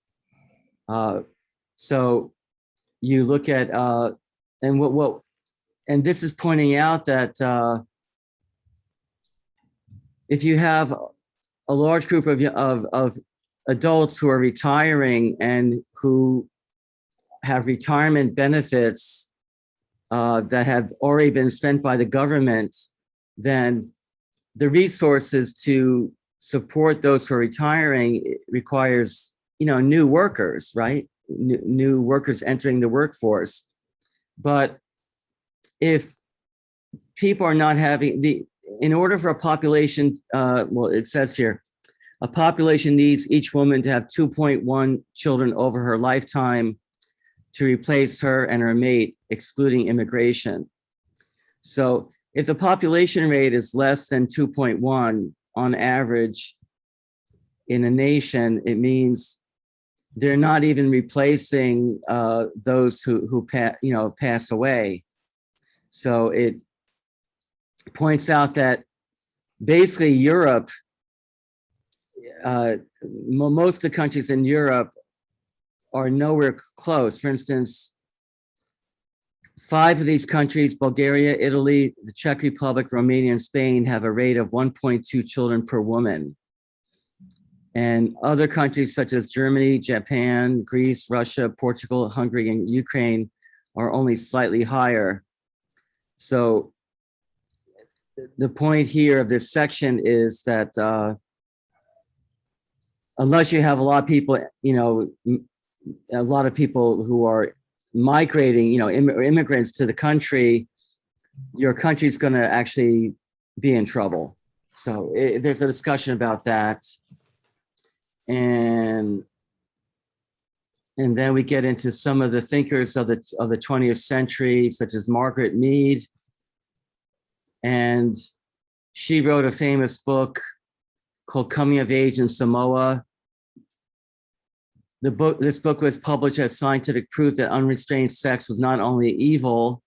So you look at, and this is pointing out that if you have a large group of adults who are retiring and who have retirement benefits that have already been spent by the government, then the resources to support those who are retiring requires, new workers, right? New workers entering the workforce. But if people are not having in order for a population, well, it says here, a population needs each woman to have 2.1 children over her lifetime to replace her and her mate, excluding immigration. So if the population rate is less than 2.1 on average in a nation, it means they're not even replacing those who pass away. So it points out that basically Europe, most of the countries in Europe are nowhere close. For instance, 5 of these countries, Bulgaria, Italy, the Czech Republic, Romania, and Spain, have a rate of 1.2 children per woman. And other countries such as Germany, Japan, Greece, Russia, Portugal, Hungary, and Ukraine are only slightly higher. So the point here of this section is that unless you have a lot of people, a lot of people who are migrating, immigrants to the country, your country's going to actually be in trouble. So there's a discussion about that. And then we get into some of the thinkers of the 20th century, such as Margaret Mead. And she wrote a famous book called Coming of Age in Samoa. This book was published as scientific proof that unrestrained sex was not only evil,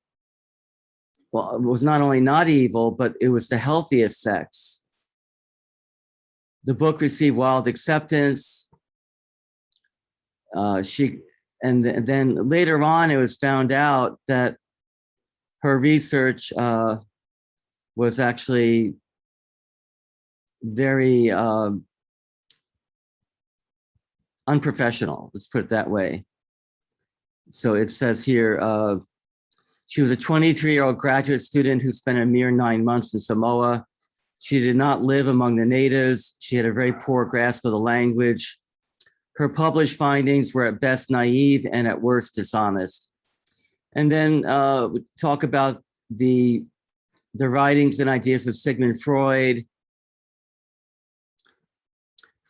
well, it was not only not evil, but it was the healthiest sex. The book received wild acceptance. Then later on, it was found out that her research was actually very unprofessional, let's put it that way. So it says here, she was a 23-year-old graduate student who spent a mere 9 months in Samoa. She did not live among the natives. She had a very poor grasp of the language. Her published findings were at best naive and at worst dishonest. And then we talk about the writings and ideas of Sigmund Freud.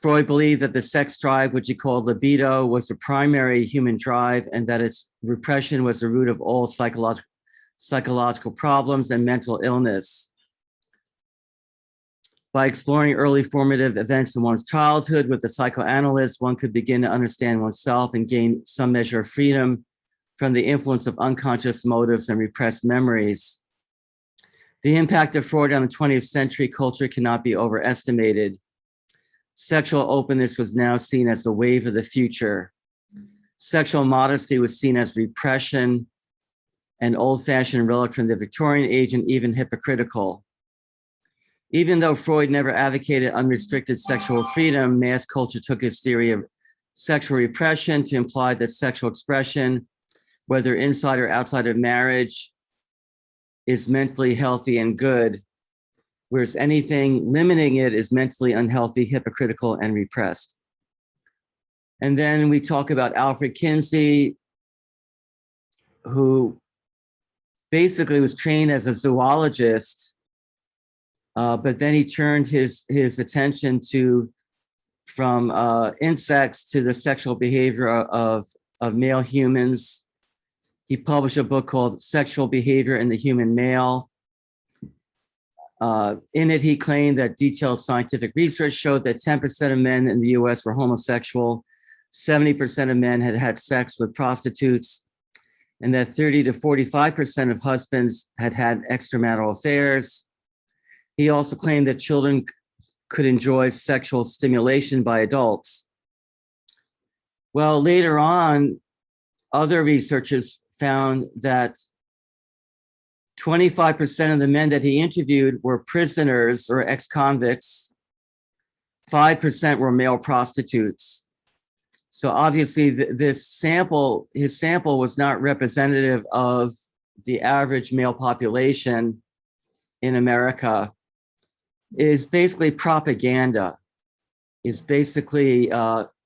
Freud believed that the sex drive, which he called libido, was the primary human drive, and that its repression was the root of all psychological problems and mental illness. By exploring early formative events in one's childhood with the psychoanalyst, one could begin to understand oneself and gain some measure of freedom from the influence of unconscious motives and repressed memories. The impact of Freud on the 20th century culture cannot be overestimated. Sexual openness was now seen as the wave of the future. Sexual modesty was seen as repression, an old-fashioned relic from the Victorian age, and even hypocritical. Even though Freud never advocated unrestricted sexual freedom, mass culture took his theory of sexual repression to imply that sexual expression, whether inside or outside of marriage, is mentally healthy and good, whereas anything limiting it is mentally unhealthy, hypocritical, and repressed. And then we talk about Alfred Kinsey, who basically was trained as a zoologist, but then he turned his attention from insects to the sexual behavior of male humans. He published a book called Sexual Behavior in the Human Male. In it, he claimed that detailed scientific research showed that 10% of men in the US were homosexual, 70% of men had had sex with prostitutes, and that 30 to 45% of husbands had had extramarital affairs. He also claimed that children could enjoy sexual stimulation by adults. Well, later on, other researchers found that 25% of the men that he interviewed were prisoners or ex-convicts. 5% were male prostitutes. So obviously his sample was not representative of the average male population in America. It is basically propaganda. It's basically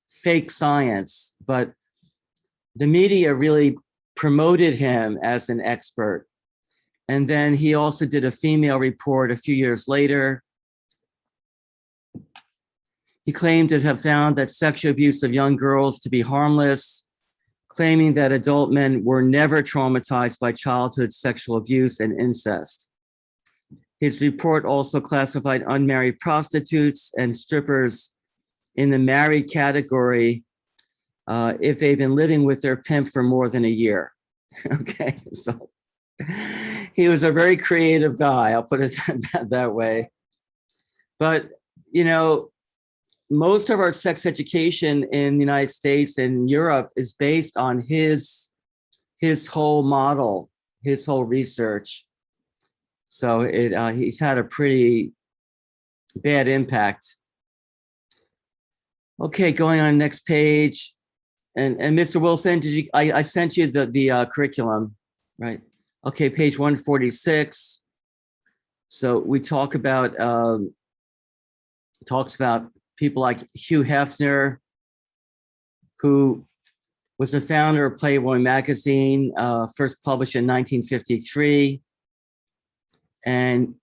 fake science, but the media really promoted him as an expert. And then he also did a female report a few years later. He claimed to have found that sexual abuse of young girls to be harmless, claiming that adult men were never traumatized by childhood sexual abuse and incest. His report also classified unmarried prostitutes and strippers in the married category if they've been living with their pimp for more than a year. Okay, so he was a very creative guy, I'll put it that way. But, you know, most of our sex education in the United States and Europe is based on his whole model, his whole research. So he's had a pretty bad impact. Okay, going on next page. And Mr. Wilson, I sent you the curriculum, right? Okay, page 146. So we talk about people like Hugh Hefner, who was the founder of Playboy magazine, first published in 1953. And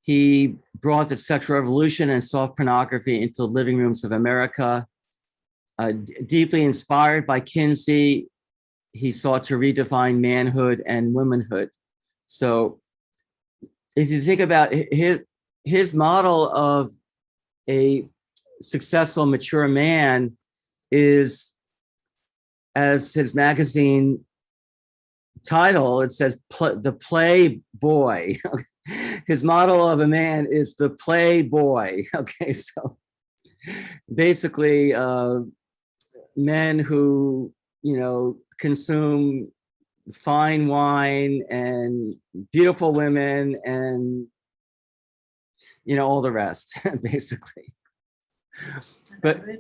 he brought the sexual revolution and soft pornography into the living rooms of America. Deeply inspired by Kinsey, he sought to redefine manhood and womanhood. So if you think about his model of a successful, mature man is, as his magazine title, it says the playboy. His model of a man is the playboy. Okay, so basically men who, consume fine wine and beautiful women and, all the rest, basically. But, Rich,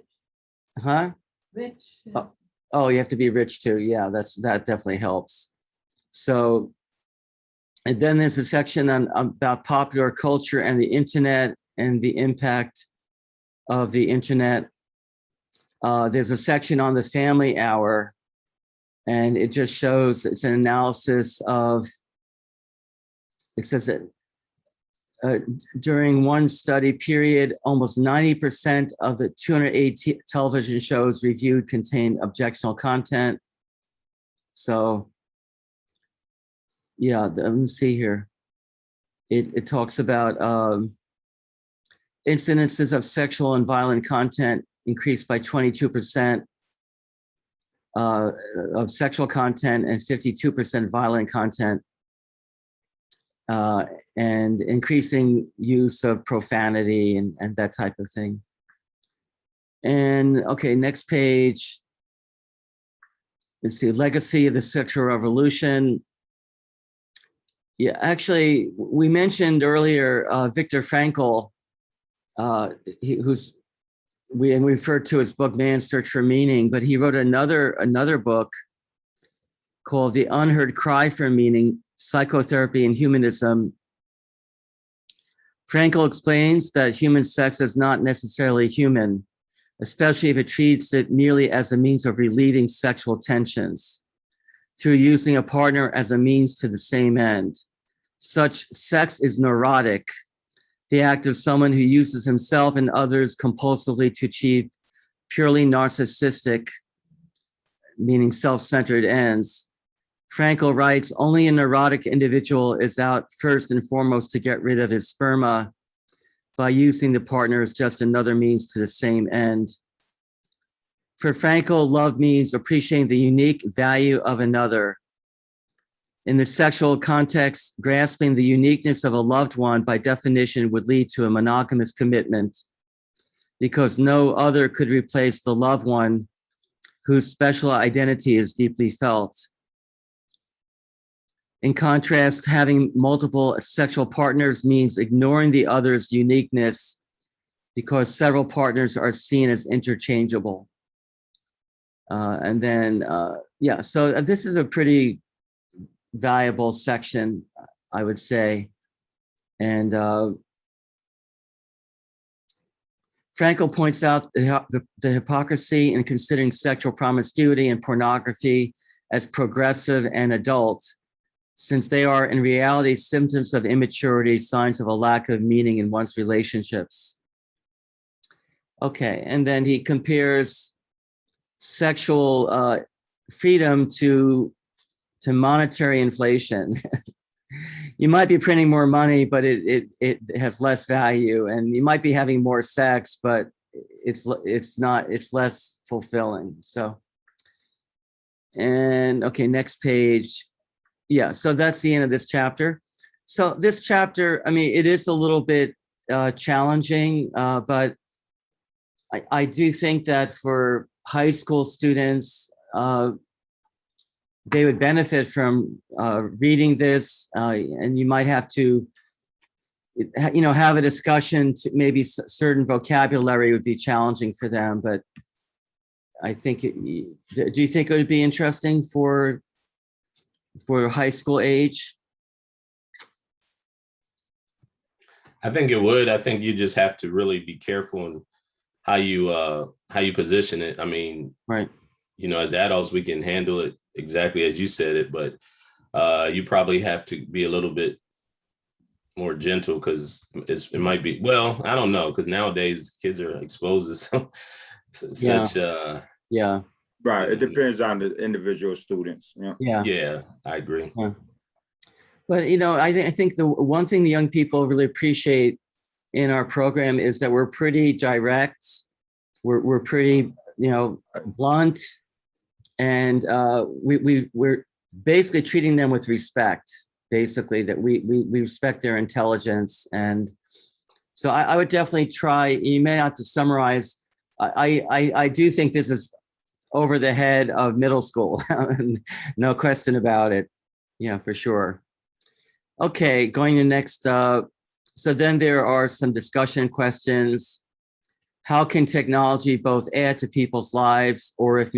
huh? rich. Yeah. Oh, you have to be rich too. Yeah, that definitely helps. So, and then there's a section about popular culture and the internet and the impact of the internet. There's a section on the family hour, and it just shows, it's an analysis of, it says that during one study period, almost 90% of the 208 television shows reviewed contained objectionable content. So, yeah, let me see here. It talks about incidences of sexual and violent content increased by 22% of sexual content and 52% violent content, and increasing use of profanity and that type of thing. And okay, next page. Let's see, legacy of the sexual revolution. Yeah, actually, we mentioned earlier Viktor Frankl, we referred to his book Man's Search for Meaning, but he wrote another book called The Unheard Cry for Meaning: Psychotherapy and Humanism. Frankl explains that human sex is not necessarily human, especially if it treats it merely as a means of relieving sexual tensions through using a partner as a means to the same end. Such sex is neurotic, the act of someone who uses himself and others compulsively to achieve purely narcissistic, meaning self-centered ends. Frankl writes, only a neurotic individual is out first and foremost to get rid of his sperma by using the partner as just another means to the same end. For Frankl, love means appreciating the unique value of another. In the sexual context, grasping the uniqueness of a loved one by definition would lead to a monogamous commitment, because no other could replace the loved one whose special identity is deeply felt. In contrast, having multiple sexual partners means ignoring the other's uniqueness because several partners are seen as interchangeable. So this is a pretty valuable section, I would say. And Frankl points out the hypocrisy in considering sexual promiscuity and pornography as progressive and adult, since they are in reality symptoms of immaturity, signs of a lack of meaning in one's relationships. Okay, and then he compares sexual freedom to monetary inflation. You might be printing more money, but it has less value, and you might be having more sex, but it's less fulfilling. So, and okay, next page. Yeah, so that's the end of this chapter. So this chapter, I mean, it is a little bit challenging, but I do think that for high school students, they would benefit from reading this, and you might have to, have a discussion to maybe certain vocabulary would be challenging for them. But I think, do you think it would be interesting for high school age? I think it would. I think you just have to really be careful and how you position it. I mean, Right. you know, as adults, we can handle it exactly as you said it, but you probably have to be a little bit more gentle because it might be, well, I don't know, because nowadays kids are exposed to such Yeah. Right. It yeah. depends on the individual students. Yeah. Yeah. Yeah, I agree. Yeah. But, you know, I think the one thing the young people really appreciate in our program is that we're pretty direct. We're pretty, you know, blunt, and we're basically treating them with respect. Basically, that we respect their intelligence, and so I would definitely try. You may have to summarize. I do think this is over the head of middle school, no question about it. Yeah, for sure. Okay, going to next. So then there are some discussion questions. How can technology both add to people's lives, or if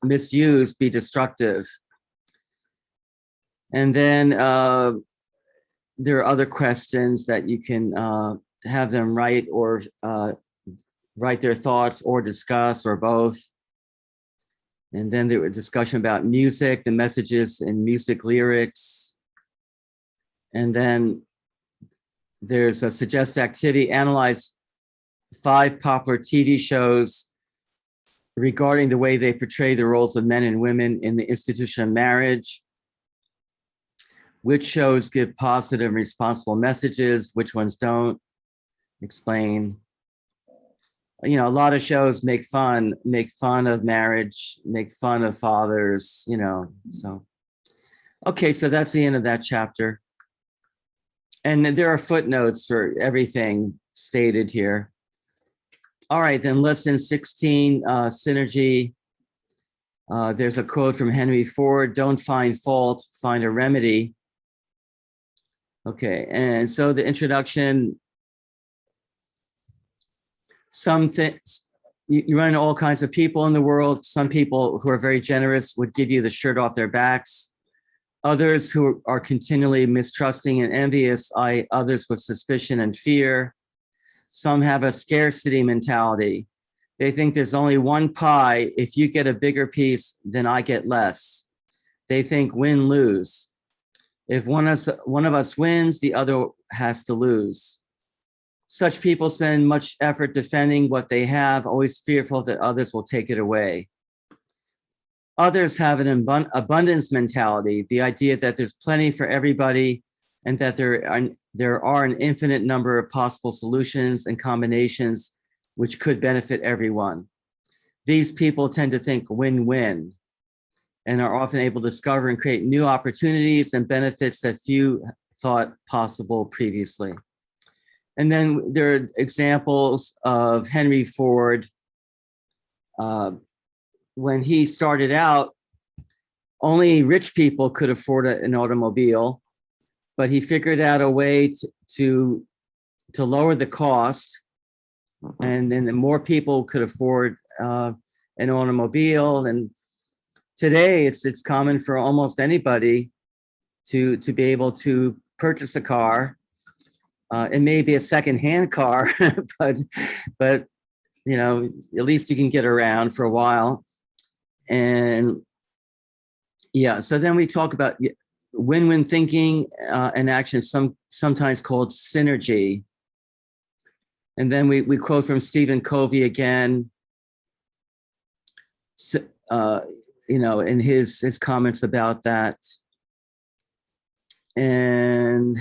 misused, be destructive? And then there are other questions that you can have them write, or write their thoughts, or discuss, or both. And then there was discussion about music, the messages in music lyrics. And then there's a suggested activity: analyze 5 popular TV shows regarding the way they portray the roles of men and women in the institution of marriage. Which shows give positive and responsible messages? Which ones don't? Explain. You know, a lot of shows make fun of marriage, make fun of fathers, you know, so. Okay, so that's the end of that chapter. And there are footnotes for everything stated here. All right, then lesson 16, synergy. There's a quote from Henry Ford: "Don't find fault, find a remedy." Okay, and so the introduction, some things, you run into all kinds of people in the world. Some people who are very generous would give you the shirt off their backs. Others who are continually mistrusting and envious eye others with suspicion and fear. Some have a scarcity mentality. They think there's only one pie. If you get a bigger piece, then I get less. They think win-lose. If one of us wins, the other has to lose. Such people spend much effort defending what they have, always fearful that others will take it away. Others have an abundance mentality, the idea that there's plenty for everybody and that there are an infinite number of possible solutions and combinations which could benefit everyone. These people tend to think win-win and are often able to discover and create new opportunities and benefits that few thought possible previously. And then there are examples of Henry Ford. When he started out, only rich people could afford an automobile, but he figured out a way to lower the cost, and then more people could afford an automobile. And today it's common for almost anybody to be able to purchase a car. It may be a secondhand car, but you know, at least you can get around for a while. And yeah, so then we talk about win-win thinking and action, sometimes called synergy. And then we quote from Stephen Covey again, you know, in his comments about that. And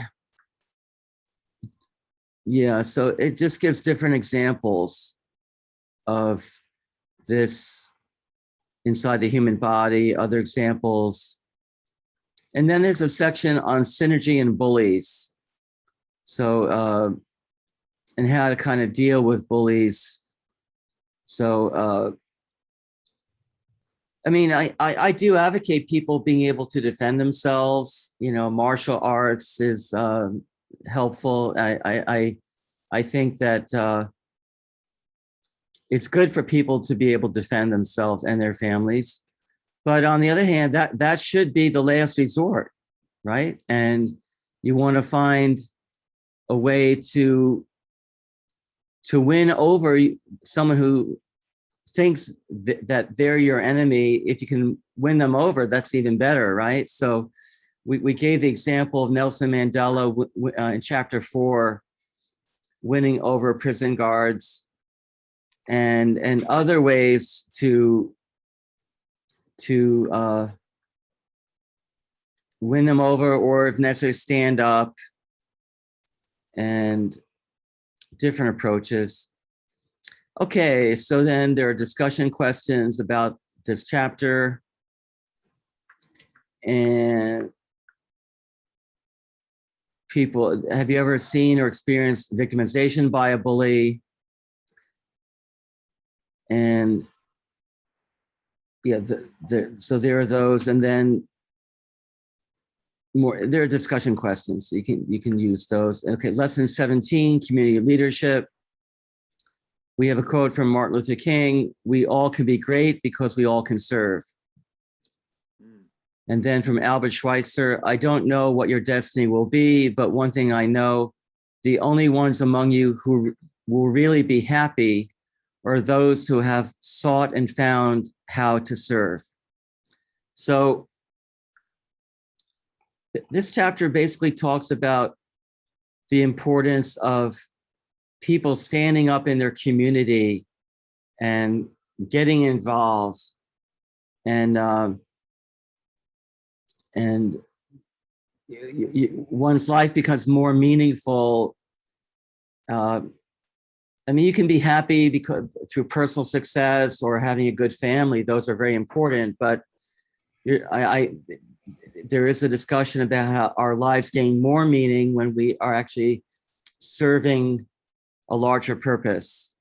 yeah, so it just gives different examples of this inside the human body, other examples. And then there's a section on synergy and bullies. So, and how to kind of deal with bullies. So, I mean, I do advocate people being able to defend themselves. You know, martial arts is helpful. I think that it's good for people to be able to defend themselves and their families. But on the other hand, that should be the last resort, right? And you want to find a way to to win over someone who thinks that they're your enemy, if you can win them over, that's even better, right? So we gave the example of Nelson Mandela in chapter 4, winning over prison guards, and other ways to win them over, or if necessary, stand up, and different approaches. Okay, so then there are discussion questions about this chapter. And people, have you ever seen or experienced victimization by a bully? And yeah, so there are those, and then there are discussion questions. So you can use those. Okay, lesson 17, community leadership. We have a quote from Martin Luther King: "We all can be great because we all can serve." And then from Albert Schweitzer: "I don't know what your destiny will be, but one thing I know, the only ones among you who will really be happy are those who have sought and found how to serve." So this chapter basically talks about the importance of people standing up in their community and getting involved, and one's life becomes more meaningful. I mean, you can be happy because through personal success or having a good family; those are very important. But there is a discussion about how our lives gain more meaning when we are actually serving a larger purpose.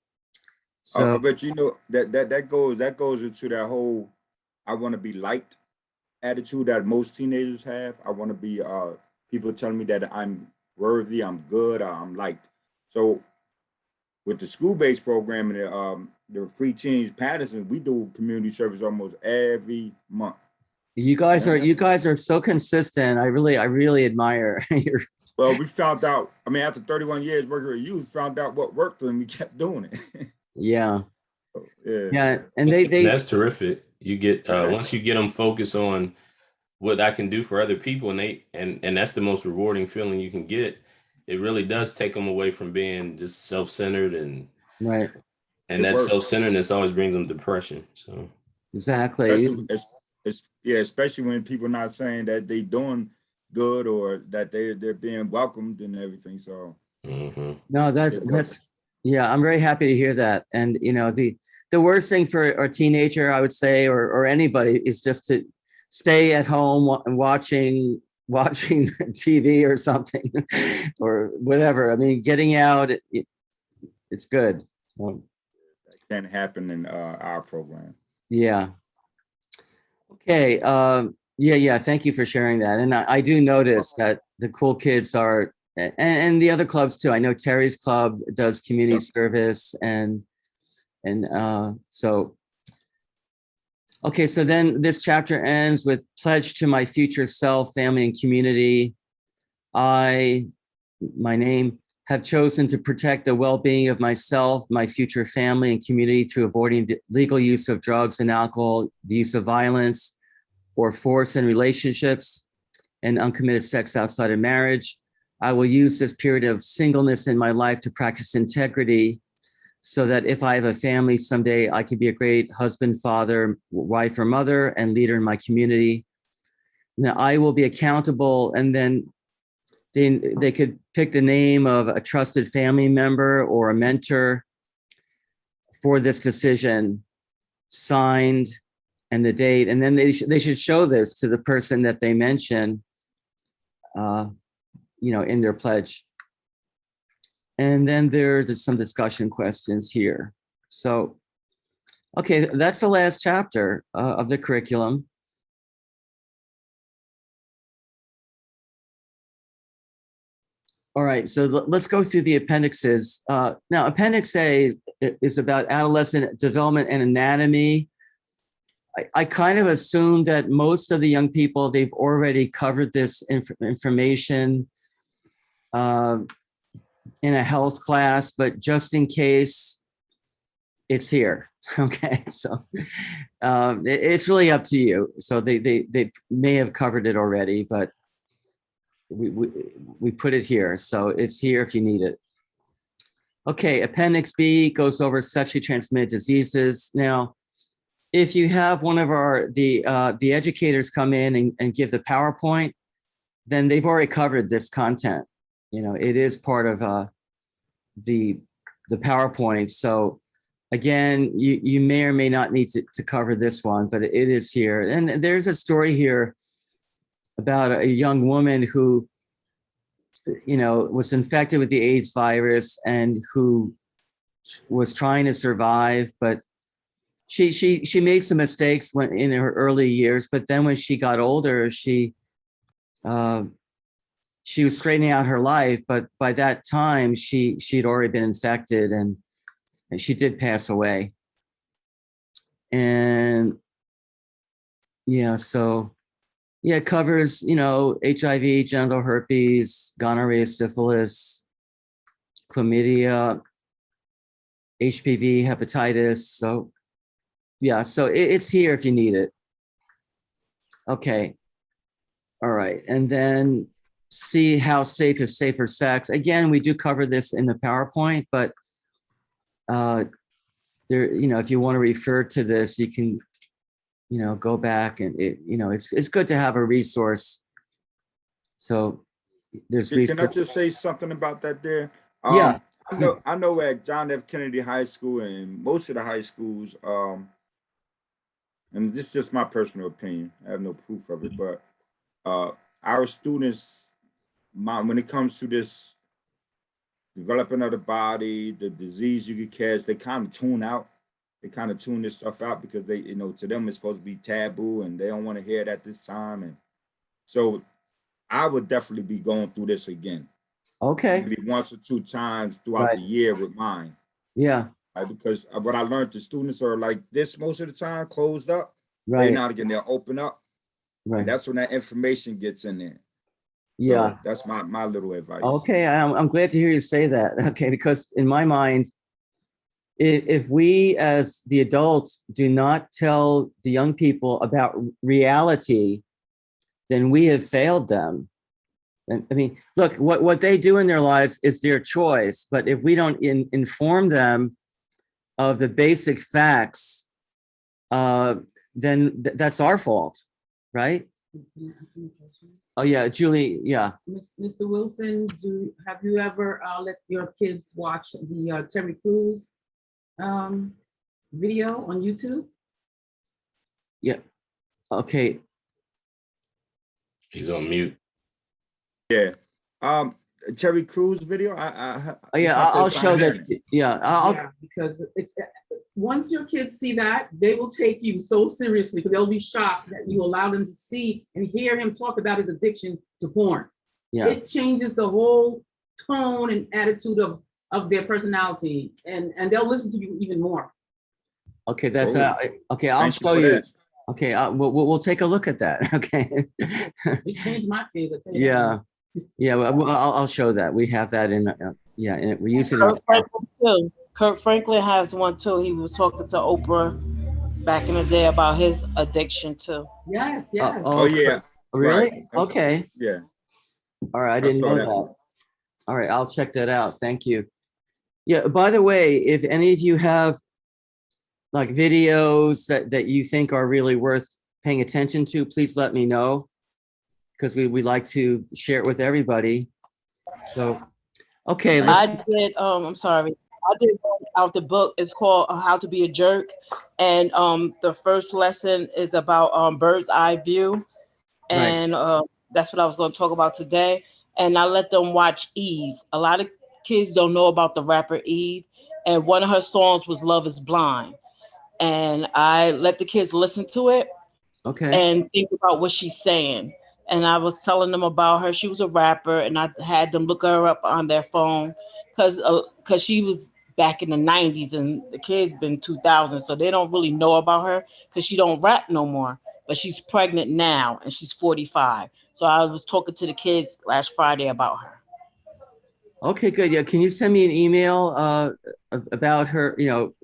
So, but you know that goes into that whole "I want to be liked" attitude that most teenagers have. I want to be people telling me that I'm worthy, I'm good, I'm liked. So with the school-based program and the Free Teens Patterson, we do community service almost every month. you guys are so consistent. I really admire your. Well, we found out. I mean, after 31 years working with youth, found out what worked, and we kept doing it. Yeah. So, yeah. Yeah, and they That's terrific. You get once you get them focused on what I can do for other people, and that's the most rewarding feeling you can get. It really does take them away from being just self-centered, and right. And that self-centeredness always brings them depression. So exactly. Especially when people not saying that they doing good or that they're being welcomed and everything. So no, that's yeah, I'm very happy to hear that. And you know, the worst thing for a teenager, I would say, or anybody, is just to stay at home watching TV or something or whatever. I mean, getting out, it's good. Can happen in our program. Yeah. Okay. Yeah. Thank you for sharing that. And I do notice that the cool kids are, and the other clubs too. I know Terry's club does community service, and so. Okay, so then this chapter ends with pledge to my future self, family, and community. My name, have chosen to protect the well-being of myself, my future family, and community through avoiding the legal use of drugs and alcohol, the use of violence or force in relationships, and uncommitted sex outside of marriage. I will use this period of singleness in my life to practice integrity, so that if I have a family someday, I can be a great husband, father, wife, or mother, and leader in my community. Now, I will be accountable, and then they could pick the name of a trusted family member or a mentor for this decision, signed, and the date. And then they should show this to the person that they mention, in their pledge. And then there's some discussion questions here. So, okay, that's the last chapter of the curriculum. All right, so let's go through the appendixes. Now, Appendix A is about adolescent development and anatomy. I kind of assumed that most of the young people, they've already covered this information. in a health class, but just in case, it's here. Okay, so it's really up to you. So they may have covered it already, but we put it here, so it's here if you need it. Okay, Appendix B goes over sexually transmitted diseases. Now, if you have one of the educators come in and give the PowerPoint, then they've already covered this content. You know, it is part of the PowerPoint. So again, you may or may not need to cover this one, but it is here. And there's a story here about a young woman who, you know, was infected with the AIDS virus and who was trying to survive, but she made some mistakes when in her early years, but then when she got older, she was straightening out her life, but by that time she'd already been infected and she did pass away. And yeah, so yeah, it covers, you know, HIV, genital herpes, gonorrhea, syphilis, chlamydia, HPV, hepatitis. So yeah, so it's here if you need it. Okay. All right. And then see how safe is safer sex. Again, we do cover this in the PowerPoint, but there, you know, if you want to refer to this, you can, you know, go back and you know, it's good to have a resource. So there's Can I just say something about that there? Yeah. I know at John F. Kennedy High School and most of the high schools, and this is just my personal opinion, I have no proof of it, but our students, when it comes to this developing of the body, the disease you could catch, they kind of tune out. They kind of tune this stuff out because they, you know, to them it's supposed to be taboo and they don't want to hear it at this time. And so I would definitely be going through this again. Okay. Maybe once or two times throughout the year with mine. Yeah. Right? Because what I learned, the students are like this most of the time, closed up. Right. They're not again, they'll open up. Right. And that's when that information gets in there. Yeah. So that's my little advice. Okay, I'm glad to hear you say that. Okay, because in my mind, if we as the adults do not tell the young people about reality, then we have failed them. And I mean, look, what they do in their lives is their choice. But if we don't inform them of the basic facts, then that's our fault, right? Oh yeah, Julie. Yeah. Mr. Wilson, have you ever let your kids watch the Terry Crews video on YouTube? Yeah. Okay. He's on mute. Yeah. Terry Crews video. I'll show that. Yeah. Because it's once your kids see that, they will take you so seriously because they'll be shocked that you allow them to see and hear him talk about his addiction to porn. Yeah. It changes the whole tone and attitude of their personality, and they'll listen to you even more. Okay, that's okay. I'll show you. Okay, we'll take a look at that. Okay. It changed my kids. I tell you that. Yeah. Well, I'll show that. We have that in. And we use it. Kurt Franklin has one too. He was talking to Oprah back in the day about his addiction too. Yes. Oh yeah. Really? Right. Okay. Yeah. All right. I didn't know that. All right. I'll check that out. Thank you. Yeah. By the way, if any of you have like videos that you think are really worth paying attention to, please let me know, because we like to share it with everybody. So, okay. I did. I'm sorry. I did out the book. It's called How to Be a Jerk, and the first lesson is about bird's eye view, and that's what I was going to talk about today. And I let them watch Eve. A lot of kids don't know about the rapper Eve, and one of her songs was "Love Is Blind," and I let the kids listen to it, and think about what she's saying. And I was telling them about her. She was a rapper, and I had them look her up on their phone because she was back in the 90s and the kids been 2000, so they don't really know about her because she don't rap no more. But she's pregnant now and she's 45. So I was talking to the kids last Friday about her. Okay, good. Yeah, can you send me an email about her,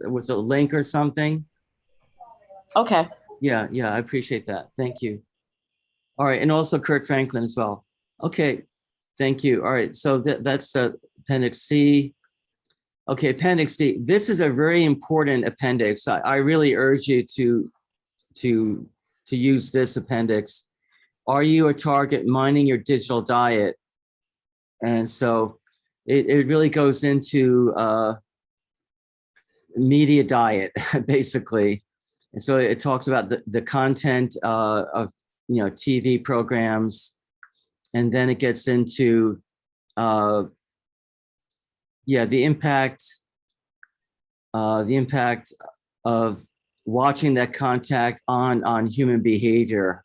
with a link or something? Okay. Yeah, I appreciate that. Thank you. All right, and also Kurt Franklin as well. Okay, thank you. All right, so that's Appendix C. Okay, Appendix D. This is a very important appendix. I really urge you to use this appendix. Are you a target minding your digital diet? And so it really goes into media diet, basically. And so it talks about the content of TV programs, and then it gets into the impact of watching that contact on human behavior.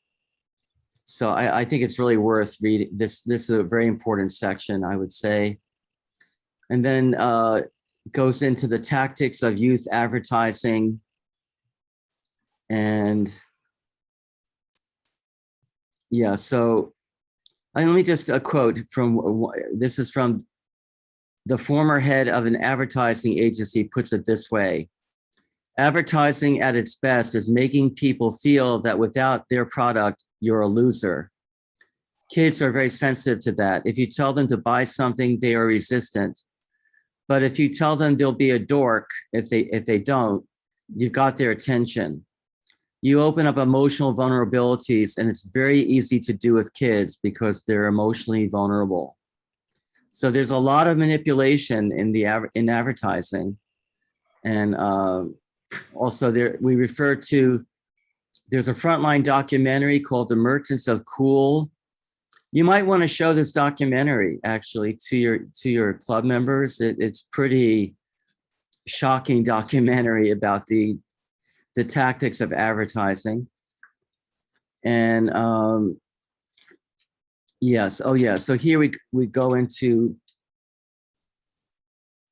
So I think it's really worth reading. This is a very important section, I would say. And then goes into the tactics of youth advertising. And yeah, so let me just quote from, this is from the former head of an advertising agency, puts it this way: advertising at its best is making people feel that without their product, you're a loser. Kids are very sensitive to that. If you tell them to buy something, they are resistant. But if you tell them they'll be a dork if they don't, you've got their attention. You open up emotional vulnerabilities, and it's very easy to do with kids because they're emotionally vulnerable. So there's a lot of manipulation in advertising. And also we refer to, there's a Frontline documentary called The Merchants of Cool. You might want to show this documentary actually to your club members. It's pretty shocking documentary about the tactics of advertising. And yes, oh yeah, so here we go into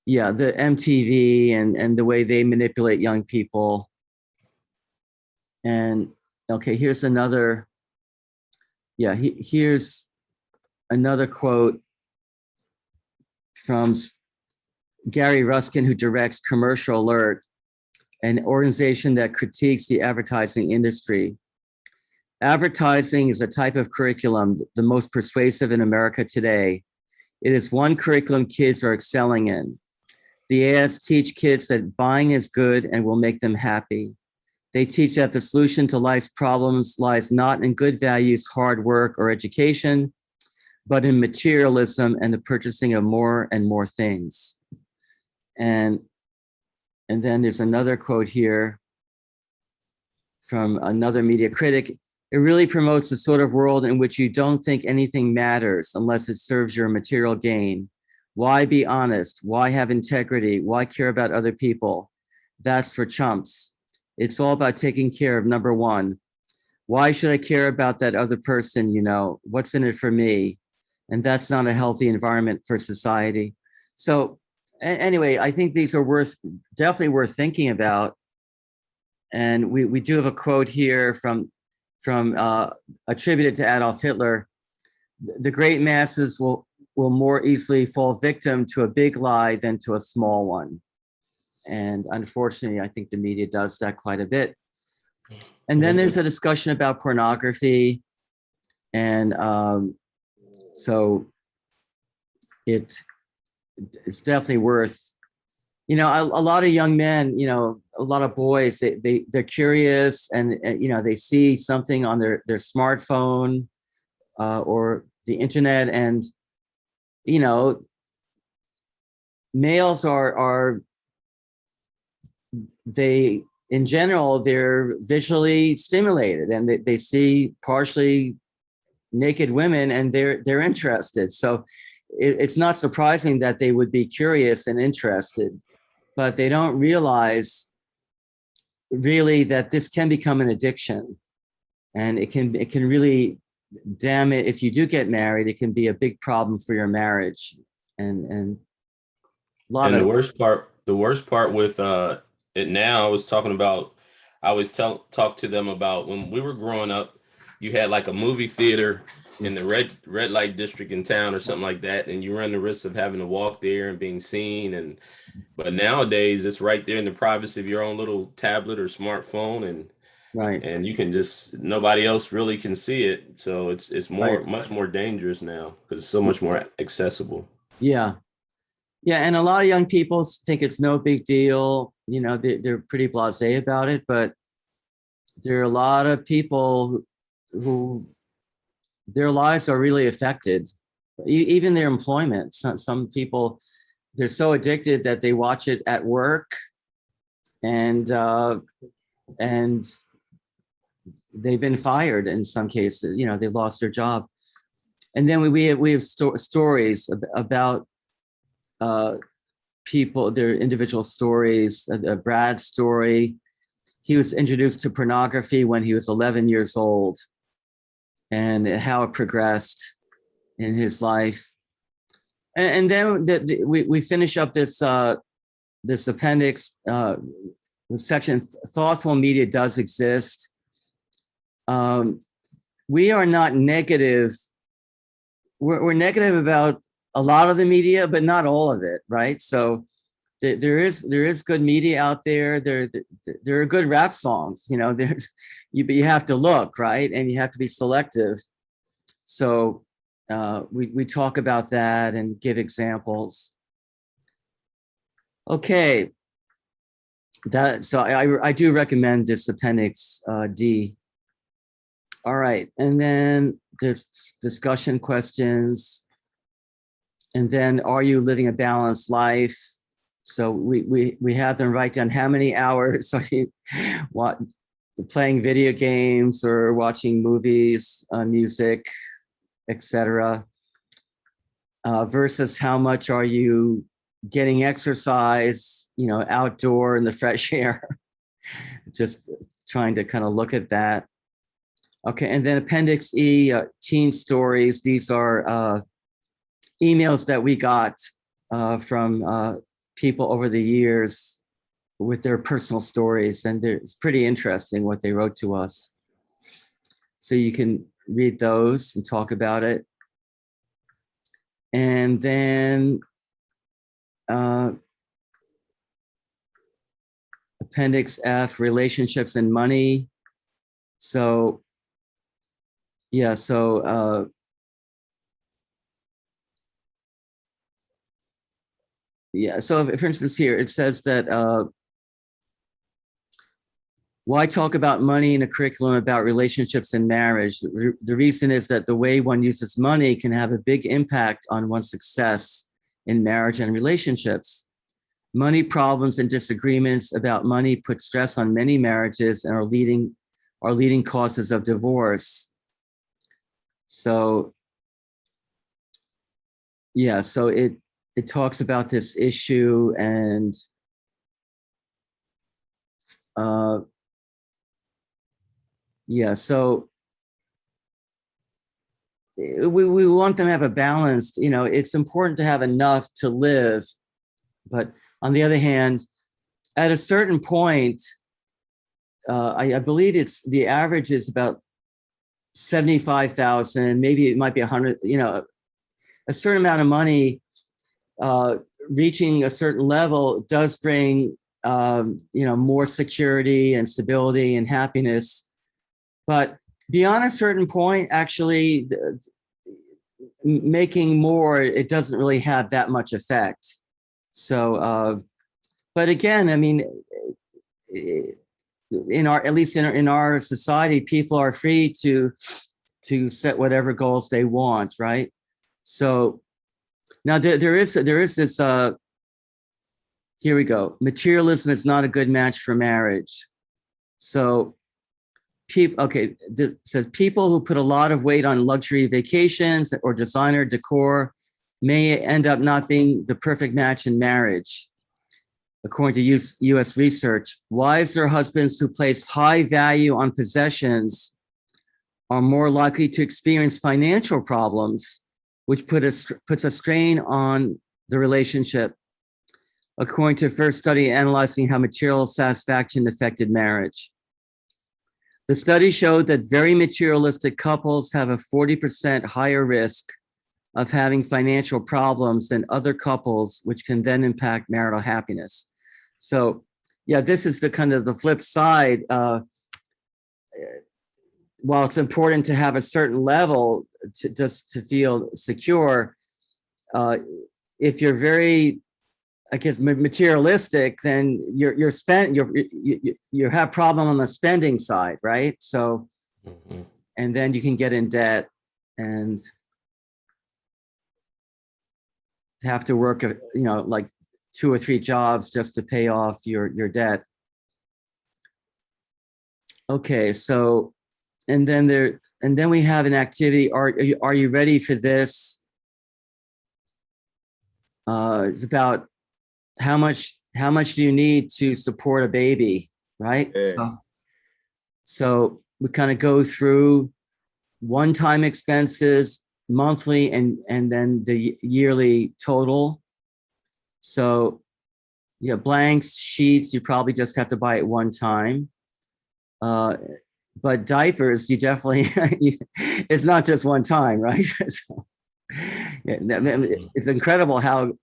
the MTV and the way they manipulate young people. And okay, here's another, here's another quote from Gary Ruskin, who directs Commercial Alert, an organization that critiques the advertising industry. Advertising is a type of curriculum, the most persuasive in America today. It is one curriculum kids are excelling in. The ads teach kids that buying is good and will make them happy. They teach that the solution to life's problems lies not in good values, hard work, or education, but in materialism and the purchasing of more and more things. And then there's another quote here from another media critic. It really promotes the sort of world in which you don't think anything matters unless it serves your material gain. Why be honest? Why have integrity? Why care about other people? That's for chumps. It's all about taking care of number one. Why should I care about that other person? What's in it for me? And that's not a healthy environment for society. So anyway, I think these are definitely worth thinking about. And we do have a quote here from attributed to Adolf Hitler. The great masses will more easily fall victim to a big lie than to a small one. And unfortunately, I think the media does that quite a bit. And then there's a discussion about pornography. And so it's definitely worth, a lot of young men, a lot of boys, they're curious and they see something on their smartphone or the internet, and males are they, in general, they're visually stimulated, and they see partially naked women and they're interested. So it's not surprising that they would be curious and interested, but they don't realize really that this can become an addiction, and it can really, damn it, if you do get married, it can be a big problem for your marriage. And a lot of the worst part with it now, I always talk to them about when we were growing up, you had like a movie theater in the red light district in town or something like that, and you run the risk of having to walk there and being seen. But nowadays it's right there in the privacy of your own little tablet or smartphone, Right. and you can just, nobody else really can see it. So it's more Right. much more dangerous now because it's so much more accessible. Yeah. Yeah. And a lot of young people think it's no big deal. You know, they're pretty blasé about it, but there are a lot of people who their lives are really affected, even their employment. Some people, they're so addicted that they watch it at work, and they've been fired in some cases. You know, they lost their job. And then we have stories about people, their individual stories. Brad's story, he was introduced to pornography when he was 11 years old, and how it progressed in his life. And then we finish up this this appendix, the section, thoughtful media does exist. We are not negative. We're negative about a lot of the media, but not all of it, right? So there is good media out there. There are good rap songs, you know. But you have to look, right, and you have to be selective. So we talk about that and give examples. Okay, so I do recommend this appendix D. All right, and then there's discussion questions, and then are you living a balanced life? So we have them write down how many hours are you playing video games or watching movies, music, etc. Versus how much are you getting exercise, you know, outdoor in the fresh air. Just trying to kind of look at that. Okay, and then Appendix E, teen stories. These are emails that we got from people over the years with their personal stories, and it's pretty interesting what they wrote to us. So you can read those and talk about it. And then Appendix F, relationships and money. So yeah, so yeah, so for instance here, it says that why talk about money in a curriculum about relationships and marriage? The reason is that the way one uses money can have a big impact on one's success in marriage and relationships. Money problems and disagreements about money put stress on many marriages and are leading causes of divorce. So yeah, so it talks about this issue, and yeah, so we want them to have a balanced, you know, it's important to have enough to live, but on the other hand, at a certain point, I believe it's the average is about 75,000, maybe it might be 100, you know, a certain amount of money reaching a certain level does bring, you know, more security and stability and happiness. But beyond a certain point, actually, making more, it doesn't really have that much effect. So, but again, I mean, at least in our society, people are free to set whatever goals they want, right? So now there is this. Here we go. Materialism is not a good match for marriage. So. Okay, it says people who put a lot of weight on luxury vacations or designer decor may end up not being the perfect match in marriage. According to US research, wives or husbands who place high value on possessions are more likely to experience financial problems, which puts a strain on the relationship. According to a first study analyzing how material satisfaction affected marriage. The study showed that very materialistic couples have a 40% higher risk of having financial problems than other couples, which can then impact marital happiness. So yeah, this is the kind of the flip side. While it's important to have a certain level to feel secure, if you're very, I guess, materialistic, then you have problem on the spending side, right? So, and then you can get in debt and have to work, like 2 or 3 jobs just to pay off your debt. Okay, so, and then we have an activity. Are you ready for this? It's about how much do you need to support a baby, right? Yeah. So we kind of go through one-time expenses, monthly, and then the yearly total. So yeah, blanks, sheets, you probably just have to buy it one time. But diapers, you definitely, it's not just one time, right? So, yeah, it's incredible how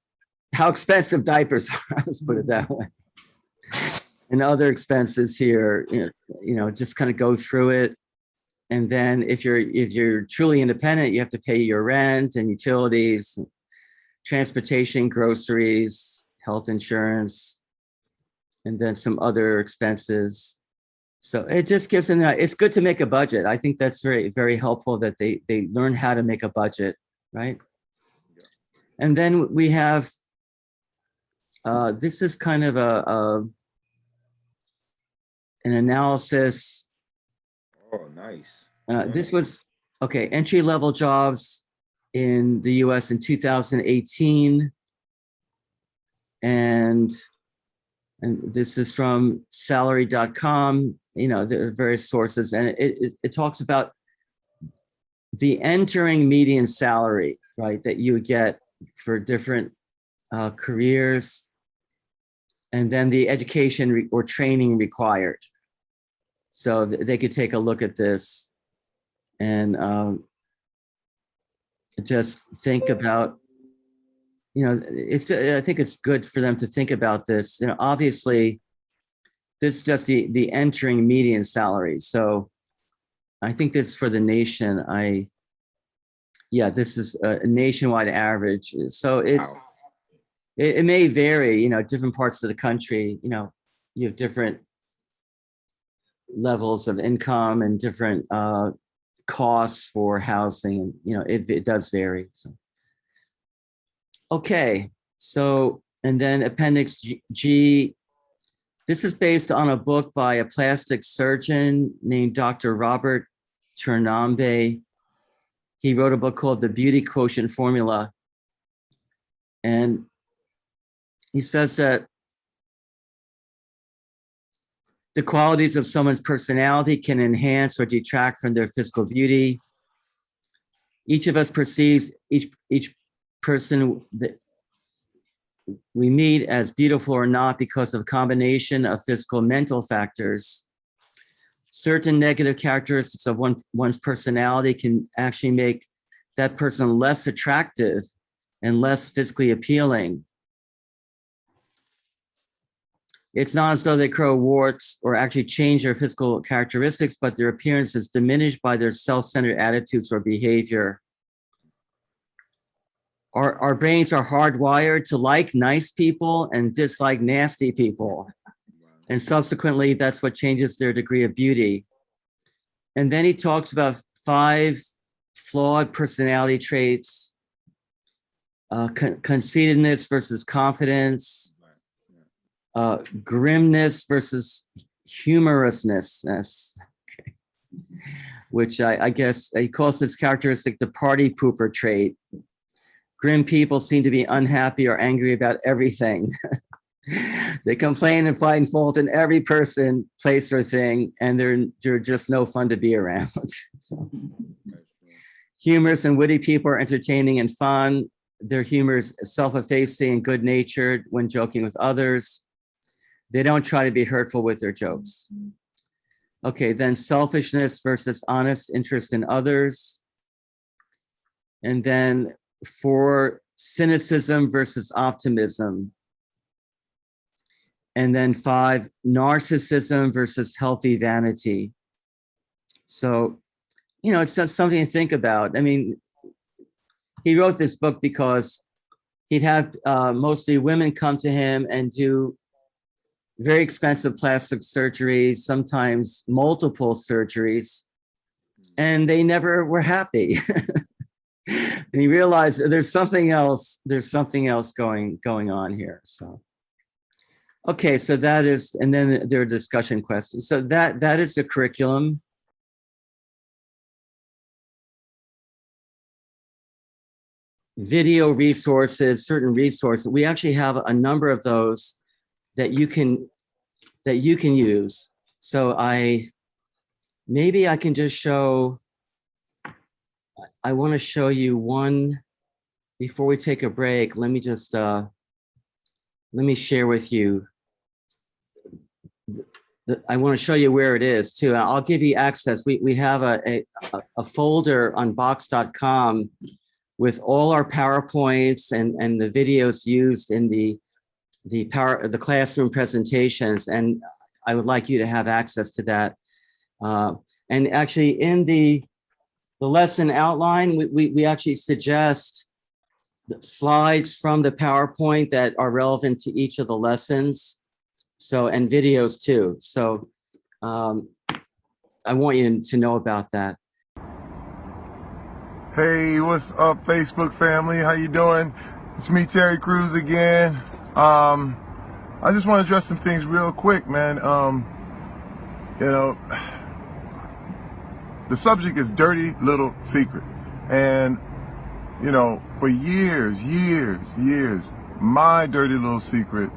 expensive diapers are, let's put it that way. And other expenses here, just kind of go through it. And then if you're truly independent, you have to pay your rent and utilities, transportation, groceries, health insurance, and then some other expenses. So it just gives them that. It's good to make a budget. I think that's very, very helpful that they learn how to make a budget, right? And then we have, this is kind of an analysis. Oh, nice. This was, okay, entry-level jobs in the US in 2018. And this is from salary.com, there are various sources, and it talks about the entering median salary, right, that you would get for different careers, and then the education or training required. So they could take a look at this and just think about, I think it's good for them to think about this. Obviously, this is just the entering median salary. So I think this for the nation. This is a nationwide average. So it may vary. Different parts of the country. You have different levels of income and different costs for housing. It does vary. So. Okay, so, and then Appendix G, this is based on a book by a plastic surgeon named Dr. Robert Turnambe. He wrote a book called The Beauty Quotient Formula. And he says that the qualities of someone's personality can enhance or detract from their physical beauty. Each of us perceives each person that we meet as beautiful or not because of a combination of physical and mental factors. Certain negative characteristics of one's personality can actually make that person less attractive and less physically appealing. It's not as though they grow warts or actually change their physical characteristics, but their appearance is diminished by their self-centered attitudes or behavior. Our brains are hardwired to like nice people and dislike nasty people. And subsequently, that's what changes their degree of beauty. And then he talks about 5 flawed personality traits, conceitedness versus confidence, grimness versus humorousness, okay. Which I guess he calls this characteristic the party pooper trait. Grim people seem to be unhappy or angry about everything. They complain and find fault in every person, place, or thing, and they're just no fun to be around. So, humorous and witty people are entertaining and fun. Their humor is self-effacing and good-natured when joking with others. They don't try to be hurtful with their jokes. Okay, then selfishness versus honest interest in others. And then 4, cynicism versus optimism. And then 5, narcissism versus healthy vanity. So, you know, it's just something to think about. I mean, he wrote this book because he'd have mostly women come to him and do very expensive plastic surgeries, sometimes multiple surgeries, and they never were happy. And he realized there's something else going on here. So, okay, so that is, and then there are discussion questions. So that is the curriculum. Video resources, certain resources. We actually have a number of those that you can use. So maybe I can just show. I want to show you one before we take a break. Let me just let me share with you. I want to show you where it is too. And I'll give you access. We have a folder on box.com with all our PowerPoints and the videos used in the classroom presentations. And I would like you to have access to that. And actually in the lesson outline, we actually suggest the slides from the PowerPoint that are relevant to each of the lessons. So, and videos too. So I want you to know about that. Hey, what's up, Facebook family? How you doing? It's me, Terry Crews again. I just want to address some things real quick, man. You know, the subject is dirty little secret. And, you know, for years, my dirty little secret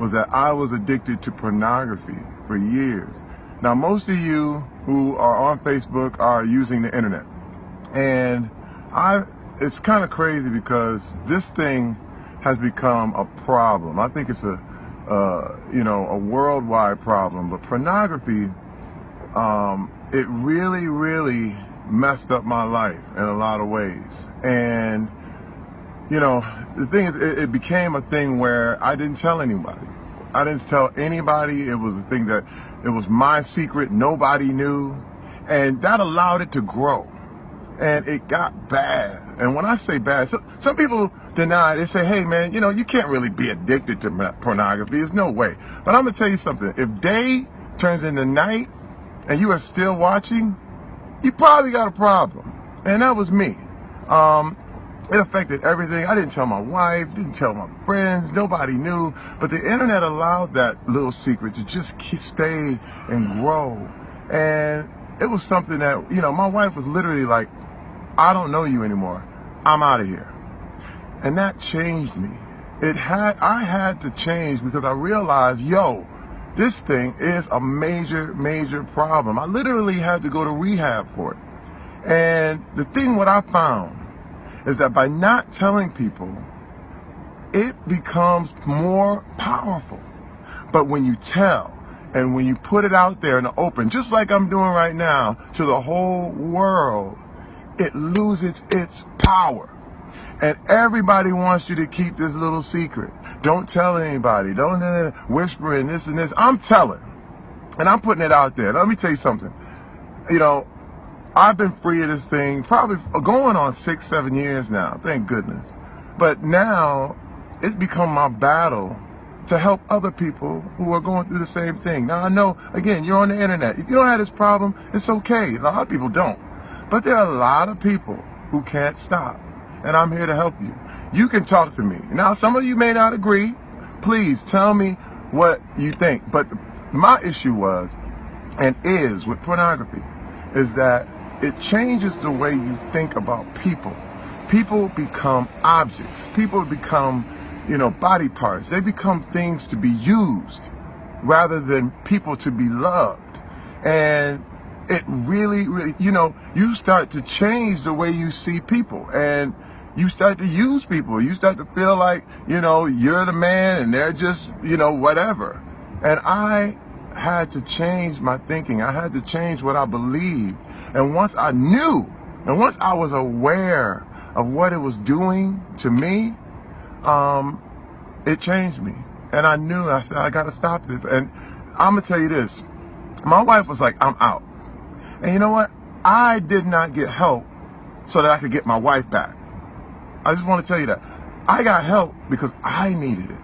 was that I was addicted to pornography for years. Now, most of you who are on Facebook are using the internet. And it's kind of crazy because this thing has become a problem. I think it's a worldwide problem. But pornography, it really messed up my life in a lot of ways. And, you know, the thing is, it became a thing where I didn't tell anybody. I didn't tell anybody. It was a thing that it was my secret. Nobody knew. And that allowed it to grow. And it got bad. And when I say bad, some people deny. They say, hey, man, you know, you can't really be addicted to pornography. There's no way. But I'm going to tell you something. If day turns into night and you are still watching, you probably got a problem. And that was me. It affected everything. I didn't tell my wife, didn't tell my friends, nobody knew. But the internet allowed that little secret to just stay and grow. And it was something that, you know, my wife was literally like, I don't know you anymore. I'm out of here. And that changed me. I had to change because I realized, yo, this thing is a major problem. I literally had to go to rehab for it. And the thing what I found is that by not telling people, it becomes more powerful. But when you tell, and when you put it out there in the open, just like I'm doing right now, to the whole world, it loses its power. And everybody wants you to keep this little secret. Don't tell anybody. Don't whisper in this and this. I'm telling. And I'm putting it out there. Let me tell you something. You know, I've been free of this thing probably going on 6-7 years now. Thank goodness. But now it's become my battle to help other people who are going through the same thing. Now I know, again, you're on the internet. If you don't have this problem, it's okay. A lot of people don't. But there are a lot of people who can't stop. And I'm here to help you. You can talk to me. Now, some of you may not agree. Please tell me what you think. But my issue was, and is with pornography, is that it changes the way you think about people. People become objects. People become, you know, body parts. They become things to be used rather than people to be loved. And it really, you know, you start to change the way you see people. And you start to use people. You start to feel like, you know, you're the man and they're just, you know, whatever. And I had to change my thinking. I had to change what I believed. And once I knew, and once I was aware of what it was doing to me, it changed me. And I knew, I said, I got to stop this. And I'm going to tell you this. My wife was like, I'm out. And you know what? I did not get help so that I could get my wife back. I just want to tell you that. I got help because I needed it.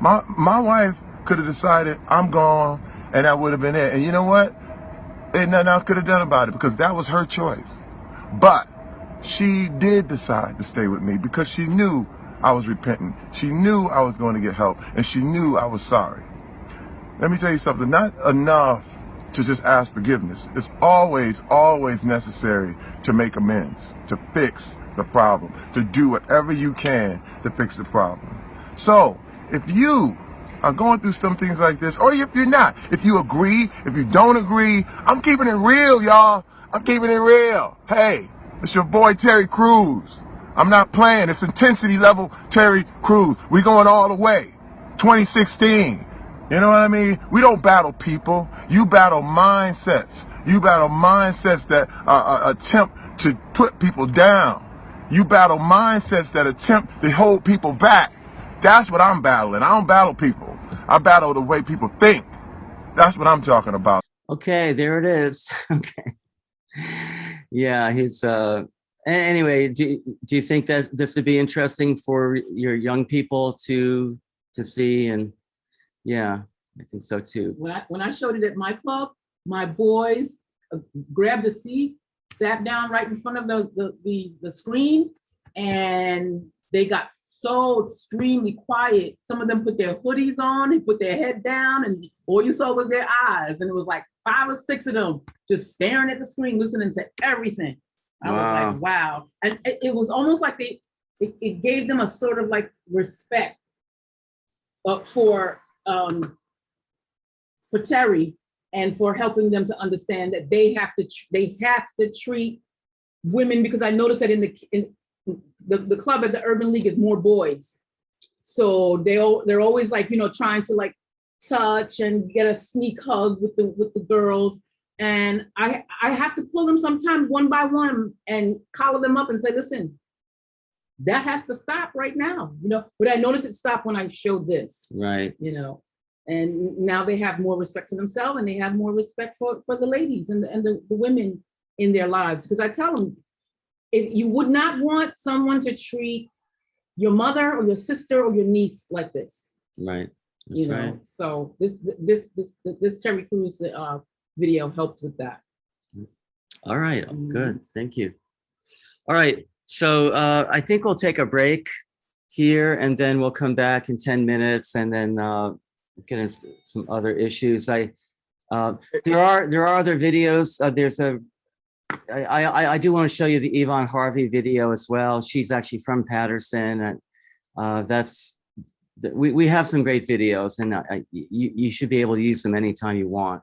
My wife could have decided I'm gone and that would have been it. And you know what? Ain't nothing I could have done about it because that was her choice. But she did decide to stay with me because she knew I was repentant. She knew I was going to get help and she knew I was sorry. Let me tell you something, not enough to just ask forgiveness. It's always, always necessary to make amends, to fix the problem, to do whatever you can to fix the problem. So if you are going through some things like this, or if you're not, if you agree, if you don't agree, I'm keeping it real, y'all. I'm keeping it real. Hey, it's your boy Terry Crews. I'm not playing. It's intensity level Terry Crews. We going all the way. 2016. You know what I mean? We don't battle people. You battle mindsets. You battle mindsets that attempt to put people down. You battle mindsets that attempt to hold people back. That's what I'm battling. I don't battle people. I battle the way people think. That's what I'm talking about. Okay, there it is. Okay. Yeah, he's anyway, do you think that this would be interesting for your young people to see? And yeah, I think so too. When I showed it at my club, my boys grabbed a seat, sat down right in front of the screen, and they got so extremely quiet. Some of them put their hoodies on, they put their head down, and all you saw was their eyes. And it was like 5 or 6 of them just staring at the screen, listening to everything. I was like, wow. And it was almost like it gave them a sort of like respect for Terry, and for helping them to understand that they have to treat women, because I noticed that in the club at the Urban League is more boys, so they're always like, you know, trying to like touch and get a sneak hug with the girls, and I have to pull them sometimes one by one and collar them up and say, listen, that has to stop right now, you know. But I noticed it stopped when I showed this, right? You know, and now they have more respect for themselves, and they have more respect for the ladies and the women in their lives. Because I tell them, if you would not want someone to treat your mother or your sister or your niece like this, right? That's you know, right. so this Terry Crews video helped with that. All right, good, thank you. All right, so I think we'll take a break here, and then we'll come back in 10 minutes, and then get into some other issues. There are other videos. I do want to show you the Yvonne Harvey video as well. She's actually from Patterson, and we have some great videos, and you should be able to use them anytime you want.